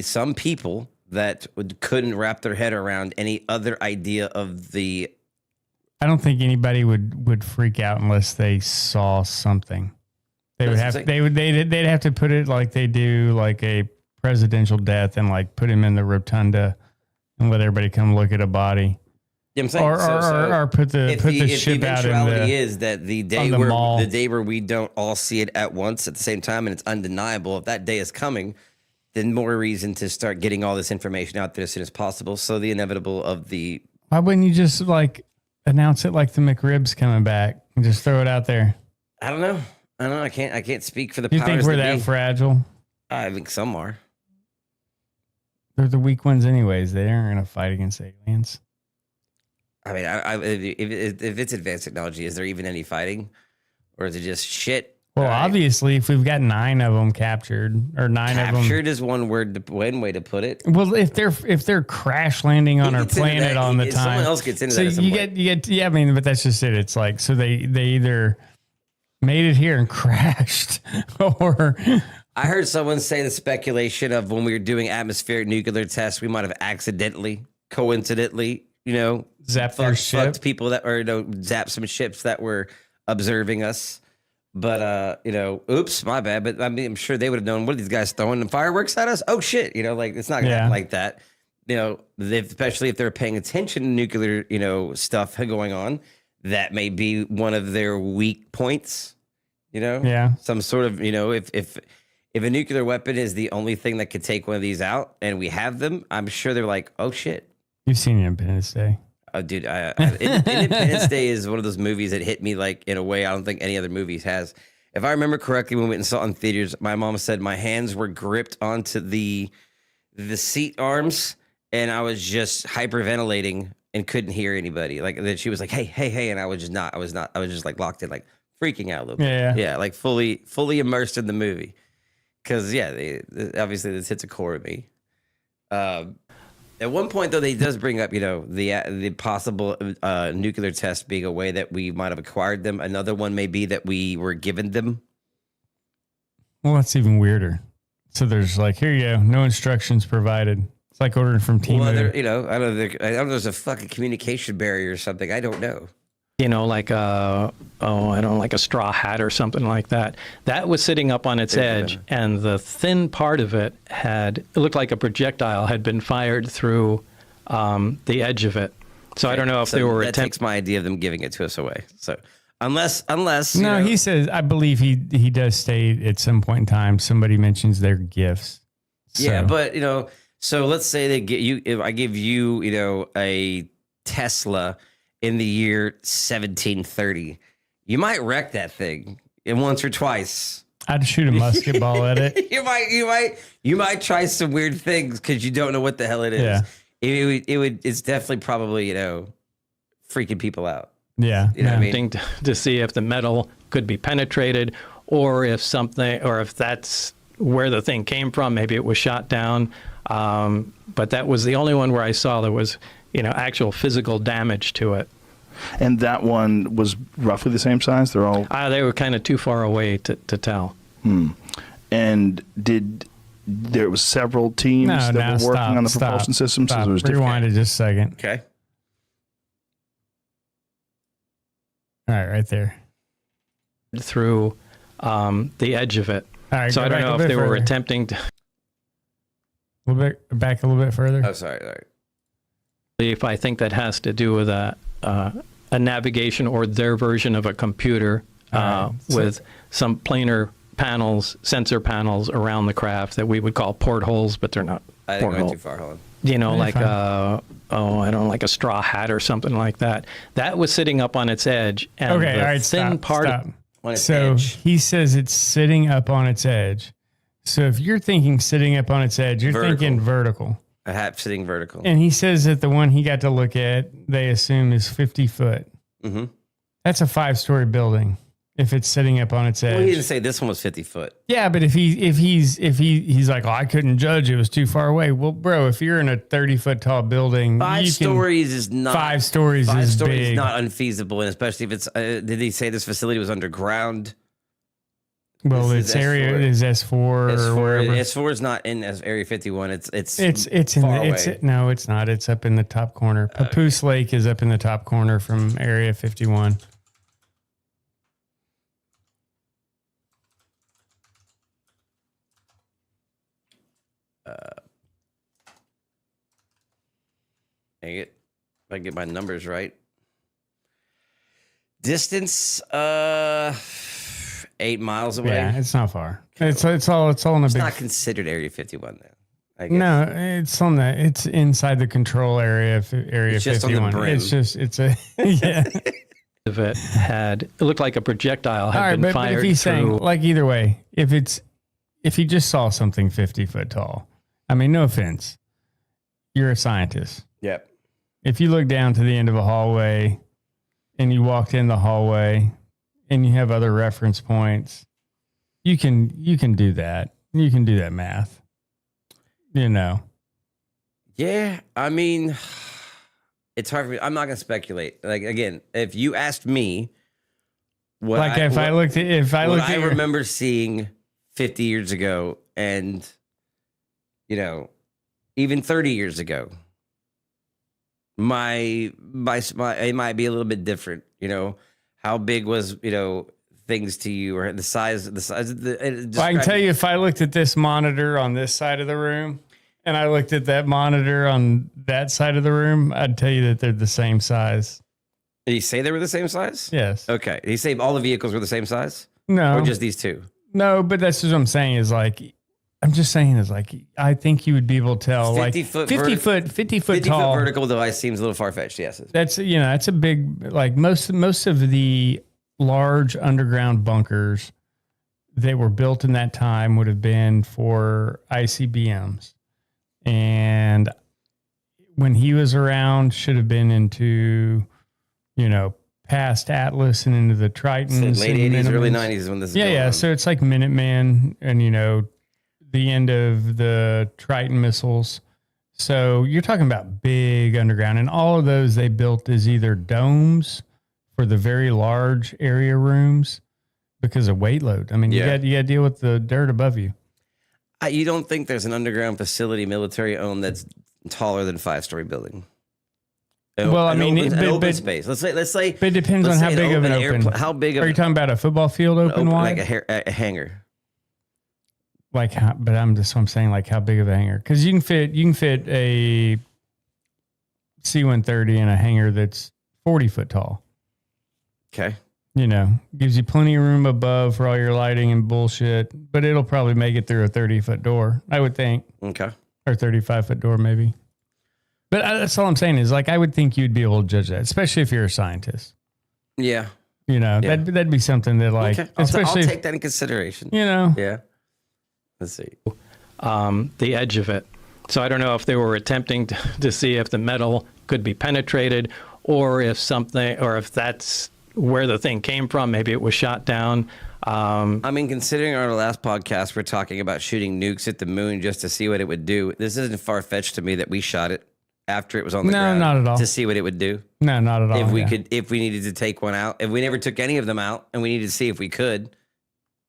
Speaker 2: some people that couldn't wrap their head around any other idea of the.
Speaker 1: I don't think anybody would freak out unless they saw something. They'd have to put it like they do like a presidential death and put him in the rotunda and let everybody come look at a body.
Speaker 2: Yeah, I'm saying,
Speaker 1: or put the ship out in the
Speaker 2: is that the day where we don't all see it at once at the same time, and it's undeniable. If that day is coming, then more reason to start getting all this information out there as soon as possible. So the inevitable of the.
Speaker 1: Why wouldn't you just announce it like the McRib's coming back and just throw it out there?
Speaker 2: I don't know. I can't speak for the.
Speaker 1: You think we're that fragile?
Speaker 2: I think some are.
Speaker 1: They're the weak ones, anyways. They aren't going to fight against aliens.
Speaker 2: I mean, if it's advanced technology, is there even any fighting, or is it just shit?
Speaker 1: Well, obviously, if we've got 9 of them captured, or 9 of them,
Speaker 2: captured is one way to put it.
Speaker 1: Well, if they're crash landing on our planet on the time,
Speaker 2: someone else gets into that.
Speaker 1: So you get yeah. I mean, but that's just it. It's like so they either made it here and crashed, or.
Speaker 2: I heard someone say the speculation of when we were doing atmospheric nuclear tests, we might have accidentally, coincidentally,
Speaker 1: zapped their ship.
Speaker 2: Fucked people that, or zapped some ships that were observing us. But oops, my bad. But I mean, I'm sure they would have known. What are these guys throwing fireworks at us? Oh shit! It's not gonna happen like that. Especially if they're paying attention to nuclear, stuff going on. That may be one of their weak points. Some sort of if a nuclear weapon is the only thing that could take one of these out, and we have them, I'm sure they're like, oh shit,
Speaker 1: You've seen Independence Day.
Speaker 2: Oh, dude, Independence Day is one of those movies that hit me like in a way I don't think any other movies has. If I remember correctly, when we went and saw it in theaters, my mom said my hands were gripped onto the seat arms, and I was just hyperventilating and couldn't hear anybody. Like then she was like, "Hey," and I was just not. I was just like locked in, like freaking out a little bit. Yeah, like fully immersed in the movie. Because obviously this hits a core of me. At one point, though, he does bring up, the possible nuclear test being a way that we might have acquired them. Another one may be that we were given them.
Speaker 1: Well, that's even weirder. So there's like, here you go, no instructions provided. It's like ordering from Temu.
Speaker 2: Well, I don't know. There's a fucking communication barrier or something. I don't know.
Speaker 14: Like like a straw hat or something like that. That was sitting up on its edge, and the thin part of it looked like a projectile had been fired through the edge of it. So I don't know if they were
Speaker 2: that takes my idea of them giving it to us away. So unless
Speaker 1: he says, I believe he does state at some point in time somebody mentions their gifts. So.
Speaker 2: Yeah, but so let's say they get you. If I give you a Tesla in the year 1730, you might wreck that thing once or twice.
Speaker 1: I'd shoot a musket ball at it.
Speaker 2: You might try some weird things because you don't know what the hell it is.
Speaker 1: Yeah.
Speaker 2: It's definitely probably freaking people out.
Speaker 1: Yeah,
Speaker 2: you know what I mean?
Speaker 14: To see if the metal could be penetrated, or if that's where the thing came from. Maybe it was shot down. But that was the only one where I saw there was actual physical damage to it.
Speaker 13: And that one was roughly the same size? They're all...
Speaker 14: they were kind of too far away to tell.
Speaker 13: And there was several teams that were working on the propulsion systems?
Speaker 1: Stop.
Speaker 13: So it was
Speaker 1: Rewind it just a second.
Speaker 2: Okay.
Speaker 1: All right there.
Speaker 14: Through the edge of it.
Speaker 1: All right,
Speaker 14: so I don't know if they were attempting to...
Speaker 1: A little bit back, a little bit further.
Speaker 2: Oh, sorry. All right.
Speaker 14: If I think that has to do with a navigation or their version of a computer with some planar panels, sensor panels around the craft that we would call portholes, but they're not.
Speaker 2: I think I went too far. Hold on.
Speaker 14: Like a straw hat or something like that. That was sitting up on its edge, and thin part.
Speaker 1: So he says it's sitting up on its edge. So if you're thinking sitting up on its edge, you're thinking vertical.
Speaker 2: A hat sitting vertical.
Speaker 1: And he says that the one he got to look at, they assume is 50 foot.
Speaker 2: Mm-hmm.
Speaker 1: That's a 5-story building if it's sitting up on its edge.
Speaker 2: Well, he didn't say this one was 50 foot.
Speaker 1: Yeah, but if he's like, I couldn't judge, it was too far away. Well, bro, if you're in a 30-foot tall building,
Speaker 2: 5 stories is not
Speaker 1: 5 stories.
Speaker 2: 5
Speaker 1: is
Speaker 2: stories
Speaker 1: big.
Speaker 2: is not unfeasible, and especially if it's. Did he say this facility was underground?
Speaker 1: Well, its area is S4 or wherever.
Speaker 2: S4 is not in Area 51. It's
Speaker 1: far away. No, it's not. It's up in the top corner. Papoose Lake is up in the top corner from Area 51.
Speaker 2: Dang it. If I get my numbers right. Distance 8 miles away.
Speaker 1: Yeah, it's not far. It's all in the
Speaker 2: it's
Speaker 1: big.
Speaker 2: Not considered Area 51 then. I guess.
Speaker 1: No, it's inside the control area of Area 51. It's a yeah.
Speaker 14: If it looked like a projectile had been fired.
Speaker 1: But if he's saying, like, either way, if he just saw something 50 foot tall, I mean, no offense, you're a scientist.
Speaker 2: Yep.
Speaker 1: If you look down to the end of a hallway and you walked in the hallway and you have other reference points, you can do that. You can do that math.
Speaker 2: Yeah, I mean, it's hard for me. I'm not going to speculate. Like, again, if you asked me I remember seeing 50 years ago and, even 30 years ago, my it might be a little bit different. How big was, things to you, or the size of the.
Speaker 1: I can tell you, if I looked at this monitor on this side of the room and I looked at that monitor on that side of the room, I'd tell you that they're the same size.
Speaker 2: Did he say they were the same size?
Speaker 1: Yes.
Speaker 2: Okay. Did he say all the vehicles were the same size?
Speaker 1: No.
Speaker 2: Or just these two?
Speaker 1: No, but that's what I'm saying is like, I'm just saying is like, I think you would be able to tell
Speaker 2: 50
Speaker 1: like
Speaker 2: foot
Speaker 1: 50 foot tall.
Speaker 2: foot vertical device seems a little far fetched. Yes.
Speaker 1: That's, that's a big, like most of the large underground bunkers that were built in that time would have been for ICBMs. And when he was around, should have been into, past Atlas and into the Tritons.
Speaker 2: Late 80s, early 90s is when this is going on.
Speaker 1: So it's like Minuteman and, the end of the Triton missiles. So you're talking about big underground, and all of those they built as either domes for the very large area rooms because of weight load. I mean, you got to deal with the dirt above you.
Speaker 2: You don't think there's an underground facility, military owned, that's taller than 5-story building?
Speaker 1: Well, I mean,
Speaker 2: open space. Let's say.
Speaker 1: But it depends on how big of an open.
Speaker 2: How big?
Speaker 1: Are you talking about a football field open wide?
Speaker 2: Like a hangar.
Speaker 1: Like, but I'm saying like how big of a hangar? Because you can fit a C-130 in a hangar that's 40 foot tall.
Speaker 2: Okay.
Speaker 1: Gives you plenty of room above for all your lighting and bullshit, but it'll probably make it through a 30-foot door, I would think.
Speaker 2: Okay.
Speaker 1: Or 35-foot door, maybe. But that's all I'm saying is like, I would think you'd be able to judge that, especially if you're a scientist.
Speaker 2: Yeah.
Speaker 1: That'd be something that like,
Speaker 2: okay.
Speaker 1: especially
Speaker 2: I'll take that in consideration.
Speaker 1: Yeah.
Speaker 2: Let's see.
Speaker 14: The edge of it. So I don't know if they were attempting to see if the metal could be penetrated or if that's where the thing came from. Maybe it was shot down.
Speaker 2: Considering our last podcast, we're talking about shooting nukes at the moon just to see what it would do. This isn't far-fetched to me that we shot it after it was on the ground.
Speaker 1: No, not at all.
Speaker 2: To see what it would do.
Speaker 1: No, not at all.
Speaker 2: If we needed to take one out, if we never took any of them out and we needed to see if we could.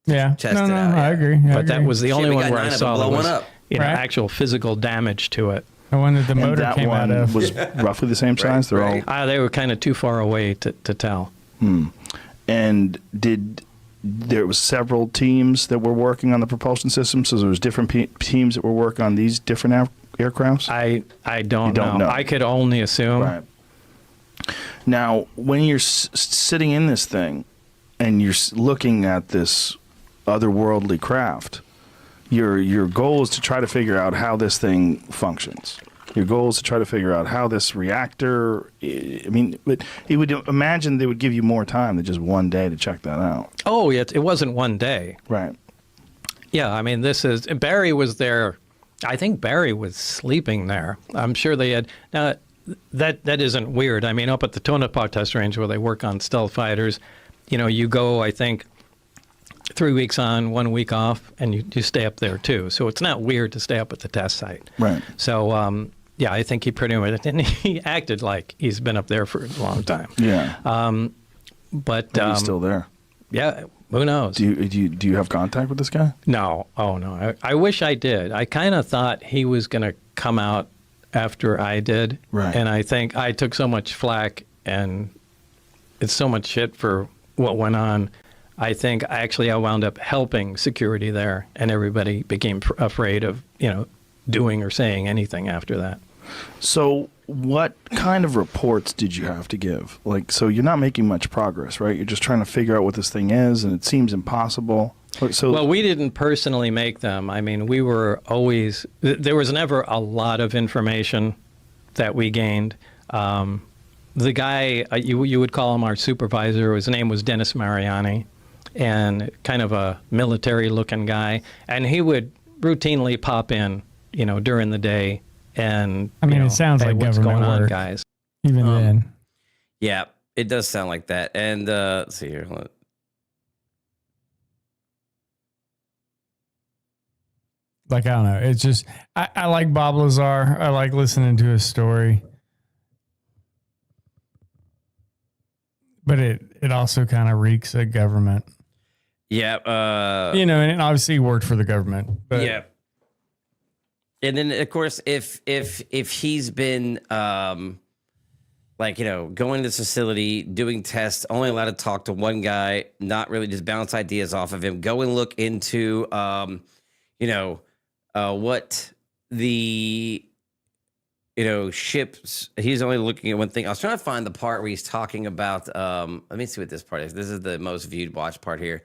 Speaker 1: Yeah.
Speaker 2: Test it out.
Speaker 1: I agree.
Speaker 14: But that was the only one where I saw there was
Speaker 2: up.
Speaker 14: Actual physical damage to it.
Speaker 1: The one that the motor came out of
Speaker 13: was roughly the same size. They're all.
Speaker 14: They were kind of too far away to tell.
Speaker 13: And there was several teams that were working on the propulsion system, so there was different teams that were working on these different aircrafts?
Speaker 14: I don't know. I could only assume.
Speaker 13: Right. Now, when you're sitting in this thing and you're looking at this otherworldly craft, your goal is to try to figure out how this thing functions. Your goal is to try to figure out how this reactor, but you would imagine they would give you more time than just one day to check that out.
Speaker 14: Oh, it wasn't one day.
Speaker 13: Right.
Speaker 14: Yeah, Barry was there. I think Barry was sleeping there. I'm sure they had. Now, that isn't weird. Up at the Tonopah test range where they work on stealth fighters, you go, I think, 3 weeks on, 1 week off, and you stay up there too. So it's not weird to stay up at the test site.
Speaker 13: Right.
Speaker 14: So, I think he pretty much, and he acted like he's been up there for a long time.
Speaker 13: Yeah.
Speaker 14: But
Speaker 13: he's still there.
Speaker 14: Yeah. Who knows?
Speaker 13: Do you have contact with this guy?
Speaker 14: No. Oh no. I wish I did. I kind of thought he was going to come out after I did.
Speaker 13: Right.
Speaker 14: And I think I took so much flack and it's so much shit for what went on. I think I wound up helping security there, and everybody became afraid of, doing or saying anything after that.
Speaker 13: So what kind of reports did you have to give? So you're not making much progress, right? You're just trying to figure out what this thing is, and it seems impossible.
Speaker 14: Well, we didn't personally make them. We were always, there was never a lot of information that we gained. The guy, you would call him our supervisor, his name was Dennis Mariani, and kind of a military-looking guy. And he would routinely pop in, during the day. And
Speaker 1: it sounds like
Speaker 14: what's
Speaker 1: government
Speaker 14: going on,
Speaker 1: work,
Speaker 14: guys?
Speaker 1: Even then.
Speaker 2: Yeah, it does sound like that. And let's see here. Hold on.
Speaker 1: I don't know. It's just I like Bob Lazar. I like listening to his story. But it also kind of reeks of government.
Speaker 2: Yeah.
Speaker 1: And it obviously worked for the government. But
Speaker 2: yeah. And then, of course, if he's been going to this facility, doing tests, only allowed to talk to one guy, not really just bounce ideas off of him, go and look into, what the, ships, he's only looking at one thing. I was trying to find the part where he's talking about, let me see what this part is. This is the most viewed watch part here.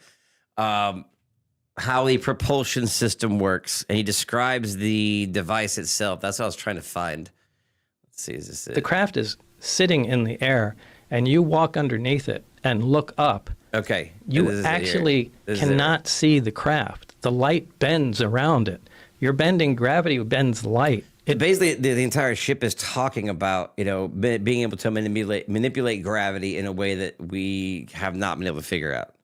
Speaker 2: how the propulsion system works, and he describes the device itself. That's what I was trying to find. Let's see, is this it?
Speaker 14: The craft is sitting in the air, and you walk underneath it and look up.
Speaker 2: Okay.
Speaker 14: You actually cannot see the craft. The light bends around it. You're bending, gravity bends light.
Speaker 2: Basically, the entire ship is talking about, being able to manipulate gravity in a way that we have not been able to figure out.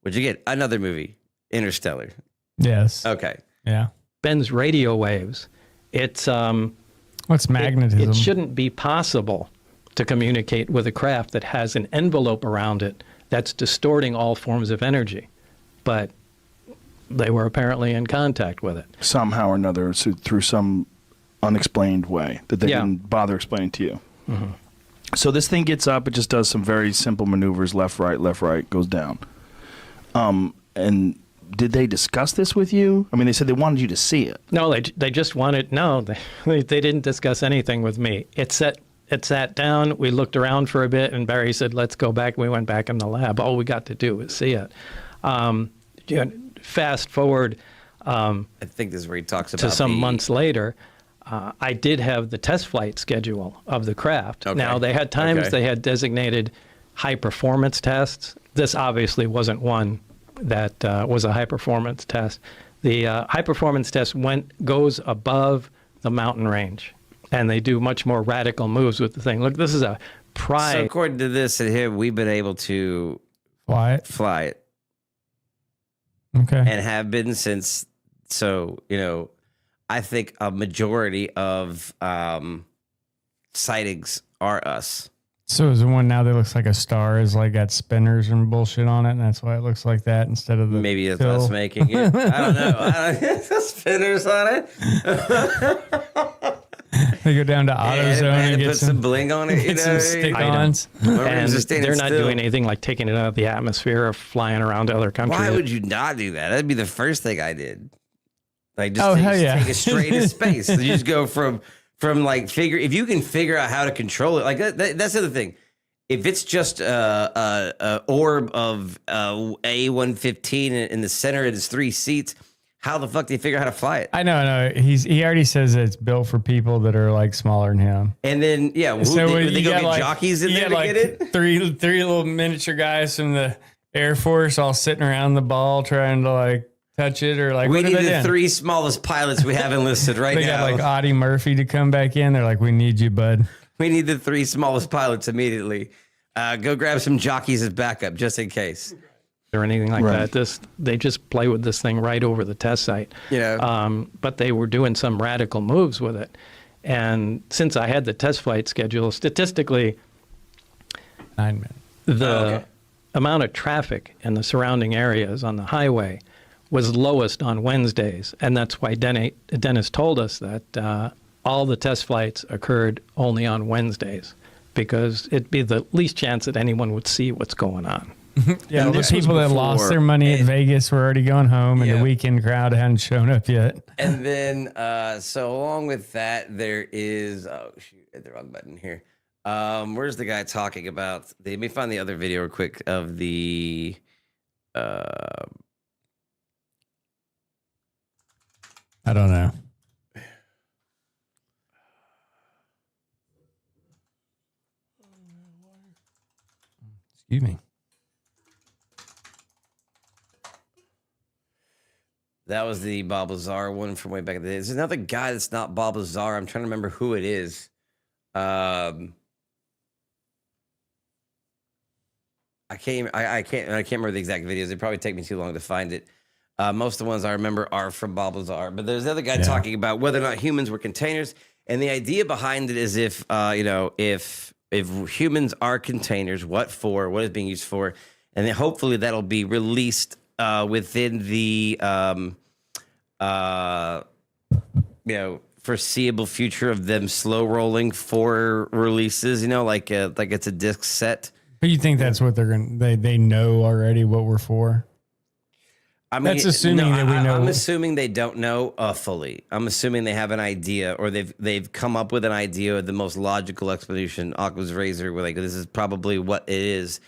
Speaker 2: Which, again, another movie, Interstellar.
Speaker 1: Yes.
Speaker 2: Okay.
Speaker 1: Yeah.
Speaker 14: Bends radio waves. It's
Speaker 1: what's magnetism?
Speaker 14: It shouldn't be possible to communicate with a craft that has an envelope around it that's distorting all forms of energy. But they were apparently in contact with it.
Speaker 13: Somehow or another, through some unexplained way that they didn't bother explaining to you.
Speaker 14: Mm-hmm.
Speaker 13: So this thing gets up, it just does some very simple maneuvers, left, right, goes down. And did they discuss this with you? I mean, they said they wanted you to see it.
Speaker 14: No, they just wanted, they didn't discuss anything with me. It sat down, we looked around for a bit, and Barry said, let's go back. We went back in the lab. All we got to do was see it. Fast forward.
Speaker 2: I think this is where he talks about
Speaker 14: to some months later. I did have the test flight schedule of the craft.
Speaker 2: Okay.
Speaker 14: Now, they had times they had designated high performance tests. This obviously wasn't one that was a high performance test. The high performance test goes above the mountain range, and they do much more radical moves with the thing. Look, this is a prize.
Speaker 2: So according to this and here, we've been able to fly it.
Speaker 1: Okay.
Speaker 2: And have been since. So, I think a majority of sightings are us.
Speaker 1: So is the one now that looks like a star is like got spinners and bullshit on it, and that's why it looks like that instead of the
Speaker 2: maybe it's
Speaker 1: pill?
Speaker 2: us making it. I don't know. Spinners on it.
Speaker 1: They go down to AutoZone and get
Speaker 2: put some bling on it.
Speaker 1: Get some stick-ons.
Speaker 14: And they're not doing anything like taking it out of the atmosphere or flying around to other countries.
Speaker 2: Why would you not do that? That'd be the first thing I did. Like just, take it straight to space. You just go from like if you can figure out how to control it. Like that's the other thing. If it's just a orb of A115 in the center, it's 3 seats. How the fuck do you figure out how to fly it?
Speaker 1: I know. He already says that it's built for people that are like smaller than him.
Speaker 2: And then they go get jockeys in there to get it.
Speaker 1: Three little miniature guys from the Air Force all sitting around the ball trying to like touch it or like.
Speaker 2: We need the 3 smallest pilots we have enlisted right now.
Speaker 1: They got like Audie Murphy to come back in. They're like, we need you, bud.
Speaker 2: We need the 3 smallest pilots immediately. Go grab some jockeys as backup just in case.
Speaker 14: Or anything like that. They just play with this thing right over the test site. But they were doing some radical moves with it. And since I had the test flight schedule, statistically,
Speaker 1: 9 minutes.
Speaker 14: The amount of traffic in the surrounding areas on the highway was lowest on Wednesdays. And that's why Dennis told us that all the test flights occurred only on Wednesdays, because it'd be the least chance that anyone would see what's going on.
Speaker 1: Yeah, the people that lost their money at Vegas were already going home, and the weekend crowd hadn't shown up yet.
Speaker 2: And then, so along with that, there is hit the wrong button here. Where's the guy talking about? Let me find the other video real quick of the.
Speaker 1: I don't know. Excuse me.
Speaker 2: That was the Bob Lazar one from way back in the day. There's another guy that's not Bob Lazar. I'm trying to remember who it is. I can't remember the exact videos. It'd probably take me too long to find it. Most of the ones I remember are from Bob Lazar. But there's another guy talking about whether or not humans were containers. And the idea behind it is if humans are containers, what for? What is being used for? And then hopefully that'll be released within the foreseeable future of them slow rolling for releases, like it's a disc set.
Speaker 1: But you think that's what they know already what we're for?
Speaker 2: I mean,
Speaker 1: that's assuming that we know.
Speaker 2: I'm assuming they don't know fully. I'm assuming they have an idea, or they've come up with an idea of the most logical explanation. Occam's razor, where like this is probably what it is.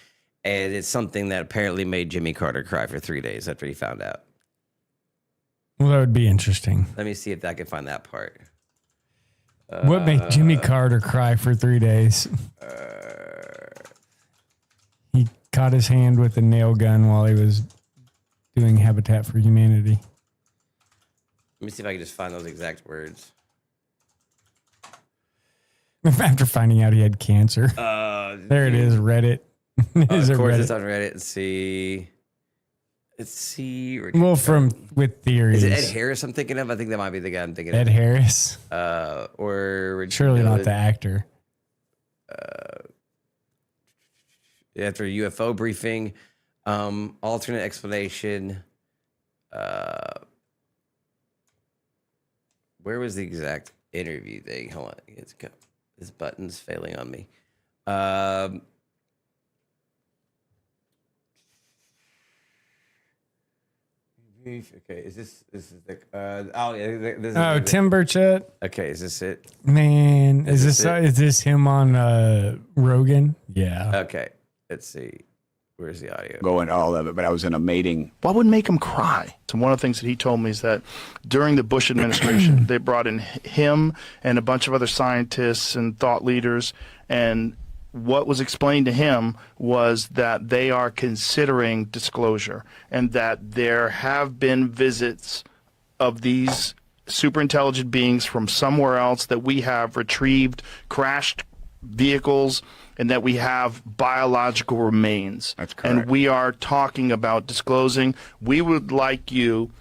Speaker 2: And it's something that apparently made Jimmy Carter cry for 3 days after he found out.
Speaker 1: Well, that would be interesting.
Speaker 2: Let me see if I can find that part.
Speaker 1: What made Jimmy Carter cry for 3 days? He caught his hand with a nail gun while he was doing Habitat for Humanity.
Speaker 2: Let me see if I can just find those exact words.
Speaker 1: After finding out he had cancer. There it is, Reddit.
Speaker 2: Of course, it's on Reddit. Let's see.
Speaker 1: Well, with theories.
Speaker 2: Is it Ed Harris I'm thinking of? I think that might be the guy I'm thinking of.
Speaker 1: Ed Harris?
Speaker 2: Or
Speaker 1: surely not the actor.
Speaker 2: After a UFO briefing, alternate explanation. Where was the exact interview thing? Hold on. This button's failing on me. Okay, is this the
Speaker 1: Tim Burchett?
Speaker 2: Okay, is this it?
Speaker 1: Man, is this him on Rogan? Yeah.
Speaker 2: Okay, let's see. Where's the audio?
Speaker 16: Go into all of it, but I was in a mating.
Speaker 13: What would make him cry? So one of the things that he told me is that during the Bush administration, they brought in him and a bunch of other scientists and thought leaders, and what was explained to him was that they are considering disclosure and that there have been visits of these superintelligent beings from somewhere else, that we have retrieved crashed vehicles, and that we have biological remains.
Speaker 16: That's correct.
Speaker 13: And we are talking about disclosing. We would like you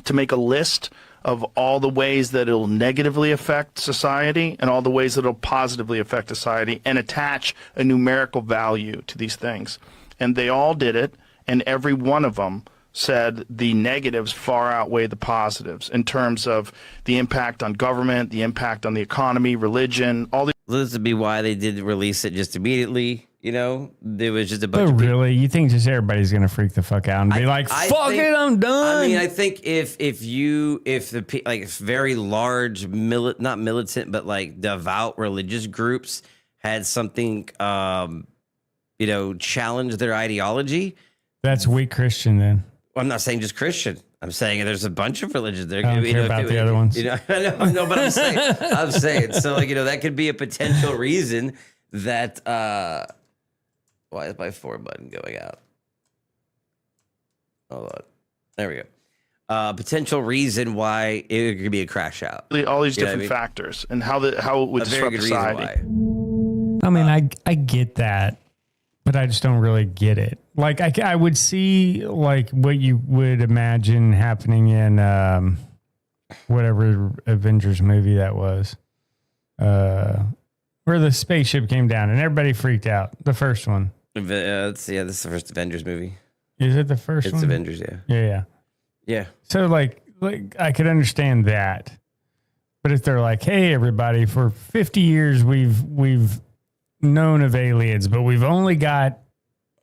Speaker 13: to make a list of all the ways that it'll negatively affect society and all the ways that it'll positively affect society, and attach a numerical value to these things. And they all did it, and every one of them said the negatives far outweigh the positives in terms of the impact on government, the impact on the economy, religion, all the.
Speaker 2: This would be why they didn't release it just immediately. You know, there was just a bunch
Speaker 1: But
Speaker 2: of people.
Speaker 1: really, you think just everybody's going to freak the fuck out and be like, fuck it, I'm done?
Speaker 2: I mean, I think if the like very large, not militant, but like devout religious groups had something, challenge their ideology.
Speaker 1: That's weak Christian then.
Speaker 2: Well, I'm not saying just Christian. I'm saying there's a bunch of religions there.
Speaker 1: I don't care about the other ones.
Speaker 2: I know, but I'm saying. So, that could be a potential reason that. Why is my 4 button going out? Hold on. There we go. Potential reason why it could be a crash out.
Speaker 13: All these different factors and how it would disrupt society.
Speaker 1: I mean, I get that, but I just don't really get it. Like, I would see, like, what you would imagine happening in whatever Avengers movie that was. Where the spaceship came down and everybody freaked out. The first one.
Speaker 2: Let's see. Yeah, this is the first Avengers movie.
Speaker 1: Is it the first one?
Speaker 2: It's Avengers, yeah.
Speaker 1: Yeah. So, like I could understand that. But if they're like, hey, everybody, for 50 years we've known of aliens, but we've only got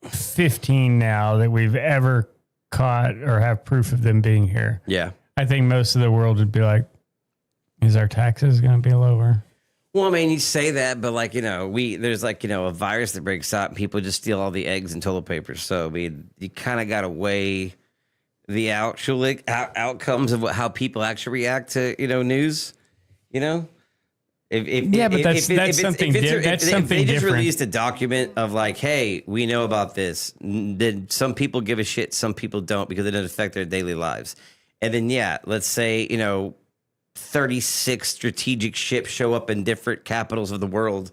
Speaker 1: 15 now that we've ever caught or have proof of them being here.
Speaker 2: Yeah.
Speaker 1: I think most of the world would be like, is our taxes going to be lower?
Speaker 2: Well, I mean, you say that, but there's a virus that breaks out and people just steal all the eggs and toilet paper. So, I mean, you kind of got to weigh the actual outcomes of how people actually react to, news, But that's something different. If they just released a document of like, hey, we know about this, then some people give a shit, some people don't because it doesn't affect their daily lives. And then, let's say, 36 strategic ships show up in different capitals of the world.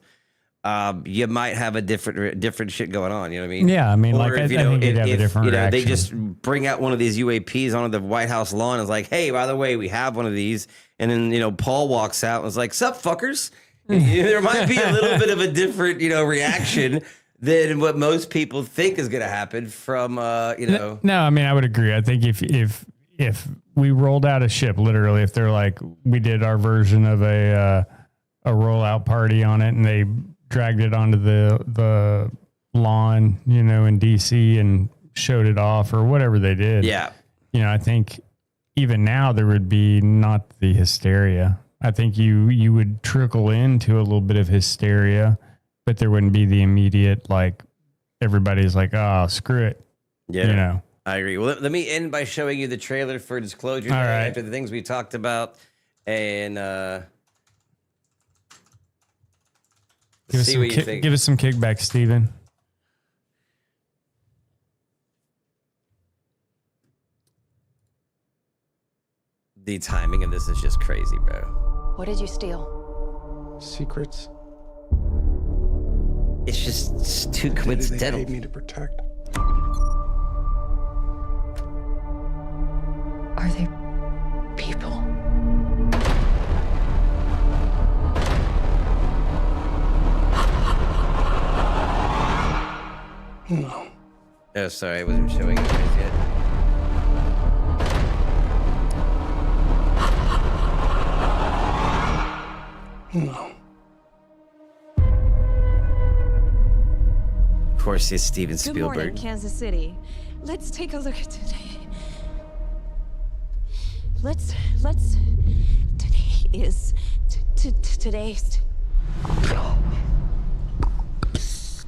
Speaker 2: You might have a different shit going on. You know what I mean?
Speaker 1: Yeah, I mean, I think you'd have a different reaction.
Speaker 2: They just bring out one of these UAPs onto the White House lawn and is like, hey, by the way, we have one of these. And then, Paul walks out and is like, sup, fuckers? There might be a little bit of a different, reaction than what most people think is going to happen from,
Speaker 1: No, I mean, I would agree. I think if we rolled out a ship, literally, if they're like, we did our version of a rollout party on it and they dragged it onto the lawn, in DC and showed it off or whatever they did.
Speaker 2: Yeah.
Speaker 1: I think even now there would be not the hysteria. I think you would trickle into a little bit of hysteria, but there wouldn't be the immediate, like, everybody's like, oh, screw it.
Speaker 2: Yeah. I agree. Well, let me end by showing you the trailer for Disclosure Day
Speaker 1: right.
Speaker 2: after the things we talked about, and see what you think.
Speaker 1: Give us some kickback, Steven.
Speaker 2: The timing of this is just crazy, bro.
Speaker 17: What did you steal?
Speaker 6: Secrets.
Speaker 2: It's just too coincidental.
Speaker 6: They paid me to protect.
Speaker 17: Are they people?
Speaker 6: No.
Speaker 2: Oh, sorry, I wasn't showing you guys yet.
Speaker 6: No.
Speaker 2: Of course, it's Steven
Speaker 18: Good morning,
Speaker 2: Spielberg.
Speaker 18: Kansas City. Let's take a look at today. Let's. Today is. Today's.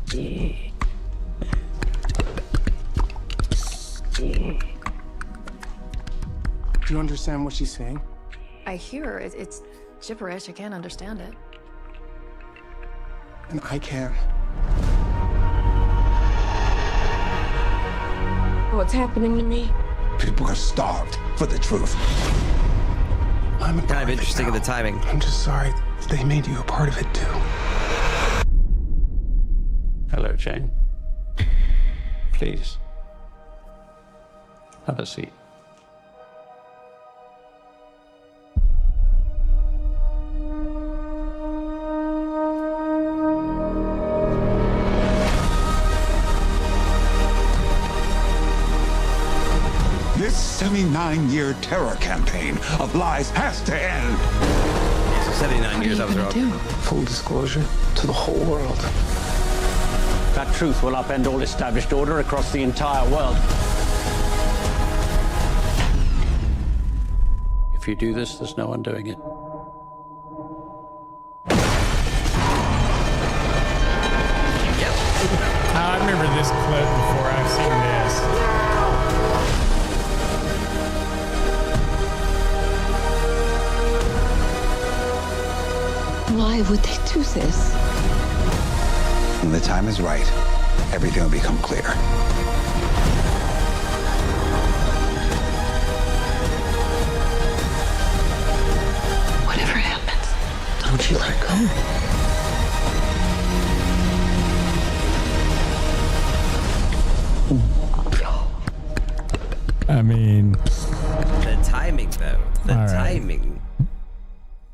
Speaker 6: Do you understand what she's saying?
Speaker 17: I hear it's gibberish. I can't understand it.
Speaker 6: And I can.
Speaker 18: What's happening to me?
Speaker 6: People are starved for the truth. I'm
Speaker 2: kind of interesting in the timing.
Speaker 6: I'm just sorry that they made you a part of it too.
Speaker 19: Hello, Jane. Please. Have a seat.
Speaker 20: This 79-year terror campaign of lies has to end.
Speaker 2: So 79 years, I was wrong.
Speaker 6: Full disclosure to the whole world.
Speaker 19: That truth will upend all established order across the entire world. If you do this, there's no undoing it.
Speaker 1: I remember this clip before. I've seen this.
Speaker 18: Why would they do this?
Speaker 20: When the time is right, everything will become clear.
Speaker 18: Whatever happens, don't you let go.
Speaker 1: I mean,
Speaker 2: The timing, though. The
Speaker 1: All right.
Speaker 2: timing.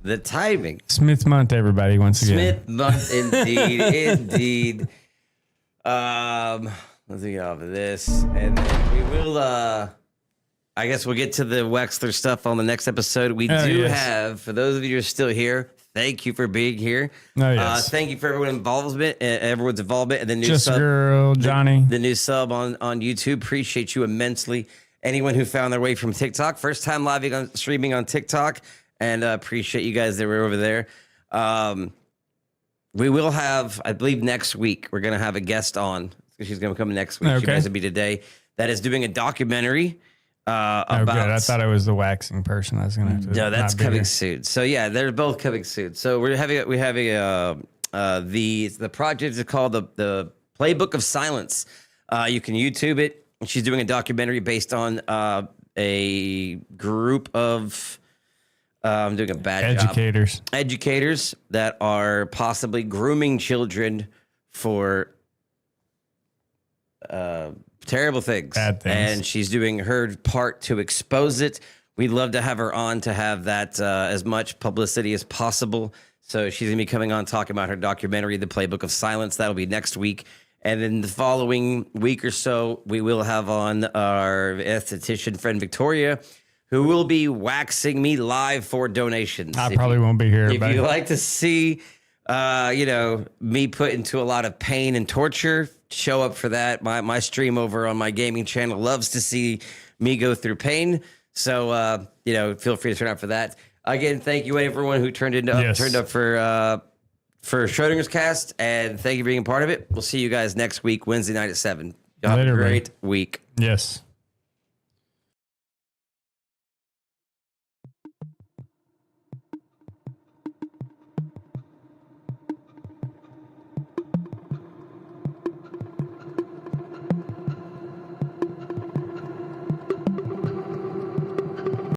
Speaker 2: The timing.
Speaker 1: Smith Month, everybody, once again.
Speaker 2: Smith month, indeed, indeed. Let's get off of this, and then we will. I guess we'll get to the Wexler stuff on the next episode. We
Speaker 1: Oh,
Speaker 2: do
Speaker 1: yes.
Speaker 2: have, for those of you who are still here, thank you for being here.
Speaker 1: Oh, yes.
Speaker 2: Thank you for everyone's involvement, and the new
Speaker 1: Just
Speaker 2: sub,
Speaker 1: girl, Johnny.
Speaker 2: the new sub on YouTube. Appreciate you immensely. Anyone who found their way from TikTok, first time live streaming on TikTok. And appreciate you guys that were over there. We will have, I believe, next week, we're going to have a guest on. She's going to come next week. She
Speaker 1: Okay.
Speaker 2: guys will be today. That is doing a documentary
Speaker 1: Oh,
Speaker 2: about.
Speaker 1: good. I thought it was the waxing person. I was going to have to.
Speaker 2: No, that's
Speaker 1: not be
Speaker 2: coming
Speaker 1: here.
Speaker 2: soon. So yeah, they're both coming soon. So we have the project is called the Playbook of Silence. You can YouTube it. She's doing a documentary based on a group of. I'm doing a bad job. Educators that are possibly grooming children for terrible things.
Speaker 1: Bad things.
Speaker 2: And she's doing her part to expose it. We'd love to have her on to have that as much publicity as possible. So she's going to be coming on talking about her documentary, The Playbook of Silence. That'll be next week. And then the following week or so, we will have on our esthetician friend, Victoria, who will be waxing me live for donations.
Speaker 1: I probably won't be here.
Speaker 2: If
Speaker 1: but
Speaker 2: you like to see, me put into a lot of pain and torture, show up for that. My stream over on my gaming channel loves to see me go through pain. So, feel free to turn out for that. Again, thank you everyone who turned up for Schrödinger's Cast, and thank you for being a part of it. We'll see you guys next week, Wednesday night at 7. Y'all have
Speaker 1: Later,
Speaker 2: a
Speaker 1: man.
Speaker 2: great week.
Speaker 1: Yes.